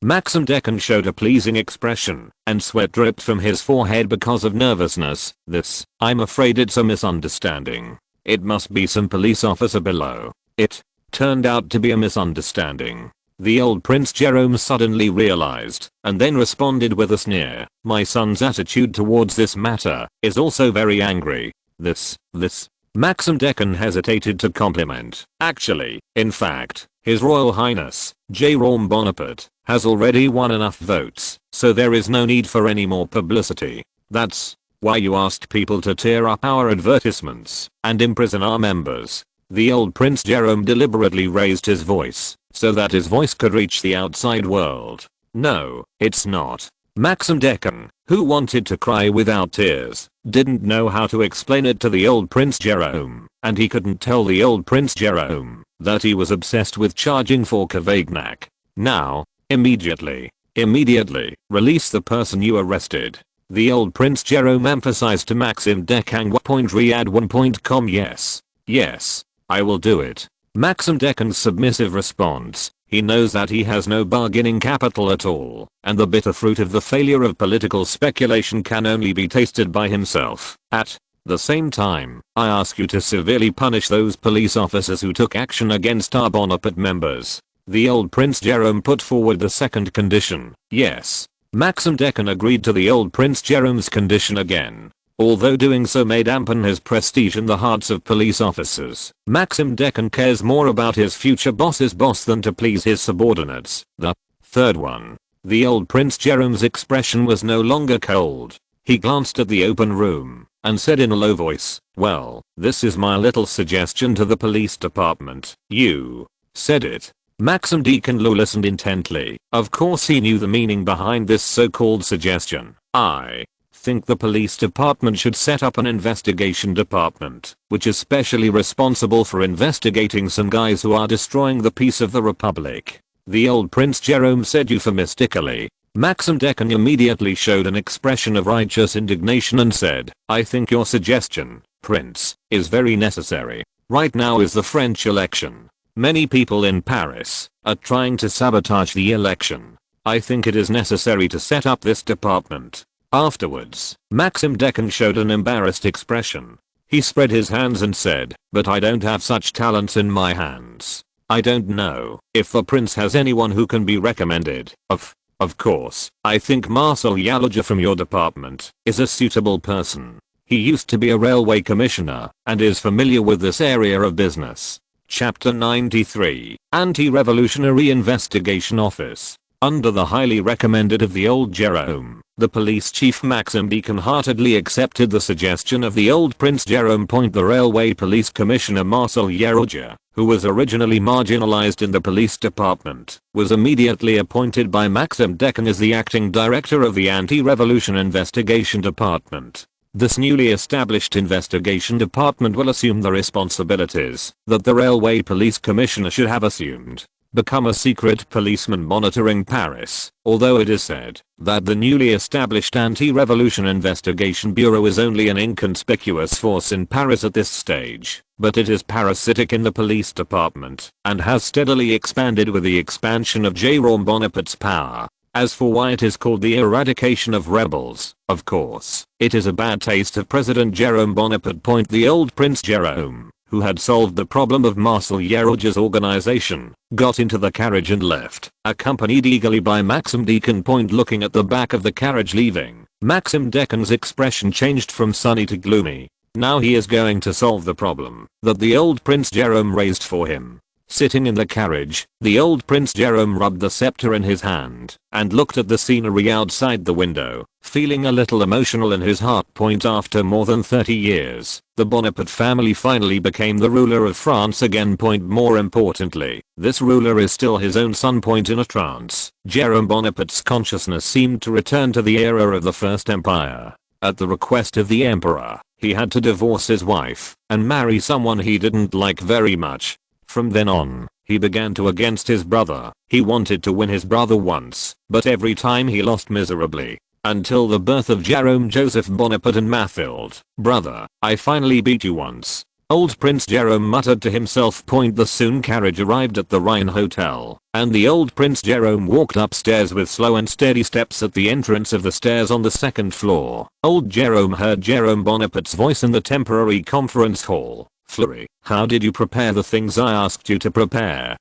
Maxim Deccan showed a pleasing expression, and sweat dripped from his forehead because of nervousness. I'm afraid it's a misunderstanding. It must be some police officer below. It turned out to be a misunderstanding. The old Prince Jerome suddenly realized, and then responded with a sneer, "My son's attitude towards this matter is also very angry. This. Maxim Deccan hesitated to compliment. Actually, in fact, His Royal Highness, Jerome Bonaparte, has already won enough votes, so there is no need for any more publicity. That's why you asked people to tear up our advertisements and imprison our members." The old Prince Jerome deliberately raised his voice so that his voice could reach the outside world. "No, it's not." Maxim Deccan, who wanted to cry without tears, didn't know how to explain it to the old Prince Jerome, and he couldn't tell the old Prince Jerome that he was obsessed with charging for Kavagnak. "Now, immediately, release the person you arrested." The old Prince Jerome emphasized to Maxim Deccan. Riyadh1.com. Yes, I will do it. Maxim Deccan's submissive response. He knows that he has no bargaining capital at all, and the bitter fruit of the failure of political speculation can only be tasted by himself. At the same time, I ask you to severely punish those police officers who took action against our Bonaparte members. The old Prince Jerome put forward the second condition. Yes. Maxim Deccan agreed to the old Prince Jerome's condition again. Although doing so may dampen his prestige in the hearts of police officers, Maxim Deccan cares more about his future boss's boss than to please his subordinates. The third one. The old Prince Jerome's expression was no longer cold. He glanced at the open room and said in a low voice, "Well, this is my little suggestion to the police department." "You said it." Maxim Deccan listened intently. Of course he knew the meaning behind this so-called suggestion. "I think the police department should set up an investigation department, which is specially responsible for investigating some guys who are destroying the peace of the republic." The old Prince Jerome said euphemistically. Maxim Deccan immediately showed an expression of righteous indignation and said, "I think your suggestion, Prince, is very necessary. Right now is the French election. Many people in Paris are trying to sabotage the election. I think it is necessary to set up this department." Afterwards, Maxim Deccan showed an embarrassed expression. He spread his hands and said, "But I don't have such talents in my hands. I don't know if the prince has anyone who can be recommended. Of course, I think Marcel Yaloja from your department is a suitable person. He used to be a railway commissioner and is familiar with this area of business." Chapter 93, Anti-Revolutionary Investigation Office. Under the highly recommended of the old Jerome, the police chief Maxim Deccan heartedly accepted the suggestion of the old Prince Jerome. The railway police commissioner Marcel Yaloja, who was originally marginalized in the police department, was immediately appointed by Maxim Deccan as the acting director of the Anti-Revolution Investigation Department. This newly established investigation department will assume the responsibilities that the railway police commissioner should have assumed. Become a secret policeman monitoring Paris, although it is said that the newly established Anti-Revolution Investigation Bureau is only an inconspicuous force in Paris at this stage, but it is parasitic in the police department and has steadily expanded with the expansion of Jerome Bonaparte's power. As for why it is called the eradication of rebels, of course, it is a bad taste of President Jerome Bonaparte. The old Prince Jerome, who had solved the problem of Marcel Yaloja's organization, got into the carriage and left, accompanied eagerly by Maxim Deccan. Looking at the back of the carriage leaving, Maxim Deccan's expression changed from sunny to gloomy. Now he is going to solve the problem that the old Prince Jerome raised for him. Sitting in the carriage, the old Prince Jerome rubbed the scepter in his hand and looked at the scenery outside the window, feeling a little emotional in his heart. After more than 30 years, the Bonaparte family finally became the ruler of France again. More importantly, this ruler is still his own son. In a trance, Jerome Bonaparte's consciousness seemed to return to the era of the First Empire. At the request of the emperor, he had to divorce his wife and marry someone he didn't like very much. From then on, he began to against his brother. He wanted to win his brother once, but every time he lost miserably. Until the birth of Jerome Joseph Bonaparte and Mathilde. "Brother, I finally beat you once," old Prince Jerome muttered to himself. The soon carriage arrived at the Rhine Hotel, and the old Prince Jerome walked upstairs with slow and steady steps. At the entrance of the stairs on the second floor, old Jerome heard Jerome Bonaparte's voice in the temporary conference hall. "Fleury, how did you prepare the things I asked you to prepare?"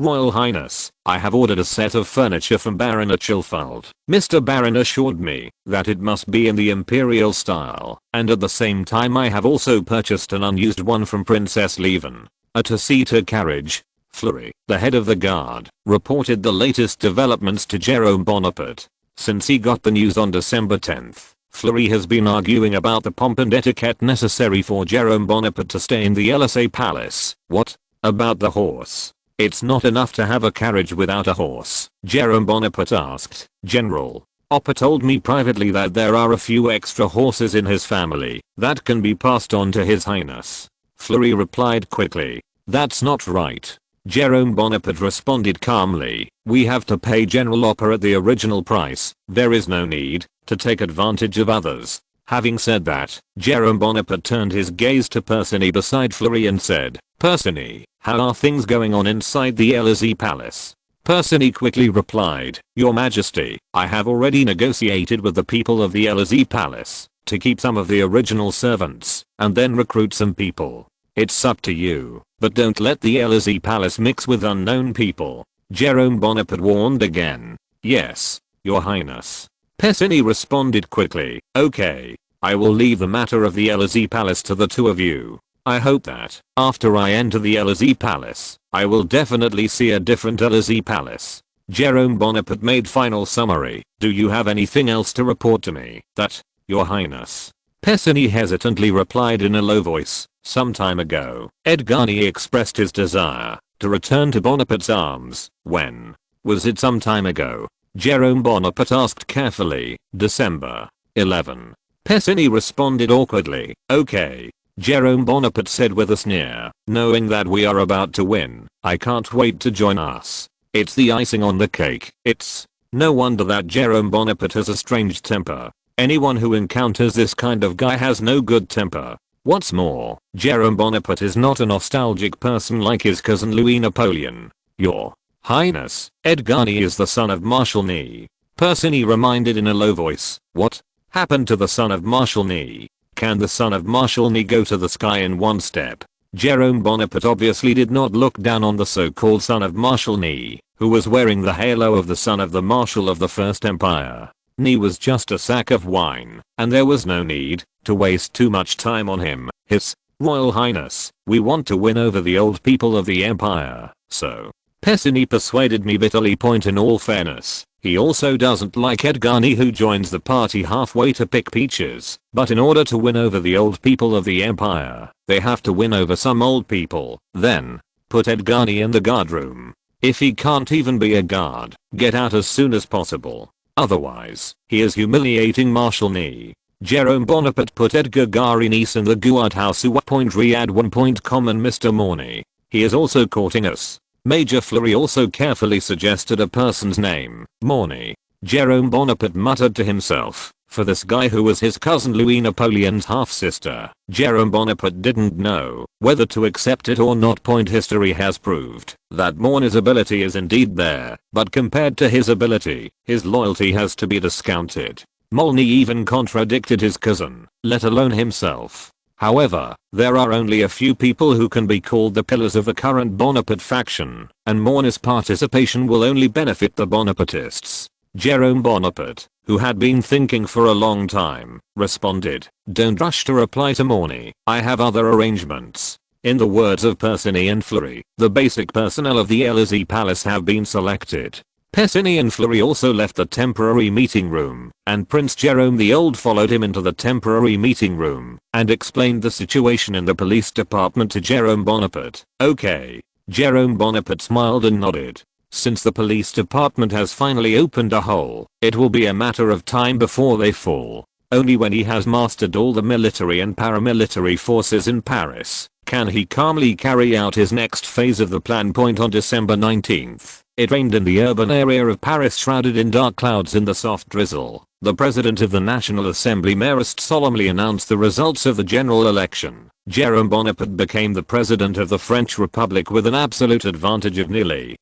Royal Highness, I have ordered a set of furniture from Baron Achilfeld. Mr. Baron assured me that it must be in the imperial style, and at the same time I have also purchased an unused one from Princess Leven. A two-seater carriage. Fleury, the head of the guard, reported the latest developments to Jerome Bonaparte. Since he got the news on December 10th, Fleury has been arguing about the pomp and etiquette necessary for Jerome Bonaparte to stay in the Élysée Palace. What? About the horse? It's not enough to have a carriage without a horse, Jerome Bonaparte asked. General Oppa told me privately that there are a few extra horses in his family that can be passed on to His Highness. Fleury replied quickly. That's not right. Jerome Bonaparte responded calmly. We have to pay General Oppa at the original price. There is no need to take advantage of others. Having said that, Jerome Bonaparte turned his gaze to Persigny beside Fleury and said, Persigny, how are things going on inside the Élysée Palace? Persigny quickly replied, Your Majesty, I have already negotiated with the people of the Élysée Palace to keep some of the original servants and then recruit some people. It's up to you, but don't let the Élysée Palace mix with unknown people. Jerome Bonaparte warned again. Yes, Your Highness. Persigny responded quickly, okay, I will leave the matter of the Élysée Palace to the two of you. I hope that, after I enter the Élysée Palace, I will definitely see a different Élysée Palace. Jerome Bonaparte made final summary. Do you have anything else to report to me? That, Your Highness. Persigny hesitantly replied in a low voice. Some time ago, Edgarny expressed his desire to return to Bonaparte's arms. When? Was it some time ago? Jerome Bonaparte asked carefully. December 11. Persigny responded awkwardly. Okay. Jerome Bonaparte said with a sneer. Knowing that we are about to win, I can't wait to join us. It's the icing on the cake. It's no wonder that Jerome Bonaparte has a strange temper. Anyone who encounters this kind of guy has no good temper. What's more, Jerome Bonaparte is not a nostalgic person like his cousin Louis Napoleon. Your Highness, Edgarny is the son of Marshal Ney. Persigny reminded in a low voice. What happened to the son of Marshal Ney? Can the son of Marshal Ney go to the sky in one step? Jerome Bonaparte obviously did not look down on the so-called son of Marshal Ney, who was wearing the halo of the son of the Marshal of the First Empire. Ney was just a sack of wine, and there was no need to waste too much time on him. His Royal Highness, we want to win over the old people of the Empire, so Persigny persuaded me bitterly. Point in all fairness, he also doesn't like Edgarny, who joins the party halfway to pick peaches. But in order to win over the old people of the Empire, they have to win over some old people. Then, put Edgarny in the guard room. If he can't even be a guard, get out as soon as possible. Otherwise, he is humiliating Marshal Ney. Jerome Bonaparte put Edgar Nice in the guard house. Riyadh 1. Common Mr. Mornay. He is also courting us. Major Fleury also carefully suggested a person's name. Mornay. Jerome Bonaparte muttered to himself. For this guy who was his cousin Louis Napoleon's half-sister, Jerome Bonaparte didn't know whether to accept it or not. History has proved that Mornay's ability is indeed there, but compared to his ability, his loyalty has to be discounted. Mornay even contradicted his cousin, let alone himself. However, there are only a few people who can be called the pillars of the current Bonaparte faction, and Mornay's participation will only benefit the Bonapartists. Jerome Bonaparte, who had been thinking for a long time, responded, Don't rush to reply to Mornay, I have other arrangements. In the words of Persigny and Fleury, the basic personnel of the Élysée Palace have been selected. Persigny and Fleury also left the temporary meeting room, and Prince Jerome the Old followed him into the temporary meeting room and explained the situation in the police department to Jerome Bonaparte. Okay. Jerome Bonaparte smiled and nodded. Since the police department has finally opened a hole, it will be a matter of time before they fall. Only when he has mastered all the military and paramilitary forces in Paris can he calmly carry out his next phase of the plan. On December 19th, it rained in the urban area of Paris, shrouded in dark clouds in the soft drizzle. The President of the National Assembly Marist solemnly announced the results of the general election. Jerome Bonaparte became the President of the French Republic with an absolute advantage of nearly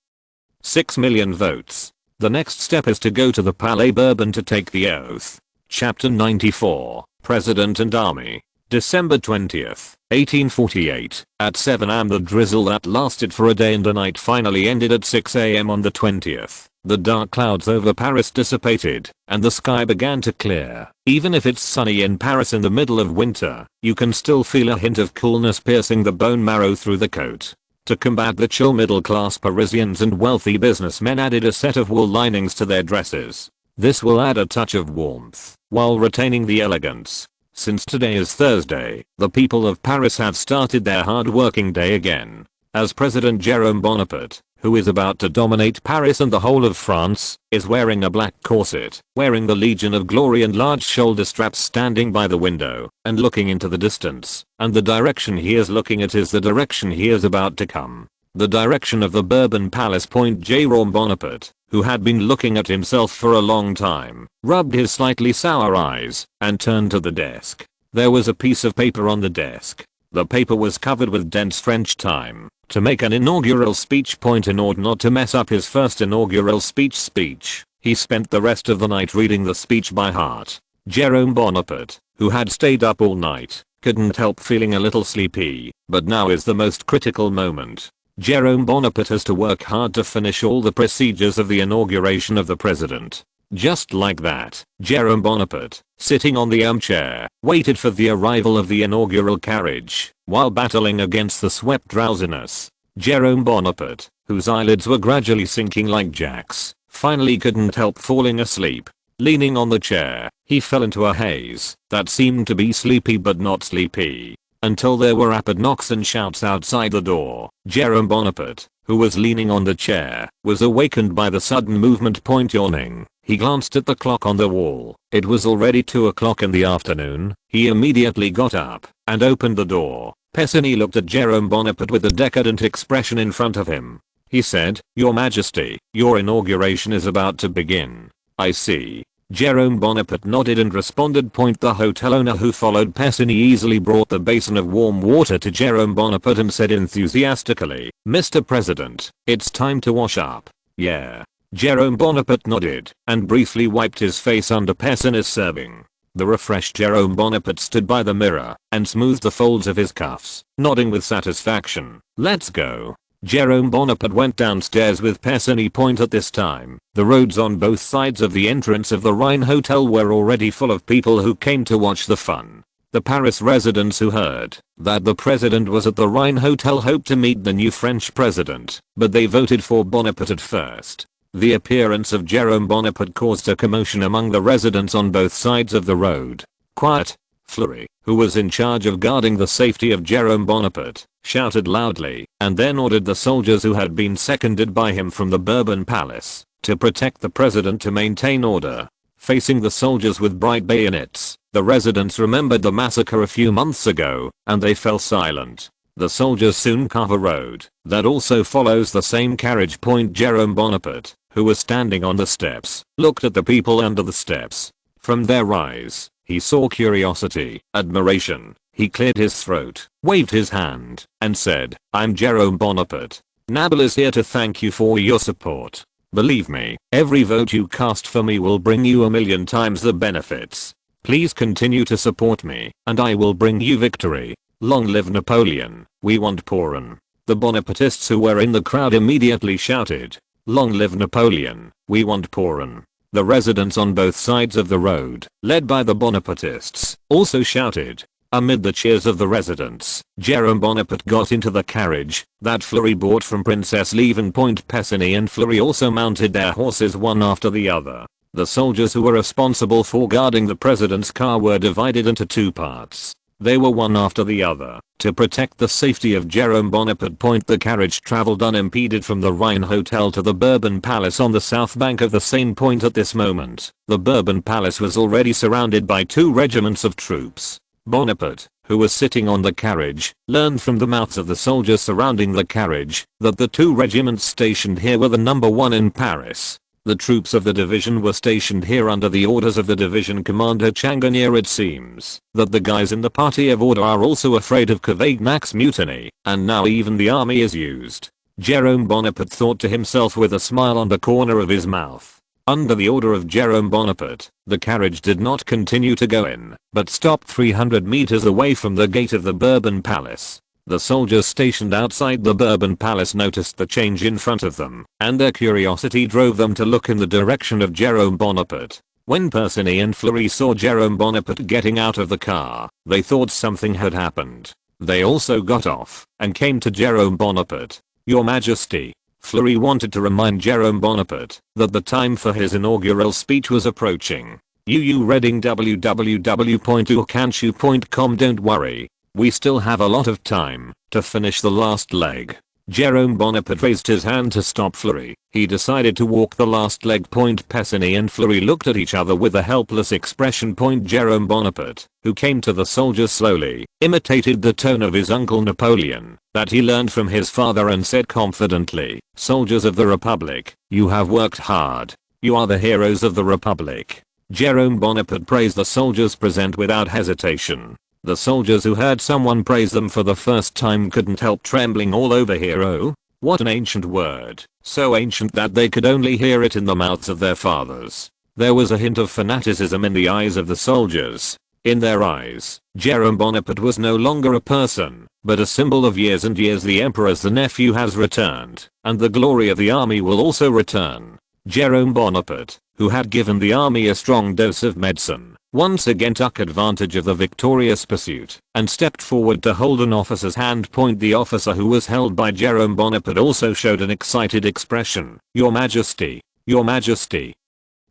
6 million votes. The next step is to go to the Palais Bourbon to take the oath. Chapter 94, President and Army. December 20th. 1848. At 7 am the drizzle that lasted for a day and a night finally ended at 6 am on the 20th. The dark clouds over Paris dissipated, and the sky began to clear. Even if it's sunny in Paris in the middle of winter, you can still feel a hint of coolness piercing the bone marrow through the coat. To combat the chill, middle-class Parisians and wealthy businessmen added a set of wool linings to their dresses. This will add a touch of warmth, while retaining the elegance. Since today is Thursday, the people of Paris have started their hard-working day again. As President Jerome Bonaparte, who is about to dominate Paris and the whole of France, is wearing a black corset, wearing the Legion of Glory and large shoulder straps, standing by the window and looking into the distance, and the direction he is looking at is the direction he is about to come. The direction of the Bourbon Palace. Jerome Bonaparte, who had been looking at himself for a long time, rubbed his slightly sour eyes and turned to the desk. There was a piece of paper on the desk. The paper was covered with dense French time to make an inaugural speech. In order not to mess up his first inaugural speech, he spent the rest of the night reading the speech by heart. Jerome Bonaparte, who had stayed up all night, couldn't help feeling a little sleepy, but now is the most critical moment. Jerome Bonaparte has to work hard to finish all the procedures of the inauguration of the president. Just like that, Jerome Bonaparte, sitting on the armchair, waited for the arrival of the inaugural carriage, while battling against the sweat drowsiness. Jerome Bonaparte, whose eyelids were gradually sinking like jacks, finally couldn't help falling asleep. Leaning on the chair, he fell into a haze that seemed to be sleepy but not sleepy. Until there were rapid knocks and shouts outside the door. Jerome Bonaparte, who was leaning on the chair, was awakened by the sudden movement. Yawning, he glanced at the clock on the wall. It was already 2 o'clock in the afternoon. He immediately got up and opened the door. Pessigny looked at Jerome Bonaparte with a decadent expression in front of him. He said, "Your Majesty, your inauguration is about to begin." "I see." Jerome Bonaparte nodded and responded. The hotel owner who followed Pessigny easily brought the basin of warm water to Jerome Bonaparte and said enthusiastically, "Mr. President, it's time to wash up." "Yeah." Jerome Bonaparte nodded and briefly wiped his face under Pessigny's serving. The refreshed Jerome Bonaparte stood by the mirror and smoothed the folds of his cuffs, nodding with satisfaction. "Let's go." Jerome Bonaparte went downstairs with Pessigny. At this time, the roads on both sides of the entrance of the Rhine Hotel were already full of people who came to watch the fun. The Paris residents who heard that the president was at the Rhine Hotel hoped to meet the new French president, but they voted for Bonaparte at first. The appearance of Jerome Bonaparte caused a commotion among the residents on both sides of the road. "Quiet!" Fleury, who was in charge of guarding the safety of Jerome Bonaparte, shouted loudly, and then ordered the soldiers who had been seconded by him from the Bourbon Palace to protect the president to maintain order. Facing the soldiers with bright bayonets, the residents remembered the massacre a few months ago, and they fell silent. The soldiers soon carve a road that also follows the same carriage. Jerome Bonaparte, who was standing on the steps, looked at the people under the steps. From their eyes, he saw curiosity, admiration. He cleared his throat, waved his hand, and said, "I'm Jerome Bonaparte. Nabil is here to thank you for your support. Believe me, every vote you cast for me will bring you 1,000,000 times the benefits. Please continue to support me, and I will bring you victory. Long live Napoleon, we want Poron." The Bonapartists who were in the crowd immediately shouted, "Long live Napoleon, we want Poron." The residents on both sides of the road, led by the Bonapartists, also shouted. Amid the cheers of the residents, Jerome Bonaparte got into the carriage that Fleury bought from Princess Leven. Pessigny and Fleury also mounted their horses one after the other. The soldiers who were responsible for guarding the president's car were divided into 2 parts. They were one after the other to protect the safety of Jerome Bonaparte. The carriage traveled unimpeded from the Rhine Hotel to the Bourbon Palace on the south bank of the Seine. At this moment, the Bourbon Palace was already surrounded by 2 regiments of troops. Bonaparte, who was sitting on the carriage, learned from the mouths of the soldiers surrounding the carriage that the 2 regiments stationed here were the number 1 in Paris. The troops of the division were stationed here under the orders of the division commander Changanier. It seems that the guys in the party of order are also afraid of Cavaignac's mutiny, and now even the army is used. Jerome Bonaparte thought to himself with a smile on the corner of his mouth. Under the order of Jerome Bonaparte, the carriage did not continue to go in, but stopped 300 meters away from the gate of the Bourbon Palace. The soldiers stationed outside the Bourbon Palace noticed the change in front of them, and their curiosity drove them to look in the direction of Jerome Bonaparte. When Persigny and Fleury saw Jerome Bonaparte getting out of the car, they thought something had happened. They also got off and came to Jerome Bonaparte. "Your Majesty." Fleury wanted to remind Jerome Bonaparte that the time for his inaugural speech was approaching. Reading www.urkanshu.com. Don't worry. We still have a lot of time to finish the last leg. Jerome Bonaparte raised his hand to stop Fleury. He decided to walk the last leg. Persigny and Fleury looked at each other with a helpless expression. Jerome Bonaparte, who came to the soldiers slowly, imitated the tone of his uncle Napoleon that he learned from his father and said confidently, "Soldiers of the Republic, you have worked hard. You are the heroes of the Republic." Jerome Bonaparte praised the soldiers present without hesitation. The soldiers who heard someone praise them for the first time couldn't help trembling all over. Hero? What an ancient word, so ancient that they could only hear it in the mouths of their fathers. There was a hint of fanaticism in the eyes of the soldiers. In their eyes, Jerome Bonaparte was no longer a person, but a symbol of years and years. The emperor's nephew has returned, and the glory of the army will also return. Jerome Bonaparte, who had given the army a strong dose of medicine, once again took advantage of the victorious pursuit and stepped forward to hold an officer's hand. The officer who was held by Jerome Bonaparte also showed an excited expression. "Your Majesty, Your Majesty.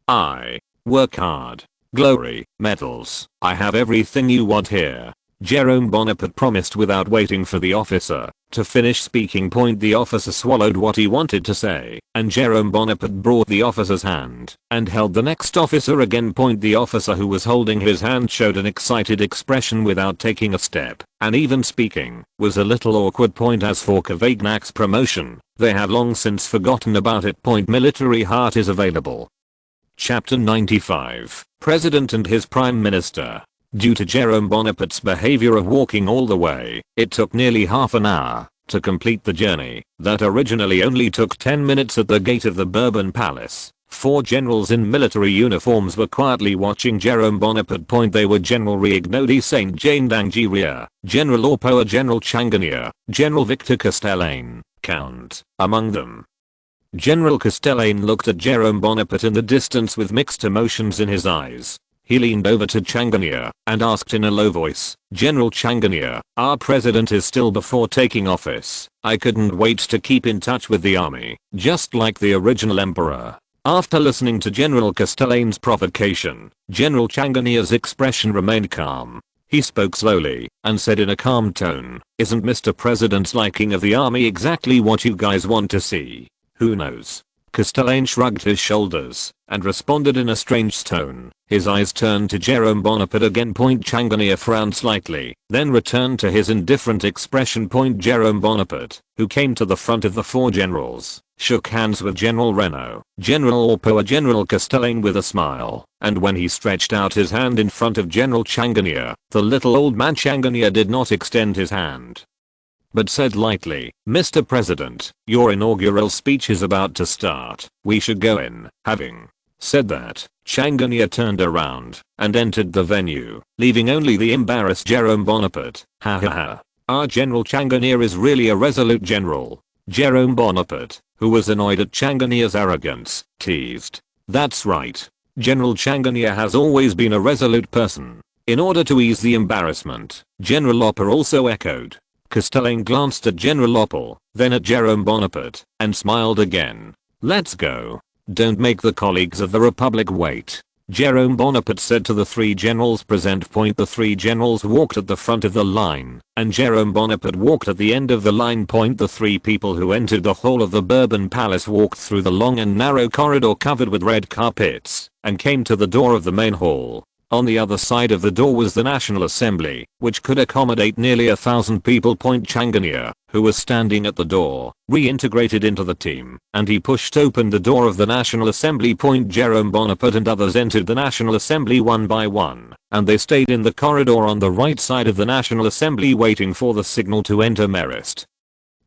I work hard. Glory, medals, I have everything you want here." Jerome Bonaparte promised without waiting for the officer to finish speaking. The officer swallowed what he wanted to say, and Jerome Bonaparte brought the officer's hand and held the next officer again. The officer who was holding his hand showed an excited expression without taking a step, and even speaking was a little awkward. As for Cavaignac's promotion, they have long since forgotten about it. Military heart is available. Chapter 95. President and his Prime Minister. Due to Jerome Bonaparte's behavior of walking all the way, it took nearly half an hour to complete the journey that originally only took 10 minutes at the gate of the Bourbon Palace. 4 generals in military uniforms were quietly watching Jerome Bonaparte. They were General Riagnodi Saint Jean d'Angleterre, General Orpoa, General Changanier, General Victor Castellane, Count, among them. General Castellane looked at Jerome Bonaparte in the distance with mixed emotions in his eyes. He leaned over to Changanier and asked in a low voice, "General Changanier, our president is still before taking office. I couldn't wait to keep in touch with the army, just like the original emperor." After listening to General Castellane's provocation, General Changanier's expression remained calm. He spoke slowly and said in a calm tone, "Isn't Mr. President's liking of the army exactly what you guys want to see? Who knows?" Castellane shrugged his shoulders and responded in a strange tone. His eyes turned to Jerome Bonaparte again. Changanier frowned slightly, then returned to his indifferent expression. Jerome Bonaparte, who came to the front of the 4 generals, shook hands with General Renaud, General Orpoa, General Castellane with a smile, and when he stretched out his hand in front of General Changanier, the little old man Changanier did not extend his hand, but said lightly, "Mr. President, your inaugural speech is about to start. We should go in." Having said that, Changanier turned around and entered the venue, leaving only the embarrassed Jerome Bonaparte. Ha ha ha. Our General Changanier is really a resolute general. Jerome Bonaparte, who was annoyed at Changanier's arrogance, teased. "That's right. General Changanier has always been a resolute person." In order to ease the embarrassment, General Orpoa also echoed. Castellane glanced at General Orpoa, then at Jerome Bonaparte, and smiled again. "Let's go. Don't make the colleagues of the Republic wait." Jerome Bonaparte said to the 3 generals present. The 3 generals walked at the front of the line, and Jerome Bonaparte walked at the end of the line. The 3 people who entered the hall of the Bourbon Palace walked through the long and narrow corridor covered with red carpets, and came to the door of the main hall. On the other side of the door was the National Assembly, which could accommodate nearly 1,000 people. Changanier, who was standing at the door, reintegrated into the team, and he pushed open the door of the National Assembly. Jerome Bonaparte and others entered the National Assembly one by one, and they stayed in the corridor on the right side of the National Assembly waiting for the signal to enter. Marist,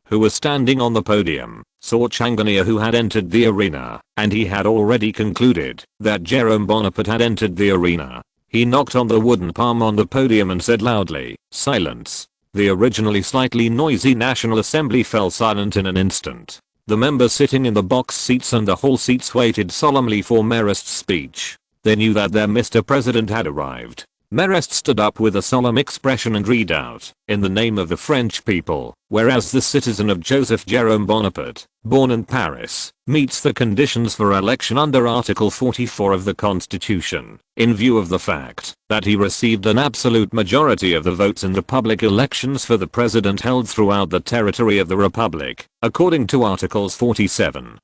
who was standing on the podium, saw Changanier, who had entered the arena, and he had already concluded that Jerome Bonaparte had entered the arena. He knocked on the wooden palm on the podium and said loudly, "Silence." The originally slightly noisy National Assembly fell silent in an instant. The members sitting in the box seats and the hall seats waited solemnly for Marist's speech. They knew that their Mr. President had arrived. Marist stood up with a solemn expression and read out, "In the name of the French people, whereas the citizen of Joseph Jerome Bonaparte, born in Paris, meets the conditions for election under Article 44 of the Constitution, in view of the fact that he received an absolute majority of the votes in the public elections for the president held throughout the territory of the Republic, according to Articles 47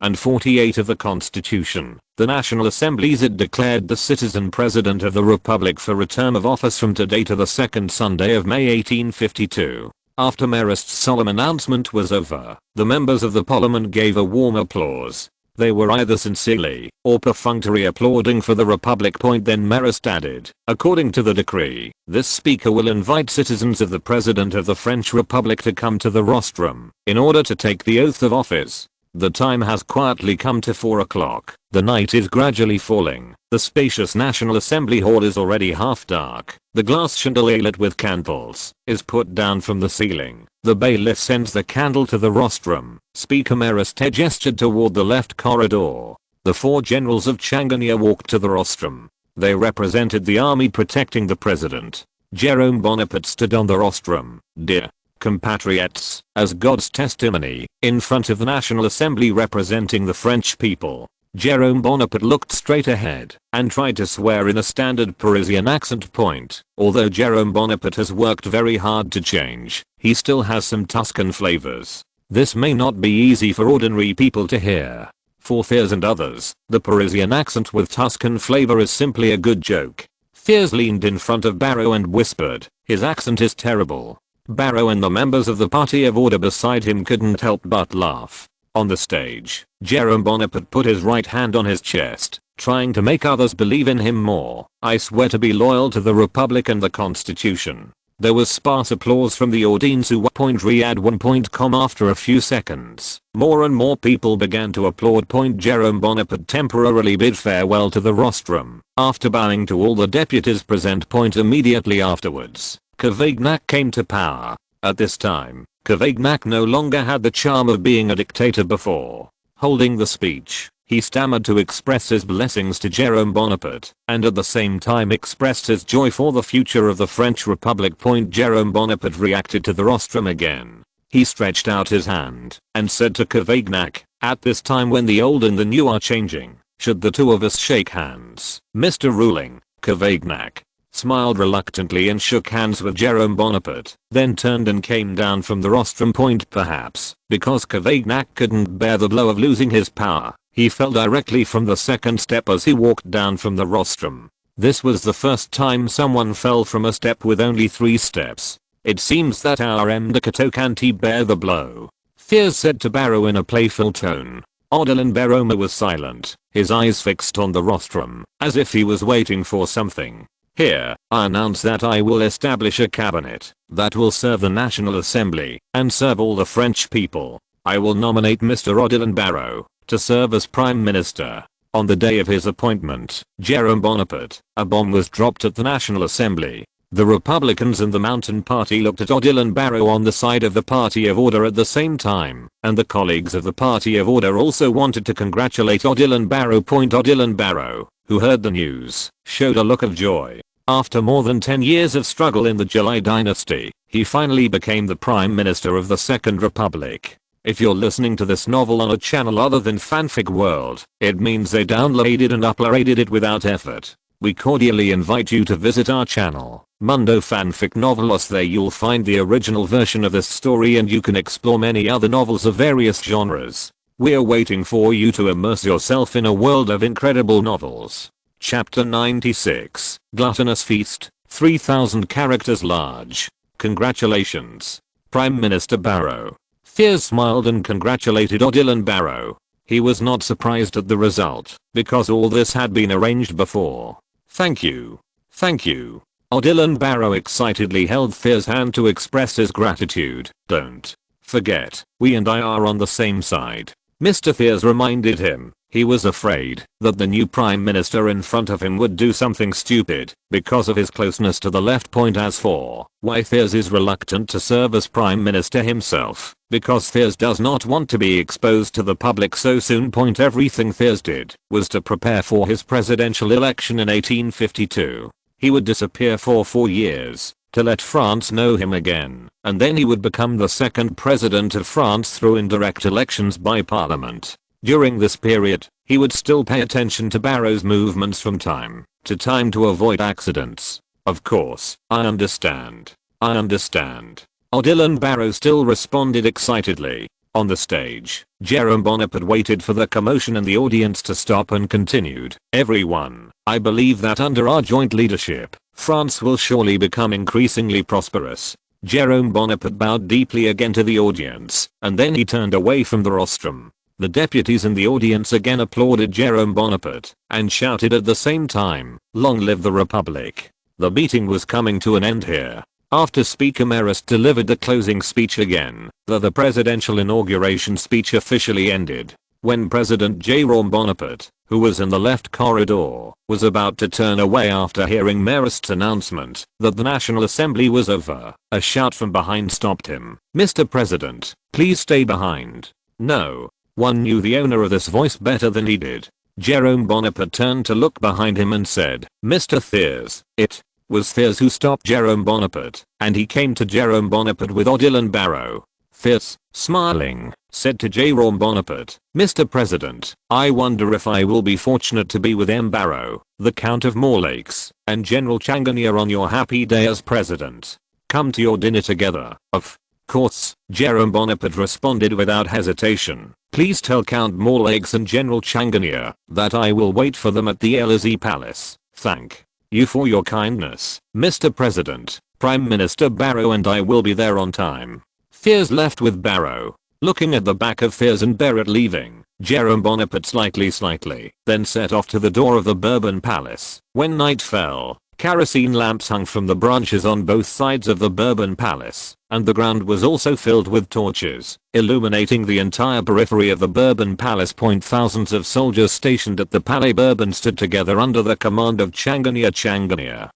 and 48 of the Constitution, the National Assemblies it declared the citizen president of the Republic for a term of office from today to the second Sunday of May 1852. After Marist's solemn announcement was over, the members of the parliament gave a warm applause. They were either sincerely or perfunctory applauding for the Republic. Then Marist added, "According to the decree, this speaker will invite citizens of the President of the French Republic to come to the rostrum in order to take the oath of office. The time has quietly come to 4 o'clock. The night is gradually falling. The spacious National Assembly Hall is already half dark. The glass chandelier lit with candles is put down from the ceiling. The bailiff sends the candle to the rostrum." Speaker Marist gestured toward the left corridor. The 4 generals of Changanier walked to the rostrum. They represented the army protecting the president. Jerome Bonaparte stood on the rostrum. "Dear compatriots, as God's testimony, in front of the National Assembly representing the French people." Jerome Bonaparte looked straight ahead and tried to swear in a standard Parisian accent. Although Jerome Bonaparte has worked very hard to change, he still has some Tuscan flavors. This may not be easy for ordinary people to hear. For Thiers and others, the Parisian accent with Tuscan flavor is simply a good joke. Thiers leaned in front of Barrow and whispered, "His accent is terrible." Barrow and the members of the Party of Order beside him couldn't help but laugh. On the stage, Jerome Bonaparte put his right hand on his chest, trying to make others believe in him more. "I swear to be loyal to the Republic and the Constitution." There was sparse applause from the audience who read1.com. After a few seconds, more and more people began to applaud. Jerome Bonaparte temporarily bid farewell to the rostrum, after bowing to all the deputies present. Immediately afterwards, Cavaignac came to power. At this time, Cavaignac no longer had the charm of being a dictator before. Holding the speech, he stammered to express his blessings to Jerome Bonaparte, and at the same time expressed his joy for the future of the French Republic. Jerome Bonaparte reacted to the rostrum again. He stretched out his hand and said to Cavaignac, "At this time when the old and the new are changing, should the two of us shake hands, Mr. Ruling?" Cavaignac smiled reluctantly and shook hands with Jerome Bonaparte, then turned and came down from the rostrum. Perhaps because Cavaignac couldn't bear the blow of losing his power, he fell directly from the second step as he walked down from the rostrum. This was the first time someone fell from a step with only 3 steps. "It seems that our M. de Cateau can't bear the blow," Thiers said to Barrow in a playful tone. Odilon Barrot was silent, his eyes fixed on the rostrum, as if he was waiting for something. "Here, I announce that I will establish a cabinet that will serve the National Assembly and serve all the French people. I will nominate Mr. Odilon Barrot to serve as Prime Minister." On the day of his appointment, Jerome Bonaparte, a bomb was dropped at the National Assembly. The Republicans and the Mountain Party looked at Odilon Barrot on the side of the Party of Order at the same time, and the colleagues of the Party of Order also wanted to congratulate Odilon Barrot. Odilon Barrot, who heard the news, showed a look of joy. After more than 10 years of struggle in the July dynasty, he finally became the Prime Minister of the Second Republic. If you're listening to this novel on a channel other than Fanfic World, it means they downloaded and uploaded it without effort. We cordially invite you to visit our channel, Mundo Fanfic Novelos. There you'll find the original version of this story and you can explore many other novels of various genres. We're waiting for you to immerse yourself in a world of incredible novels. Chapter 96, Gluttonous Feast, 3,000 characters large. Congratulations, Prime Minister Barrot. Thiers smiled and congratulated Odilon Barrot. He was not surprised at the result, because all this had been arranged before. "Thank you. Thank you." Odilon Barrot excitedly held Thiers' hand to express his gratitude. "Don't Forget, we and I are on the same side. Mr. Thiers reminded him. He was afraid that the new prime minister in front of him would do something stupid because of his closeness to the left. As for why Thiers is reluctant to serve as prime minister himself, because Thiers does not want to be exposed to the public so soon. Everything Thiers did was to prepare for his presidential election in 1852. He would disappear for 4 years to let France know him again, and then he would become the second president of France through indirect elections by parliament. During this period, he would still pay attention to Barrow's movements from time to time to avoid accidents. Of course, I understand. Odilon Barrow still responded excitedly. On the stage, Jerome Bonaparte waited for the commotion in the audience to stop and continued. Everyone, I believe that under our joint leadership, France will surely become increasingly prosperous. Jerome Bonaparte bowed deeply again to the audience, and then he turned away from the rostrum. The deputies in the audience again applauded Jerome Bonaparte and shouted at the same time, "Long live the Republic." The meeting was coming to an end here. After Speaker Marist delivered the closing speech again, the presidential inauguration speech officially ended. When President Jerome Bonaparte, who was in the left corridor, was about to turn away after hearing Marist's announcement that the National Assembly was over, a shout from behind stopped him. "Mr. President, please stay behind." No one knew the owner of this voice better than he did. Jerome Bonaparte turned to look behind him and said, "Mr. Thiers." It was Thiers who stopped Jerome Bonaparte, and he came to Jerome Bonaparte with Odilon Barrow. Thiers, smiling, said to Jerome Bonaparte, "Mr. President, I wonder if I will be fortunate to be with M. Barrow, the Count of Morlaix, and General Changanier on your happy day as president. Come to your dinner together." Of course, Jerome Bonaparte responded without hesitation. "Please tell Count Morlaix and General Changanier that I will wait for them at the Élysée Palace. Thank you for your kindness, Mr. President. Prime Minister Barrow and I will be there on time." Thiers left with Barrow. Looking at the back of Thiers and Barrett leaving, Jerome Bonaparte slightly, then set off to the door of the Bourbon Palace. When night fell, kerosene lamps hung from the branches on both sides of the Bourbon Palace, and the ground was also filled with torches, illuminating the entire periphery of the Bourbon Palace. Thousands of soldiers stationed at the Palais Bourbon stood together under the command of Changanier,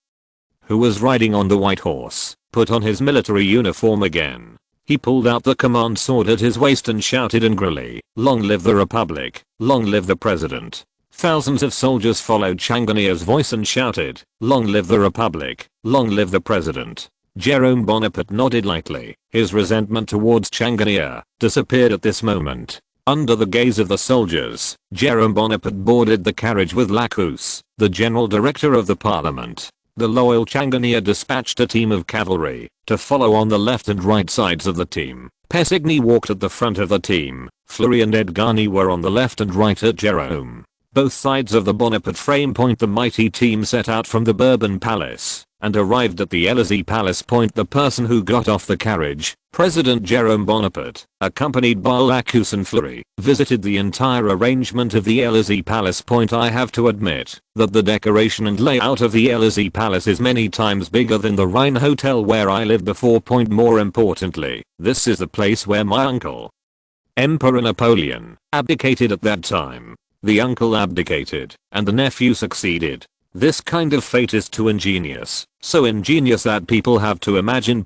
who was riding on the white horse, put on his military uniform again. He pulled out the command sword at his waist and shouted angrily, "Long live the Republic, long live the President." Thousands of soldiers followed Changanier's voice and shouted, "Long live the Republic, long live the President." Jerome Bonaparte nodded lightly. His resentment towards Changanier disappeared at this moment. Under the gaze of the soldiers, Jerome Bonaparte boarded the carriage with Lacus, the general director of the parliament. The loyal Changanier dispatched a team of cavalry to follow on the left and right sides of the team. Pessigny walked at the front of the team. Fleury and Edgani were on the left and right at Jerome. Both sides of the Bonaparte frame. The mighty team set out from the Bourbon Palace and arrived at the Élysée Palace. The person who got off the carriage, President Jerome Bonaparte, accompanied by Lacus and Fleury, visited the entire arrangement of the Élysée Palace. I have to admit that the decoration and layout of the Élysée Palace is many times bigger than the Rhine Hotel where I lived before. More importantly, this is the place where my uncle, Emperor Napoleon, abdicated at that time. The uncle abdicated, and the nephew succeeded. This kind of fate is too ingenious, so ingenious that people have to imagine.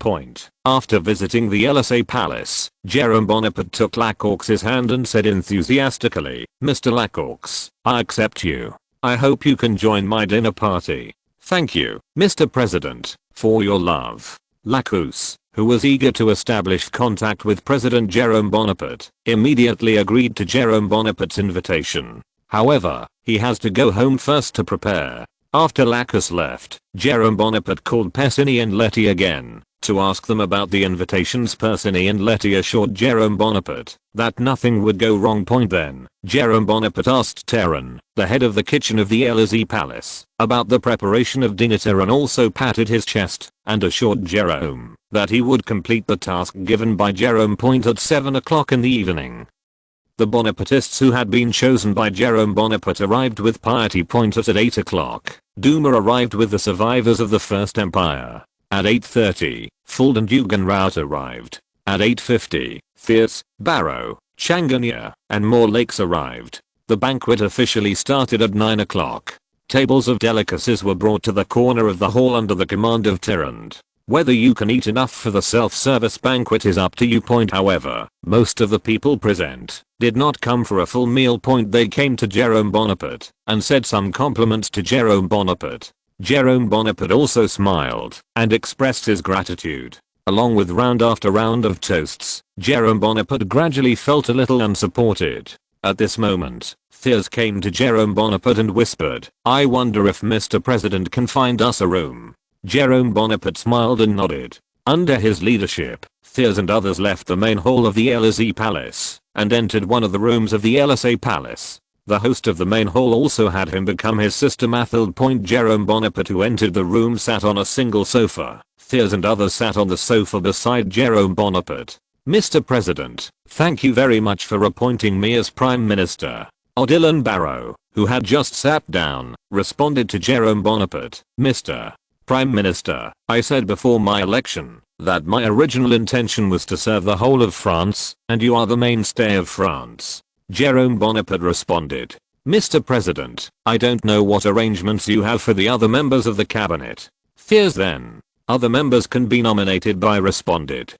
After visiting the Élysée Palace, Jerome Bonaparte took Lacaux's hand and said enthusiastically, "Mr. Lacaux, I accept you. I hope you can join my dinner party." "Thank you, Mr. President, for your love." Lacaux, who was eager to establish contact with President Jerome Bonaparte, immediately agreed to Jerome Bonaparte's invitation. However, he has to go home first to prepare. After Lacus left, Jerome Bonaparte called Pessigny and Lety again to ask them about the invitations. Pessigny and Lety assured Jerome Bonaparte that nothing would go wrong. Then, Jerome Bonaparte asked Terran, the head of the kitchen of the Élysée Palace, about the preparation of dinner. Terran also patted his chest and assured Jerome that he would complete the task given by Jerome. At 7 o'clock in the evening, the Bonapartists who had been chosen by Jerome Bonaparte arrived with piety. At 8 o'clock, Duma arrived with the survivors of the First Empire. At 8:30, Fuld and Huguenot arrived. At 8:50, Thiers, Barrow, Changanya, and more lakes arrived. The banquet officially started at 9 o'clock. Tables of delicacies were brought to the corner of the hall under the command of Tyrrand. Whether you can eat enough for the self-service banquet is up to you. However, most of the people present did not come for a full meal. They came to Jerome Bonaparte and said some compliments to Jerome Bonaparte. Jerome Bonaparte also smiled and expressed his gratitude. Along with round after round of toasts, Jerome Bonaparte gradually felt a little unsupported. At this moment, Thiers came to Jerome Bonaparte and whispered, "I wonder if Mr. President can find us a room." Jerome Bonaparte smiled and nodded. Under his leadership, Thiers and others left the main hall of the Élysée Palace and entered one of the rooms of the Élysée Palace. The host of the main hall also had him become his sister Mathilde. Jerome Bonaparte, who entered the room, sat on a single sofa. Thiers and others sat on the sofa beside Jerome Bonaparte. "Mr. President, thank you very much for appointing me as Prime Minister." Odilon Barrot, who had just sat down, responded to Jerome Bonaparte. "Mr. Prime Minister, I said before my election that my original intention was to serve the whole of France, and you are the mainstay of France." Jerome Bonaparte responded, "Mr. President, I don't know what arrangements you have for the other members of the cabinet." Thiers then, "Other members can be nominated by," responded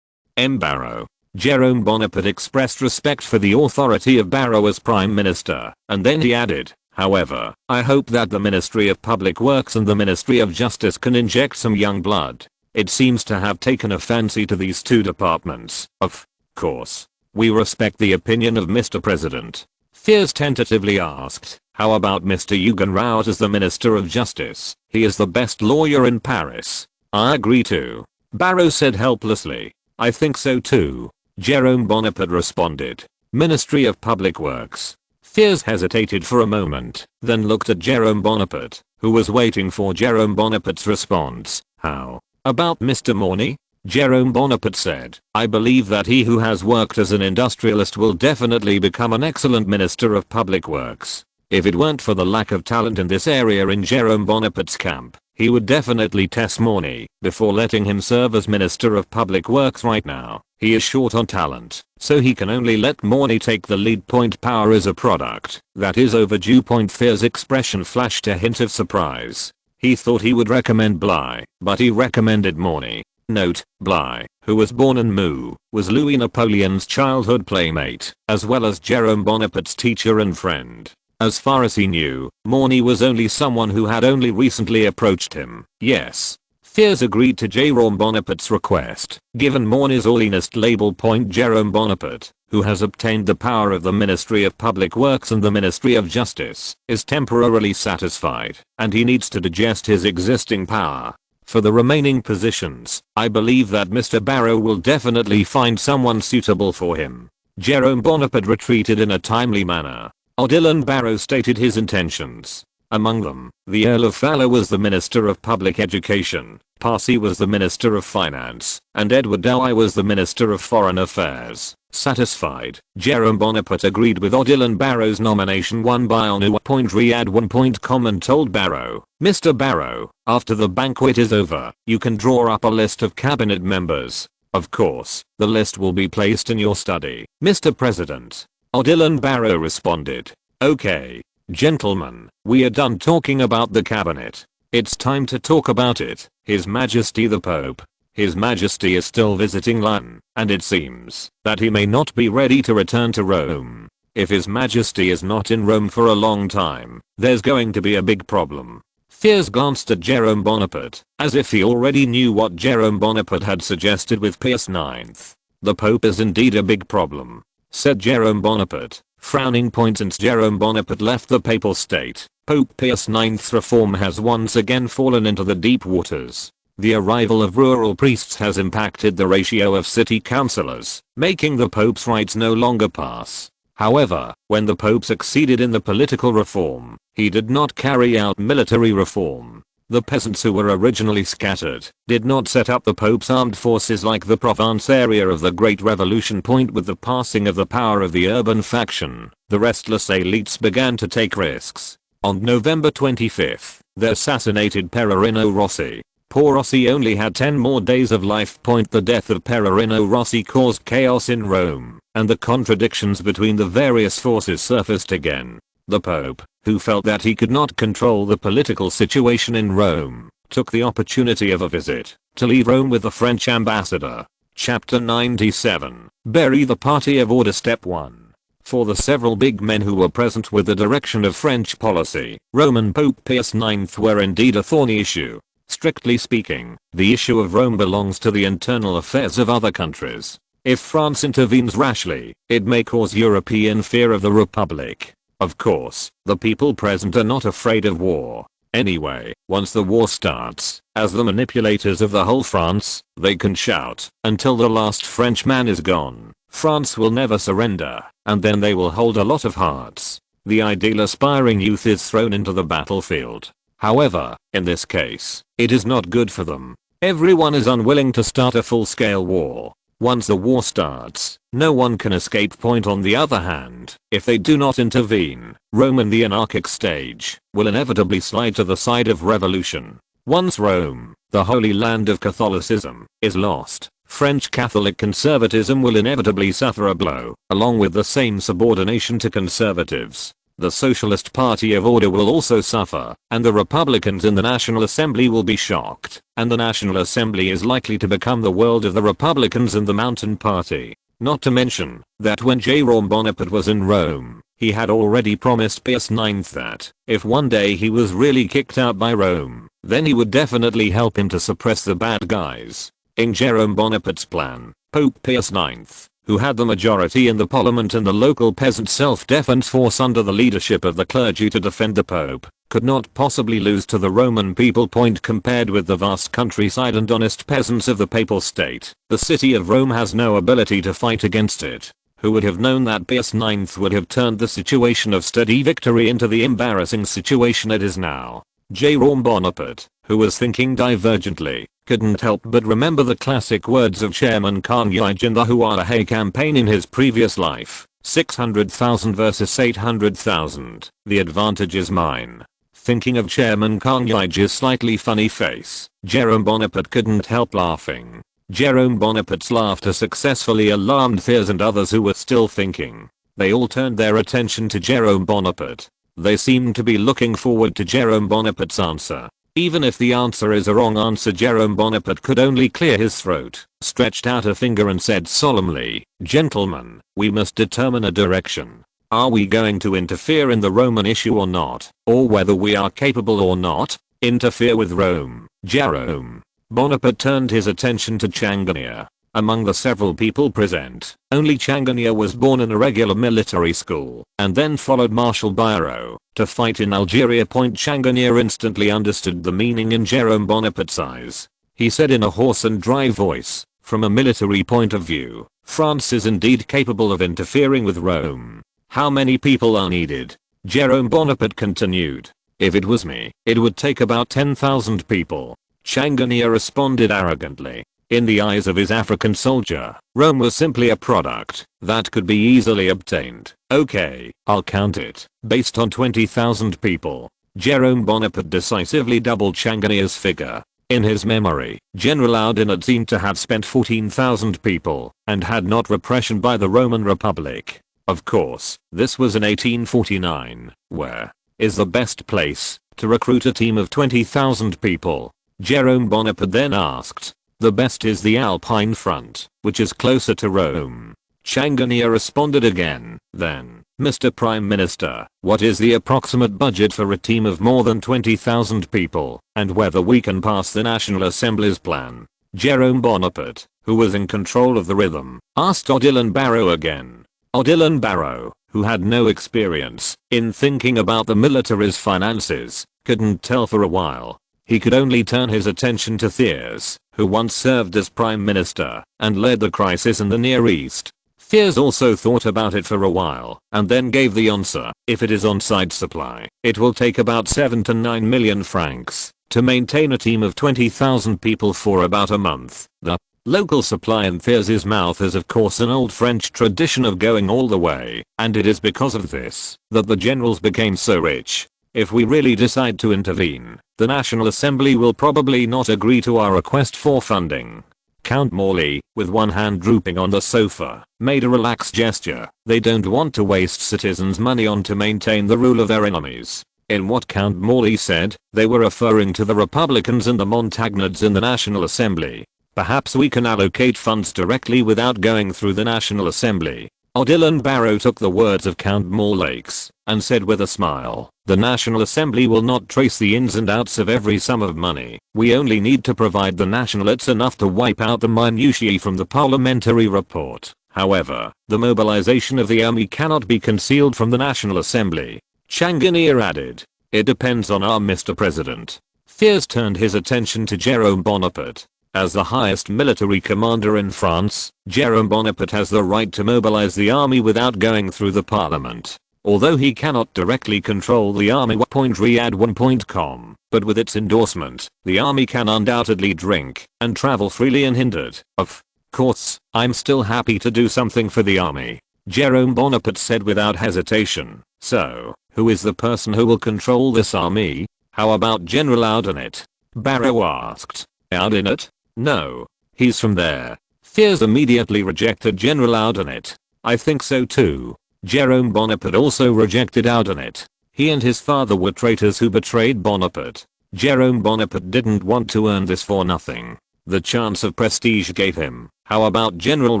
M. Barrot. Jerome Bonaparte expressed respect for the authority of Barrot as Prime Minister, and then he added, "However, I hope that the Ministry of Public Works and the Ministry of Justice can inject some young blood. It seems to have taken a fancy to these two departments. Of course, we respect the opinion of Mr. President." Thiers tentatively asked, "How about Mr. Hugues Rouet as the Minister of Justice? He is the best lawyer in Paris." "I agree too," Barrot said helplessly. "I think so too," Jerome Bonaparte responded. "Ministry of Public Works." Thiers hesitated for a moment, then looked at Jerome Bonaparte, who was waiting for Jerome Bonaparte's response. "How about Mr. Morny?" Jerome Bonaparte said, "I believe that he who has worked as an industrialist will definitely become an excellent Minister of Public Works. If it weren't for the lack of talent in this area in Jerome Bonaparte's camp, he would definitely test Morny before letting him serve as Minister of Public Works. Right now, he is short on talent, so he can only let Morny take the lead. Power is a product that is overdue. Thiers' expression flashed a hint of surprise. He thought he would recommend Bligh, but he recommended Morny. Note, Bligh, who was born in Meaux, was Louis Napoleon's childhood playmate, as well as Jerome Bonaparte's teacher and friend. As far as he knew, Morny was only someone who had only recently approached him. Yes. Thiers agreed to Jerome Bonaparte's request. Given Morny's alienist label. Jerome Bonaparte, who has obtained the power of the Ministry of Public Works and the Ministry of Justice, is temporarily satisfied, and he needs to digest his existing power. For the remaining positions, I believe that Mr. Barrot will definitely find someone suitable for him. Jerome Bonaparte retreated in a timely manner. Odilon Barrot stated his intentions. Among them, the Earl of Fallow was the Minister of Public Education, Parsi was the Minister of Finance, and Edward Dowey was the Minister of Foreign Affairs. Satisfied, Jerome Bonaparte agreed with Odilon Barrot's nomination. 1 by Onu. Riyad 1. And told Barrot, "Mr. Barrot, after the banquet is over, you can draw up a list of cabinet members. Of course, the list will be placed in your study, Mr. President." Odilon Barrot responded, "Okay. Gentlemen, we are done talking about the cabinet. It's time to talk about it. His Majesty the Pope. His Majesty is still visiting London, and it seems that he may not be ready to return to Rome. If His Majesty is not in Rome for a long time, there's going to be a big problem." Thiers glanced at Jerome Bonaparte, as if he already knew what Jerome Bonaparte had suggested with Pius IX. "The Pope is indeed a big problem," said Jerome Bonaparte, frowning. Since Jerome Bonaparte left the papal state, Pope Pius IX's reform has once again fallen into the deep waters. The arrival of rural priests has impacted the ratio of city councillors, making the Pope's rights no longer pass. However, when the Pope succeeded in the political reform, he did not carry out military reform. The peasants who were originally scattered did not set up the Pope's armed forces like the Provence area of the Great Revolution. With the passing of the power of the urban faction, the restless elites began to take risks. On November 25th, they assassinated Perarino Rossi. poor Rossi only had 10 more days of life. The death of Perarino Rossi caused chaos in Rome, and the contradictions between the various forces surfaced again. The Pope, who felt that he could not control the political situation in Rome, took the opportunity of a visit to leave Rome with the French ambassador. Chapter 97. Bury the Party of Order. Step 1. For the several big men who were present with the direction of French policy, Roman Pope Pius IX were indeed a thorny issue. Strictly speaking, the issue of Rome belongs to the internal affairs of other countries. If France intervenes rashly, it may cause European fear of the Republic. Of course, the people present are not afraid of war. Anyway, once the war starts, as the manipulators of the whole France, they can shout until the last Frenchman is gone. France will never surrender, and then they will hold a lot of hearts. The ideal aspiring youth is thrown into the battlefield. However, in this case, it is not good for them. Everyone is unwilling to start a full-scale war. Once the war starts, no one can escape. On the other hand, if they do not intervene, Rome in the anarchic stage will inevitably slide to the side of revolution. Once Rome, the holy land of Catholicism, is lost, French Catholic conservatism will inevitably suffer a blow, along with the same subordination to conservatives. The Socialist Party of Order will also suffer, and the Republicans in the National Assembly will be shocked, and the National Assembly is likely to become the world of the Republicans and the Mountain Party. Not to mention, that when Jerome Bonaparte was in Rome, he had already promised Pius IX that, if one day he was really kicked out by Rome, then he would definitely help him to suppress the bad guys. In Jerome Bonaparte's plan, Pope Pius IX, who had the majority in the parliament and the local peasant self-defense force under the leadership of the clergy to defend the Pope, could not possibly lose to the Roman people. Compared with the vast countryside and honest peasants of the papal state, the city of Rome has no ability to fight against it. Who would have known that Pius IX would have turned the situation of steady victory into the embarrassing situation it is now? Jerome Bonaparte, who was thinking divergently, couldn't help but remember the classic words of Chairman Carnegie in the Huarahe campaign in his previous life, 600,000 versus 800,000, the advantage is mine. Thinking of Chairman Carnegie's slightly funny face, Jerome Bonaparte couldn't help laughing. Jerome Bonaparte's laughter successfully alarmed Thiers and others who were still thinking. They all turned their attention to Jerome Bonaparte. They seemed to be looking forward to Jerome Bonaparte's answer. Even if the answer is a wrong answer, Jerome Bonaparte could only clear his throat, stretched out a finger and said solemnly, "Gentlemen, we must determine a direction. Are we going to interfere in the Roman issue or not, or whether we are capable or not? Interfere with Rome, Jerome." Bonaparte turned his attention to Changanier. Among the several people present, only Changanier was born in a regular military school, and then followed Marshal Biron to fight in Algeria. Changanier instantly understood the meaning in Jerome Bonaparte's eyes. He said in a hoarse and dry voice, "From a military point of view, France is indeed capable of interfering with Rome. How many people are needed?" Jerome Bonaparte continued, "If it was me, it would take about 10,000 people." Changanier responded arrogantly. In the eyes of his African soldier, Rome was simply a product that could be easily obtained. "Okay, I'll count it, based on 20,000 people." Jerome Bonaparte decisively doubled Changanier's figure. In his memory, General Oudinot seemed to have spent 14,000 people, and had not repression by the Roman Republic. Of course, this was in 1849, where is the best place to recruit a team of 20,000 people? Jerome Bonaparte then asked. "The best is the Alpine front, which is closer to Rome." Changanier responded again, then, "Mr. Prime Minister, what is the approximate budget for a team of more than 20,000 people, and whether we can pass the National Assembly's plan?" Jerome Bonaparte, who was in control of the rhythm, asked Odilon Barrot again. Odilon Barrot, who had no experience in thinking about the military's finances, couldn't tell for a while. He could only turn his attention to Thiers, who once served as Prime Minister and led the crisis in the Near East. Thiers also thought about it for a while and then gave the answer, "If it is on side supply, it will take about 7 to 9 million francs to maintain a team of 20,000 people for about a month." The local supply in Thiers' mouth is of course an old French tradition of going all the way, and it is because of this that the generals became so rich. If we really decide to intervene, the National Assembly will probably not agree to our request for funding. Count Morley, with one hand drooping on the sofa, made a relaxed gesture. They don't want to waste citizens' money on to maintain the rule of their enemies. In what Count Morley said, they were referring to the Republicans and the Montagnards in the National Assembly. Perhaps we can allocate funds directly without going through the National Assembly. Dylan Barrow took the words of Count Morley and said with a smile, the National Assembly will not trace the ins and outs of every sum of money. We only need to provide the nationalists enough to wipe out the minutiae from the parliamentary report. However, the mobilization of the army cannot be concealed from the National Assembly. Changanier added, it depends on our Mr. President. Thiers turned his attention to Jerome Bonaparte. As the highest military commander in France, Jerome Bonaparte has the right to mobilize the army without going through the parliament. Although he cannot directly control the army. Riyadh1.com, but with its endorsement, the army can undoubtedly drink and travel freely unhindered. Of course, I'm still happy to do something for the army, Jerome Bonaparte said without hesitation. So, who is the person who will control this army? How about General Audinet? Barrow asked. Audinet? No. He's from there. Thiers immediately rejected General Audinet. I think so too. Jerome Bonaparte also rejected Audinet. He and his father were traitors who betrayed Bonaparte. Jerome Bonaparte didn't want to earn this for nothing. The chance of prestige gave him. How about General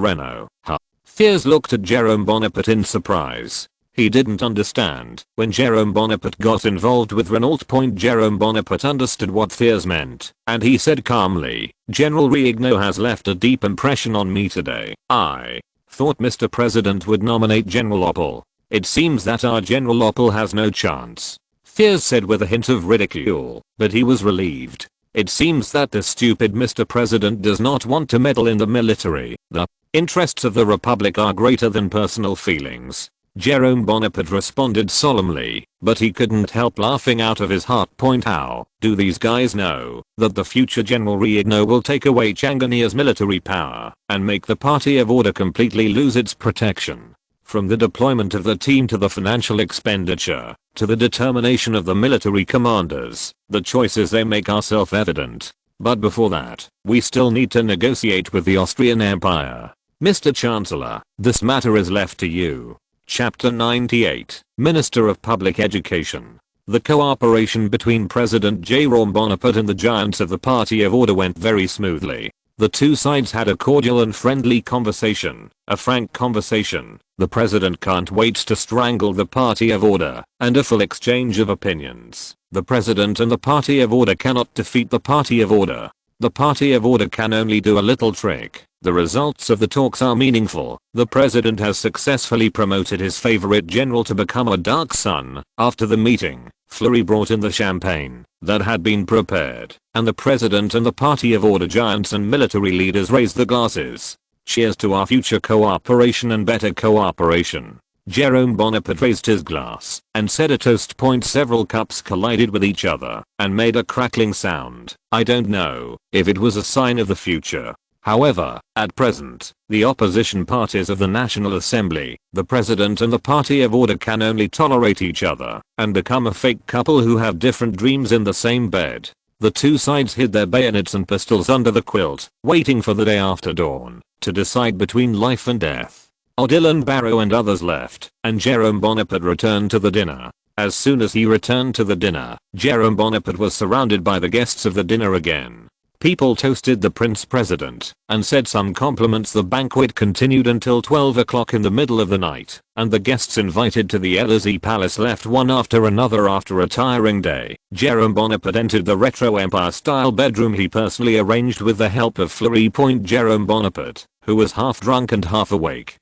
Renaud? Huh? Thiers looked at Jerome Bonaparte in surprise. He didn't understand. When Jerome Bonaparte got involved with Renault. Jerome Bonaparte understood what Thiers meant, and he said calmly, General Renaud has left a deep impression on me today. I thought Mr. President would nominate General Oppel. It seems that our General Oppel has no chance. Thiers said with a hint of ridicule, but he was relieved. It seems that the stupid Mr. President does not want to meddle in the military. The interests of the Republic are greater than personal feelings. Jerome Bonaparte responded solemnly, but he couldn't help laughing out of his heart. How do these guys know that the future General Renaud will take away Changanier's military power and make the Party of Order completely lose its protection? From the deployment of the team to the financial expenditure, to the determination of the military commanders, the choices they make are self-evident. But before that, we still need to negotiate with the Austrian Empire. Mr. Chancellor, this matter is left to you. Chapter 98, Minister of Public Education. The cooperation between President Jerome Bonaparte and the giants of the Party of Order went very smoothly. The two sides had a cordial and friendly conversation, a frank conversation. The president can't wait to strangle the Party of Order, and a full exchange of opinions. The president and the Party of Order cannot defeat the Party of Order. The Party of Order can only do a little trick. The results of the talks are meaningful. The president has successfully promoted his favorite general to become a dark son. After the meeting, Fleury brought in the champagne that had been prepared, and the president and the Party of Order giants and military leaders raised the glasses. Cheers to our future cooperation and better cooperation. Jerome Bonaparte raised his glass and said a toast. Several cups collided with each other and made a crackling sound. I don't know if it was a sign of the future. However, at present, the opposition parties of the National Assembly, the President and the Party of Order can only tolerate each other and become a fake couple who have different dreams in the same bed. The two sides hid their bayonets and pistols under the quilt, waiting for the day after dawn to decide between life and death. Dylan Barrow and others left, and Jerome Bonaparte returned to the dinner. As soon as he returned to the dinner, Jerome Bonaparte was surrounded by the guests of the dinner again. People toasted the Prince President and said some compliments. The banquet continued until 12 o'clock in the middle of the night, and the guests invited to the Élysée Palace left one after another. After a tiring day, Jerome Bonaparte entered the retro Empire-style bedroom he personally arranged with the help of Fleury. Jerome Bonaparte, who was half drunk and half awake,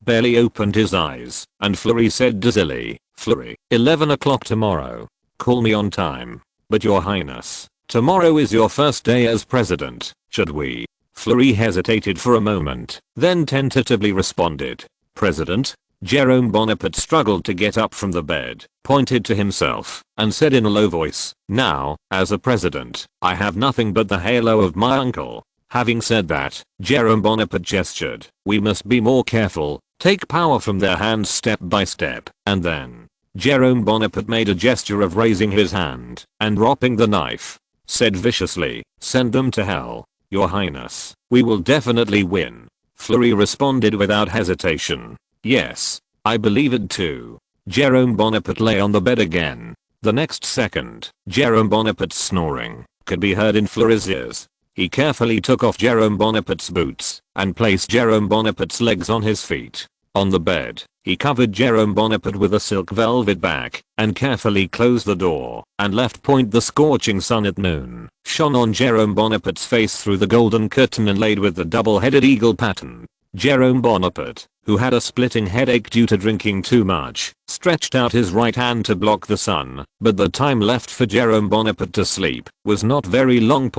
barely opened his eyes, and Fleury said dizzily, Fleury, 11 o'clock tomorrow. Call me on time. But your highness, tomorrow is your first day as president. Should we? Fleury hesitated for a moment, then tentatively responded, President? Jerome Bonaparte struggled to get up from the bed, pointed to himself, and said in a low voice, now, as a president, I have nothing but the halo of my uncle. Having said that, Jerome Bonaparte gestured, we must be more careful, take power from their hands step by step, and then Jerome Bonaparte made a gesture of raising his hand and dropping the knife. Said viciously, "Send them to hell, Your Highness. We will definitely win." Fleury responded without hesitation. "Yes, I believe it too." Jerome Bonaparte lay on the bed again. The next second, Jerome Bonaparte's snoring could be heard in Fleury's ears. He carefully took off Jerome Bonaparte's boots and placed Jerome Bonaparte's legs on his feet. On the bed, he covered Jerome Bonaparte with a silk velvet bag and carefully closed the door and left. The scorching sun at noon shone on Jerome Bonaparte's face through the golden curtain inlaid with the double-headed eagle pattern. Jerome Bonaparte, who had a splitting headache due to drinking too much, stretched out his right hand to block the sun, but the time left for Jerome Bonaparte to sleep was not very long.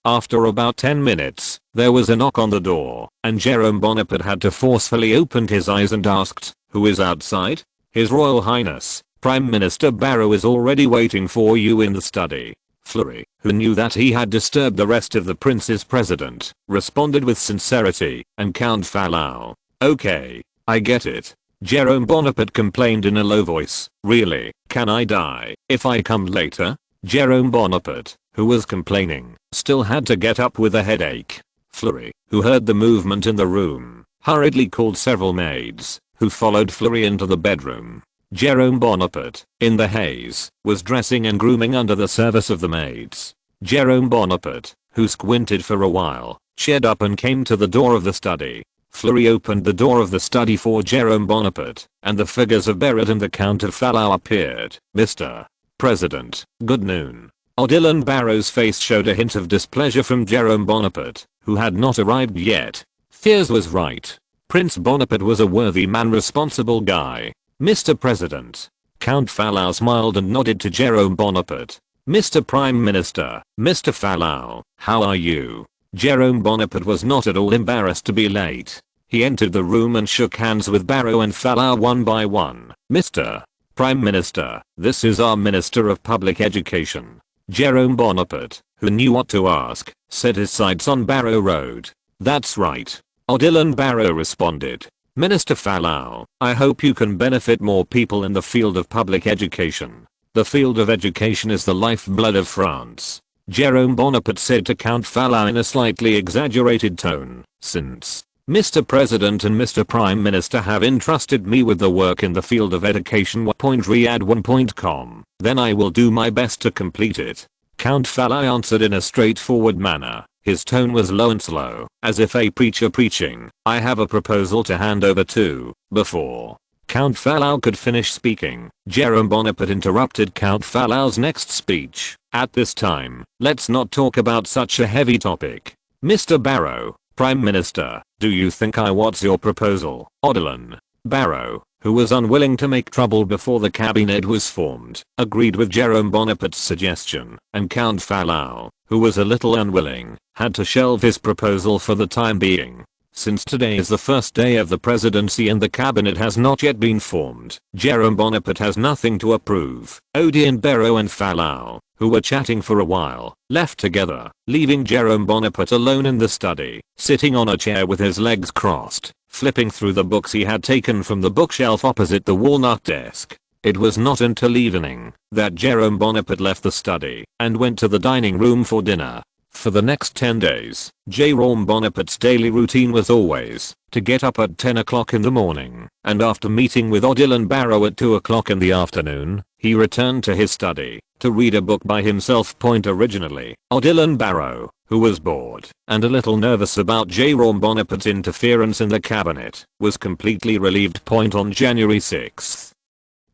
After about 10 minutes, there was a knock on the door, and Jerome Bonaparte had to forcefully open his eyes and asked, "Who is outside?" "His Royal Highness, Prime Minister Barrow is already waiting for you in the study." Fleury, who knew that he had disturbed the rest of the prince's president, responded with sincerity, and Count Fallow, "Okay, I get it." Jerome Bonaparte complained in a low voice, "Really, can I die if I come later?" Jerome Bonaparte, who was complaining, still had to get up with a headache. Fleury, who heard the movement in the room, hurriedly called several maids, who followed Fleury into the bedroom. Jerome Bonaparte, in the haze, was dressing and grooming under the service of the maids. Jerome Bonaparte, who squinted for a while, cheered up and came to the door of the study. Fleury opened the door of the study for Jerome Bonaparte, and the figures of Beret and the Count of Fallow appeared. "Mr. President, good noon." Odilon Barrow's face showed a hint of displeasure from Jerome Bonaparte, who had not arrived yet. Fears was right. Prince Bonaparte was a worthy man, responsible guy. "Mr. President." Count Fallow smiled and nodded to Jerome Bonaparte. "Mr. Prime Minister, Mr. Fallow, how are you?" Jerome Bonaparte was not at all embarrassed to be late. He entered the room and shook hands with Barrow and Fallow one by one. "Mr. Prime Minister, this is our Minister of Public Education." Jerome Bonaparte, who knew what to ask, set his sights on Barrow Road. "That's right." Odilon Barrow responded. "Minister Fallow, I hope you can benefit more people in the field of public education. The field of education is the lifeblood of France." Jerome Bonaparte said to Count Fallow in a slightly exaggerated tone, "Since Mr. President and Mr. Prime Minister have entrusted me with the work in the field of education Riyadh1.com, then I will do my best to complete it." Count Fallow answered in a straightforward manner. His tone was low and slow, as if a preacher preaching. "I have a proposal to hand over to." Before Count Fallow could finish speaking, Jerome Bonaparte interrupted Count Fallow's next speech. "At this time, let's not talk about such a heavy topic. Mr. Barrow, Prime Minister, do you think what's your proposal?" Odilon Barrow, who was unwilling to make trouble before the cabinet was formed, agreed with Jerome Bonaparte's suggestion, and Count Fallow, who was a little unwilling, had to shelve his proposal for the time being. Since today is the first day of the presidency and the cabinet has not yet been formed, Jerome Bonaparte has nothing to approve. Odilon Barrow and Fallow, who were chatting for a while, left together, leaving Jerome Bonaparte alone in the study, sitting on a chair with his legs crossed, flipping through the books he had taken from the bookshelf opposite the walnut desk. It was not until evening that Jerome Bonaparte left the study and went to the dining room for dinner. For the next 10 days, Jerome Bonaparte's daily routine was always to get up at 10 o'clock in the morning, and after meeting with Odilon Barrow at 2 o'clock in the afternoon, he returned to his study to read a book by himself. Originally, Odilon Barrow, who was bored and a little nervous about Jerome Bonaparte's interference in the cabinet, was completely relieved. On January 6,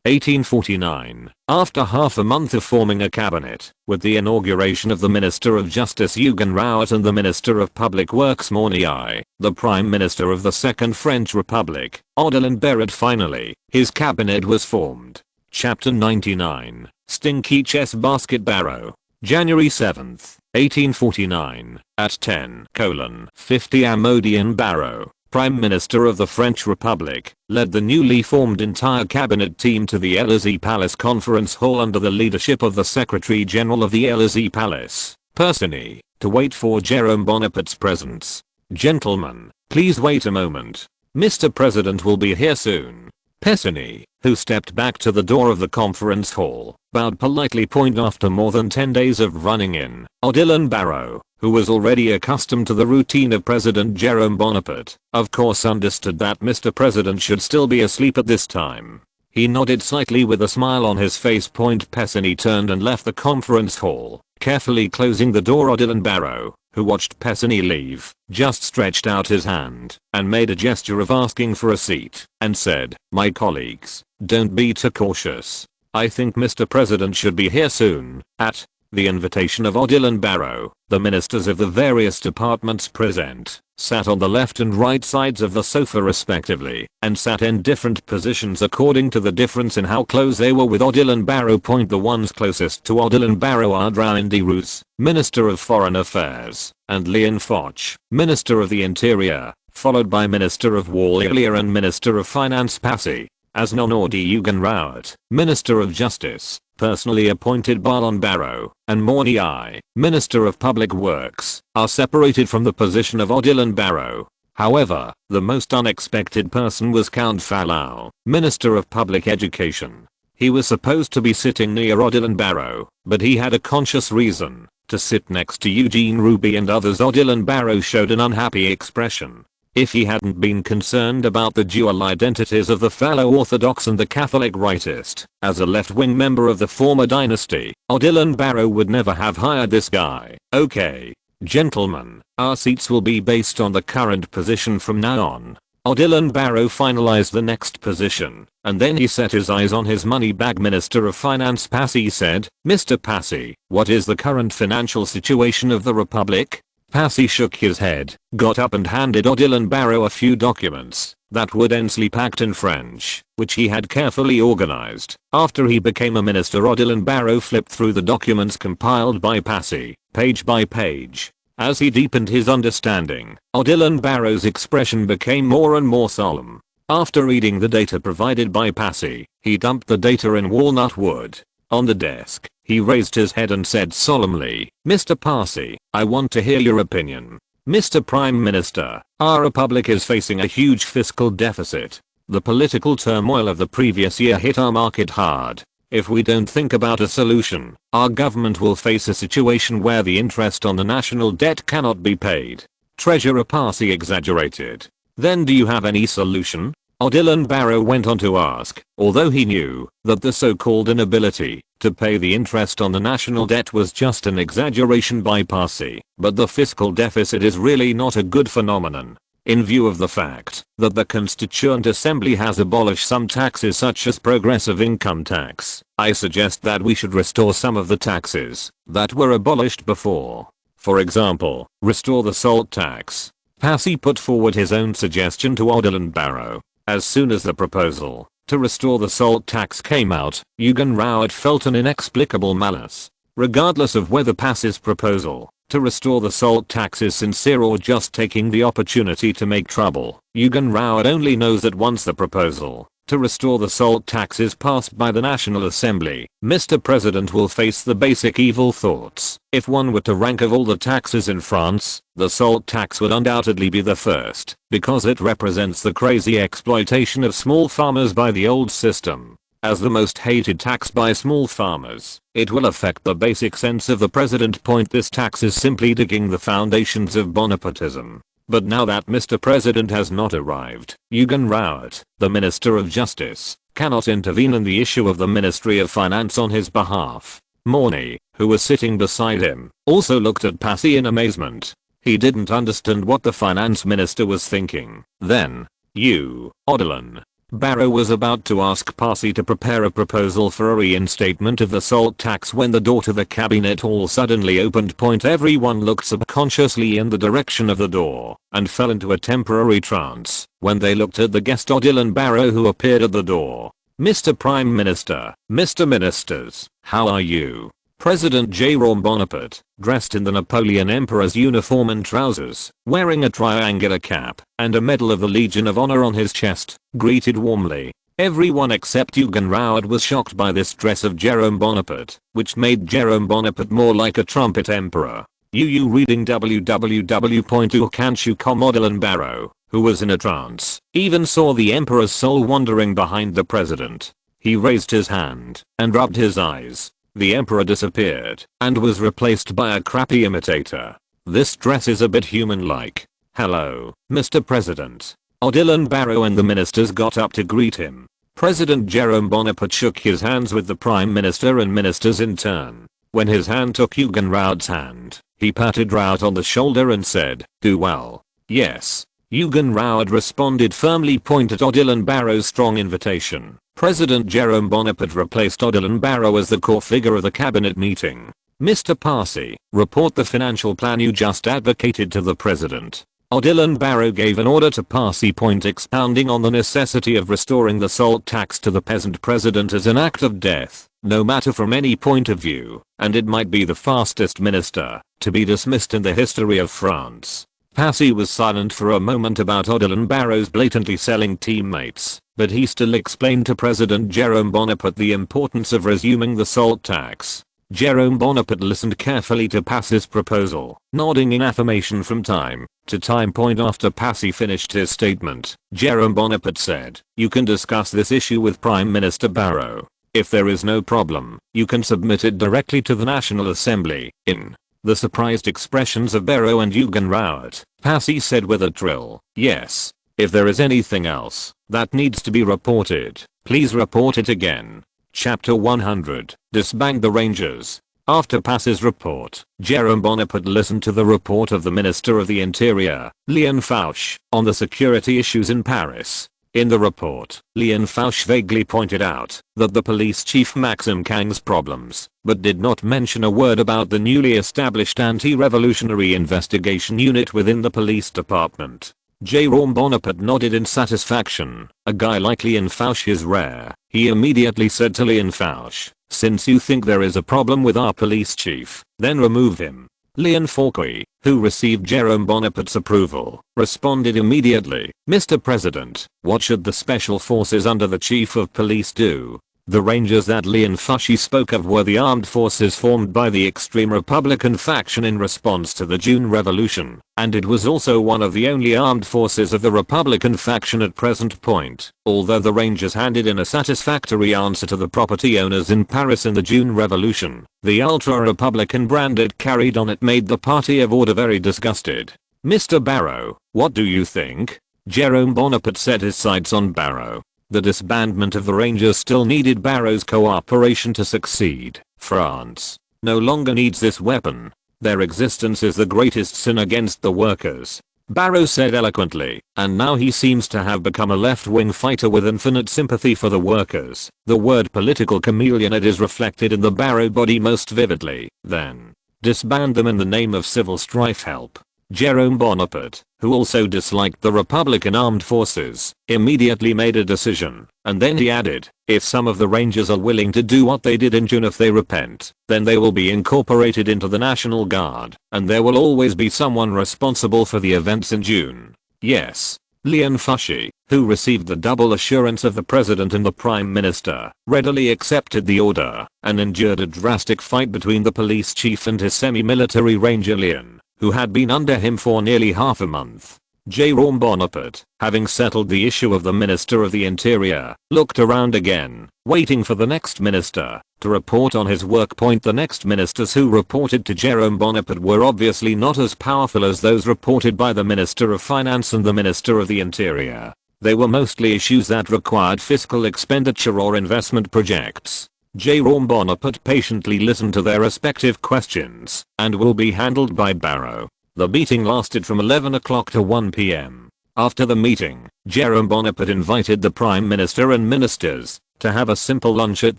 1849, after half a month of forming a cabinet, with the inauguration of the Minister of Justice Eugen Rouet and the Minister of Public Works Mornay, the Prime Minister of the Second French Republic, Odilon Barrot, finally, his cabinet was formed. Chapter 99, Stinky Chess Basket Barrow. January 7, 1849, at 10:50 am. Odilon Barrow, Prime Minister of the French Republic, led the newly formed entire cabinet team to the Élysée Palace Conference Hall under the leadership of the Secretary General of the Élysée Palace, Persigny, to wait for Jerome Bonaparte's presence. "Gentlemen, please wait a moment. Mr. President will be here soon." Pessiney, who stepped back to the door of the conference hall, bowed politely. After more than 10 days of running in, Odilon Barrow, who was already accustomed to the routine of President Jerome Bonaparte, of course understood that Mr. President should still be asleep at this time. He nodded slightly with a smile on his face. Pessiney turned and left the conference hall, carefully closing the door. Odilon Barrow, who watched Pessiney leave, just stretched out his hand and made a gesture of asking for a seat and said, "My colleagues, don't be too cautious. I think Mr. President should be here soon." At the invitation of Odilon Barrow, the ministers of the various departments present sat on the left and right sides of the sofa respectively, and sat in different positions according to the difference in how close they were with Odilon Barrow. The ones closest to Odilon Barrow are Draindi Roos, Minister of Foreign Affairs, and Lian Foch, Minister of the Interior, followed by Minister of War Ilya and Minister of Finance Passy, as Nonodi Yugan Rawat, Minister of Justice, personally appointed Balon Barrow, and Morni I, Minister of Public Works, are separated from the position of Odilon Barrow. However, the most unexpected person was Count Falau, Minister of Public Education. He was supposed to be sitting near Odilon Barrow, but he had a conscious reason to sit next to Eugene Ruby and others. Odilon Barrow showed an unhappy expression. If he hadn't been concerned about the dual identities of the fellow Orthodox and the Catholic rightist, as a left-wing member of the former dynasty, Odilon Barrow would never have hired this guy. "Okay, gentlemen, our seats will be based on the current position from now on." Odilon Barrow finalized the next position, and then he set his eyes on his money bag. Minister of Finance Passy said, "Mr. Passy, what is the current financial situation of the Republic?" Passy shook his head, got up and handed Odilon Barrow a few documents that were densely packed in French, which he had carefully organized. After he became a minister, Odilon Barrow flipped through the documents compiled by Passy, page by page. As he deepened his understanding, Odilon Barrow's expression became more and more solemn. After reading the data provided by Passy, he dumped the data in walnut wood on the desk. He raised his head and said solemnly, "Mr. Passy, I want to hear your opinion. Mr. Prime Minister, our republic is facing a huge fiscal deficit. The political turmoil of the previous year hit our market hard. If we don't think about a solution, our government will face a situation where the interest on the national debt cannot be paid." Treasurer Passy exaggerated. "Then do you have any solution?" Odilon Barrow went on to ask, although he knew that the so-called inability to pay the interest on the national debt was just an exaggeration by Passy, but the fiscal deficit is really not a good phenomenon. In view of the fact that the Constituent Assembly has abolished some taxes such as progressive income tax, I suggest that we should restore some of the taxes that were abolished before. For example, restore the salt tax. Passy put forward his own suggestion to Odilon Barrow. As soon as the proposal to restore the salt tax came out, Yugan Rawat felt an inexplicable malice. Regardless of whether Passy's proposal to restore the salt tax is sincere or just taking the opportunity to make trouble, Yugan Rawat only knows that once the proposal to restore the salt tax is passed by the National Assembly, Mr. President will face the basic evil thoughts. If one were to rank of all the taxes in France, the salt tax would undoubtedly be the first, because it represents the crazy exploitation of small farmers by the old system. As the most hated tax by small farmers, it will affect the basic sense of the president. This tax is simply digging the foundations of Bonapartism. But now that Mr. President has not arrived, Yugan Rawat, the Minister of Justice, cannot intervene in the issue of the Ministry of Finance on his behalf. Morni, who was sitting beside him, also looked at Passy in amazement. He didn't understand what the finance minister was thinking. Then, Odilon Barrow was about to ask Passy to prepare a proposal for a reinstatement of the salt tax when the door to the cabinet hall suddenly opened. Everyone looked subconsciously in the direction of the door and fell into a temporary trance when they looked at the guest Odilon Barrow, who appeared at the door. "Mr. Prime Minister, Mr. Ministers, how are you?" President Jerome Bonaparte, dressed in the Napoleon Emperor's uniform and trousers, wearing a triangular cap and a Medal of the Legion of Honor on his chest, greeted warmly. Everyone except Yugan Rawat was shocked by this dress of Jerome Bonaparte, which made Jerome Bonaparte more like a trumpet emperor. Reading www.ukanshu.com. Odilon Barrow, who was in a trance, even saw the emperor's soul wandering behind the president. He raised his hand and rubbed his eyes. The emperor disappeared and was replaced by a crappy imitator. This dress is a bit human-like. "Hello, Mr. President." Odilon Barrow and the ministers got up to greet him. President Jerome Bonaparte shook his hands with the prime minister and ministers in turn. When his hand took Eugen Raout's hand, he patted Raout on the shoulder and said, "Do well." "Yes." Eugen Raout responded firmly, pointed at Odilon Barrow's strong invitation. President Jerome Bonaparte replaced Odilon Barrow as the core figure of the cabinet meeting. "Mr. Parsi, report the financial plan you just advocated to the president." Odilon Barrow gave an order to Parsi, expounding on the necessity of restoring the salt tax to the peasant president as an act of death, no matter from any point of view, and it might be the fastest minister to be dismissed in the history of France. Parsi was silent for a moment about Odilon Barrow's blatantly selling teammates, but he still explained to President Jerome Bonaparte the importance of resuming the salt tax. Jerome Bonaparte listened carefully to Parsi's proposal, nodding in affirmation from time to time. After Parsi finished his statement, Jerome Bonaparte said, "You can discuss this issue with Prime Minister Barrow. If there is no problem, you can submit it directly to the National Assembly." In the surprised expressions of Barrow and Eugen Raout, Parsi said with a trill, "Yes. If there is anything else that needs to be reported, please report it again." Chapter 100. Disband the Rangers. After Parsi's report, Jerome Bonaparte listened to the report of the Minister of the Interior, Léon Fauch, on the security issues in Paris. In the report, Léon Fauch vaguely pointed out that the police chief Maxime Kang's problems, but did not mention a word about the newly established anti-revolutionary investigation unit within the police department. Jerome Bonaparte nodded in satisfaction. A guy like Léon Fauch is rare. He immediately said to Léon Fauch, "Since you think there is a problem with our police chief, then remove him." Léon Fauch, who received Jerome Bonaparte's approval, responded immediately, "Mr. President, what should the special forces under the chief of police do?" The Rangers that Léon Fauch spoke of were the armed forces formed by the extreme Republican faction in response to the June Revolution, and it was also one of the only armed forces of the Republican faction at present point. Although the Rangers handed in a satisfactory answer to the property owners in Paris in the June Revolution, the ultra-Republican brand it carried on it made the party of order very disgusted. "Mr. Barrow, what do you think?" Jerome Bonaparte set his sights on Barrow. The disbandment of the Rangers still needed Barrow's cooperation to succeed. France no longer needs this weapon. Their existence is the greatest sin against the workers, Barrow said eloquently, and now he seems to have become a left-wing fighter with infinite sympathy for the workers. The word political chameleonate is reflected in the Barrow body most vividly. Then, disband them in the name of civil strife. Help. Jerome Bonaparte, who also disliked the Republican armed forces, immediately made a decision, and then he added, "If some of the Rangers are willing to do what they did in June, if they repent, then they will be incorporated into the National Guard, and there will always be someone responsible for the events in June." Yes. Léon Fauch, who received the double assurance of the president and the prime minister, readily accepted the order, and endured a drastic fight between the police chief and his semi-military ranger Léon, who had been under him for nearly half a month. Jerome Bonaparte, having settled the issue of the Minister of the Interior, looked around again, waiting for the next minister to report on his work. The next ministers who reported to Jerome Bonaparte were obviously not as powerful as those reported by the Minister of Finance and the Minister of the Interior. They were mostly issues that required fiscal expenditure or investment projects. Jerome Bonaparte patiently listened to their respective questions and will be handled by Barrow. The meeting lasted from 11 o'clock to 1 p.m. After the meeting, Jerome Bonaparte invited the Prime Minister and ministers to have a simple lunch at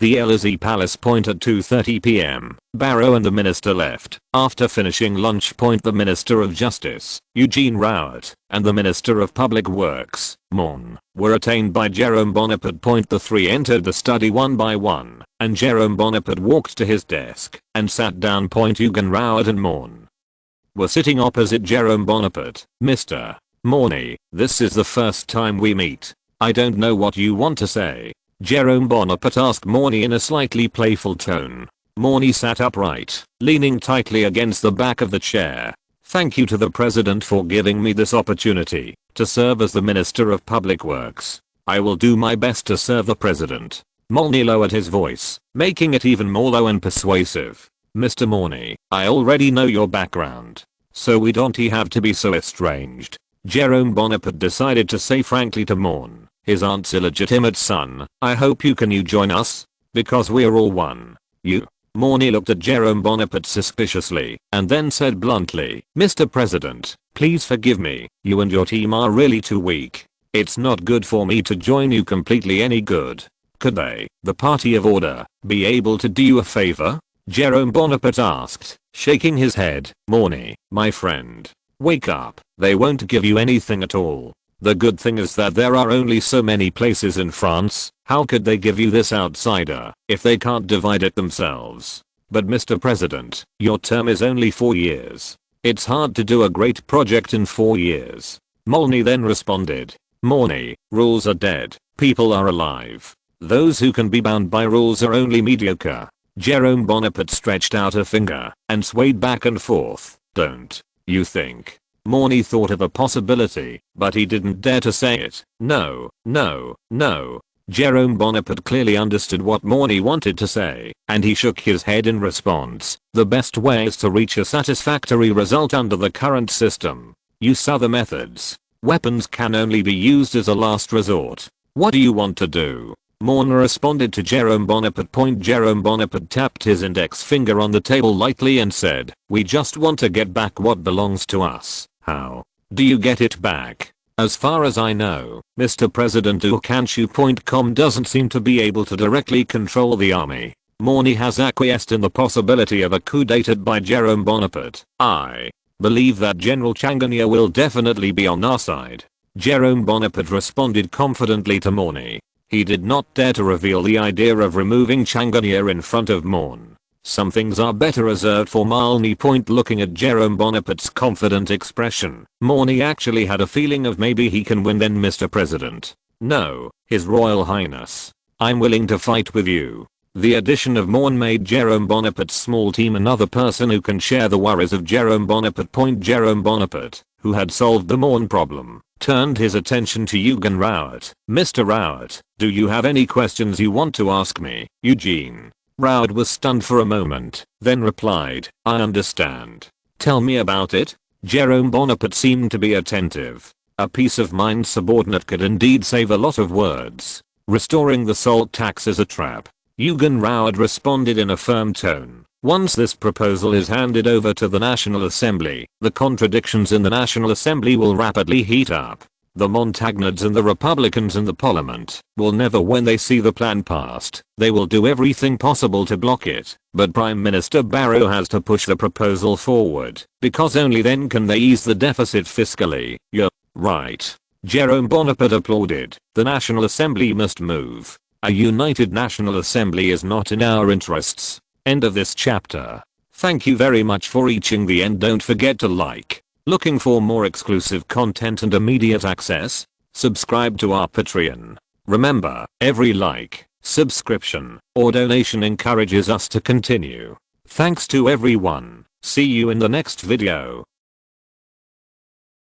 the Élysée Palace. At 2:30 p.m., Barrow and the minister left. After finishing lunch, the Minister of Justice, Eugene Raout, and the Minister of Public Works, Mon, were retained by Jerome Bonaparte. The three entered the study one by one, and Jerome Bonaparte walked to his desk and sat down. Eugen Raout and Mon were sitting opposite Jerome Bonaparte. "Mr. Morny, this is the first time we meet. I don't know what you want to say," Jerome Bonaparte asked Morny in a slightly playful tone. Morny sat upright, leaning tightly against the back of the chair. "Thank you to the president for giving me this opportunity," to serve as the Minister of Public Works. I will do my best to serve the president. Molny lowered his voice, making it even more low and persuasive. Mr. Morney, I already know your background. So we don't have to be so estranged. Jerome Bonaparte decided to say frankly to Morn, his aunt's illegitimate son, I hope you join us? Because we're all one. You. Morny looked at Jerome Bonaparte suspiciously, and then said bluntly, Mr. President, please forgive me, you and your team are really too weak. It's not good for me to join you completely any good. Could they, the party of order, be able to do you a favor? Jerome Bonaparte asked, shaking his head. Morny, my friend. Wake up, they won't give you anything at all. The good thing is that there are only so many places in France, how could they give you this outsider, if they can't divide it themselves? But Mr. President, your term is only 4 years. It's hard to do a great project in 4 years. Molny then responded. Morny, rules are dead, people are alive. Those who can be bound by rules are only mediocre. Jerome Bonaparte stretched out a finger and swayed back and forth. Don't you think? Morny thought of a possibility, but he didn't dare to say it. No, no, no. Jerome Bonaparte clearly understood what Morny wanted to say, and he shook his head in response. The best way is to reach a satisfactory result under the current system. Use other methods. Weapons can only be used as a last resort. What do you want to do? Morn responded to Jerome Bonaparte. Jerome Bonaparte tapped his index finger on the table lightly and said, we just want to get back what belongs to us. How do you get it back? As far as I know, Mr. President Ukanshu.com doesn't seem to be able to directly control the army. Morny has acquiesced in the possibility of a coup d'etat by Jerome Bonaparte. I believe that General Changanya will definitely be on our side. Jerome Bonaparte responded confidently to Morny. He did not dare to reveal the idea of removing Changanya in front of Morn. Some things are better reserved for Molny. Looking at Jerome Bonaparte's confident expression, Morny actually had a feeling of maybe he can win then. Mr. President. No, His Royal Highness. I'm willing to fight with you. The addition of Morn made Jerome Bonaparte's small team another person who can share the worries of Jerome Bonaparte. Jerome Bonaparte, who had solved the Morn problem, turned his attention to Eugen Rouet. Mr. Rouet, do you have any questions you want to ask me, Eugene? Rouet was stunned for a moment, then replied, I understand. Tell me about it. Jerome Bonaparte seemed to be attentive. A peace of mind subordinate could indeed save a lot of words. Restoring the salt tax is a trap. Eugen Rouet responded in a firm tone. Once this proposal is handed over to the National Assembly, the contradictions in the National Assembly will rapidly heat up. The Montagnards and the Republicans in the Parliament will never, when they see the plan passed, they will do everything possible to block it. But Prime Minister Barrot has to push the proposal forward, because only then can they ease the deficit fiscally. You're right. Jerome Bonaparte applauded. The National Assembly must move. A united National Assembly is not in our interests. End of this chapter. Thank you very much for reaching the end. Don't forget to like. Looking for more exclusive content and immediate access? Subscribe to our Patreon. Remember, every like, subscription, or donation encourages us to continue. Thanks to everyone. See you in the next video.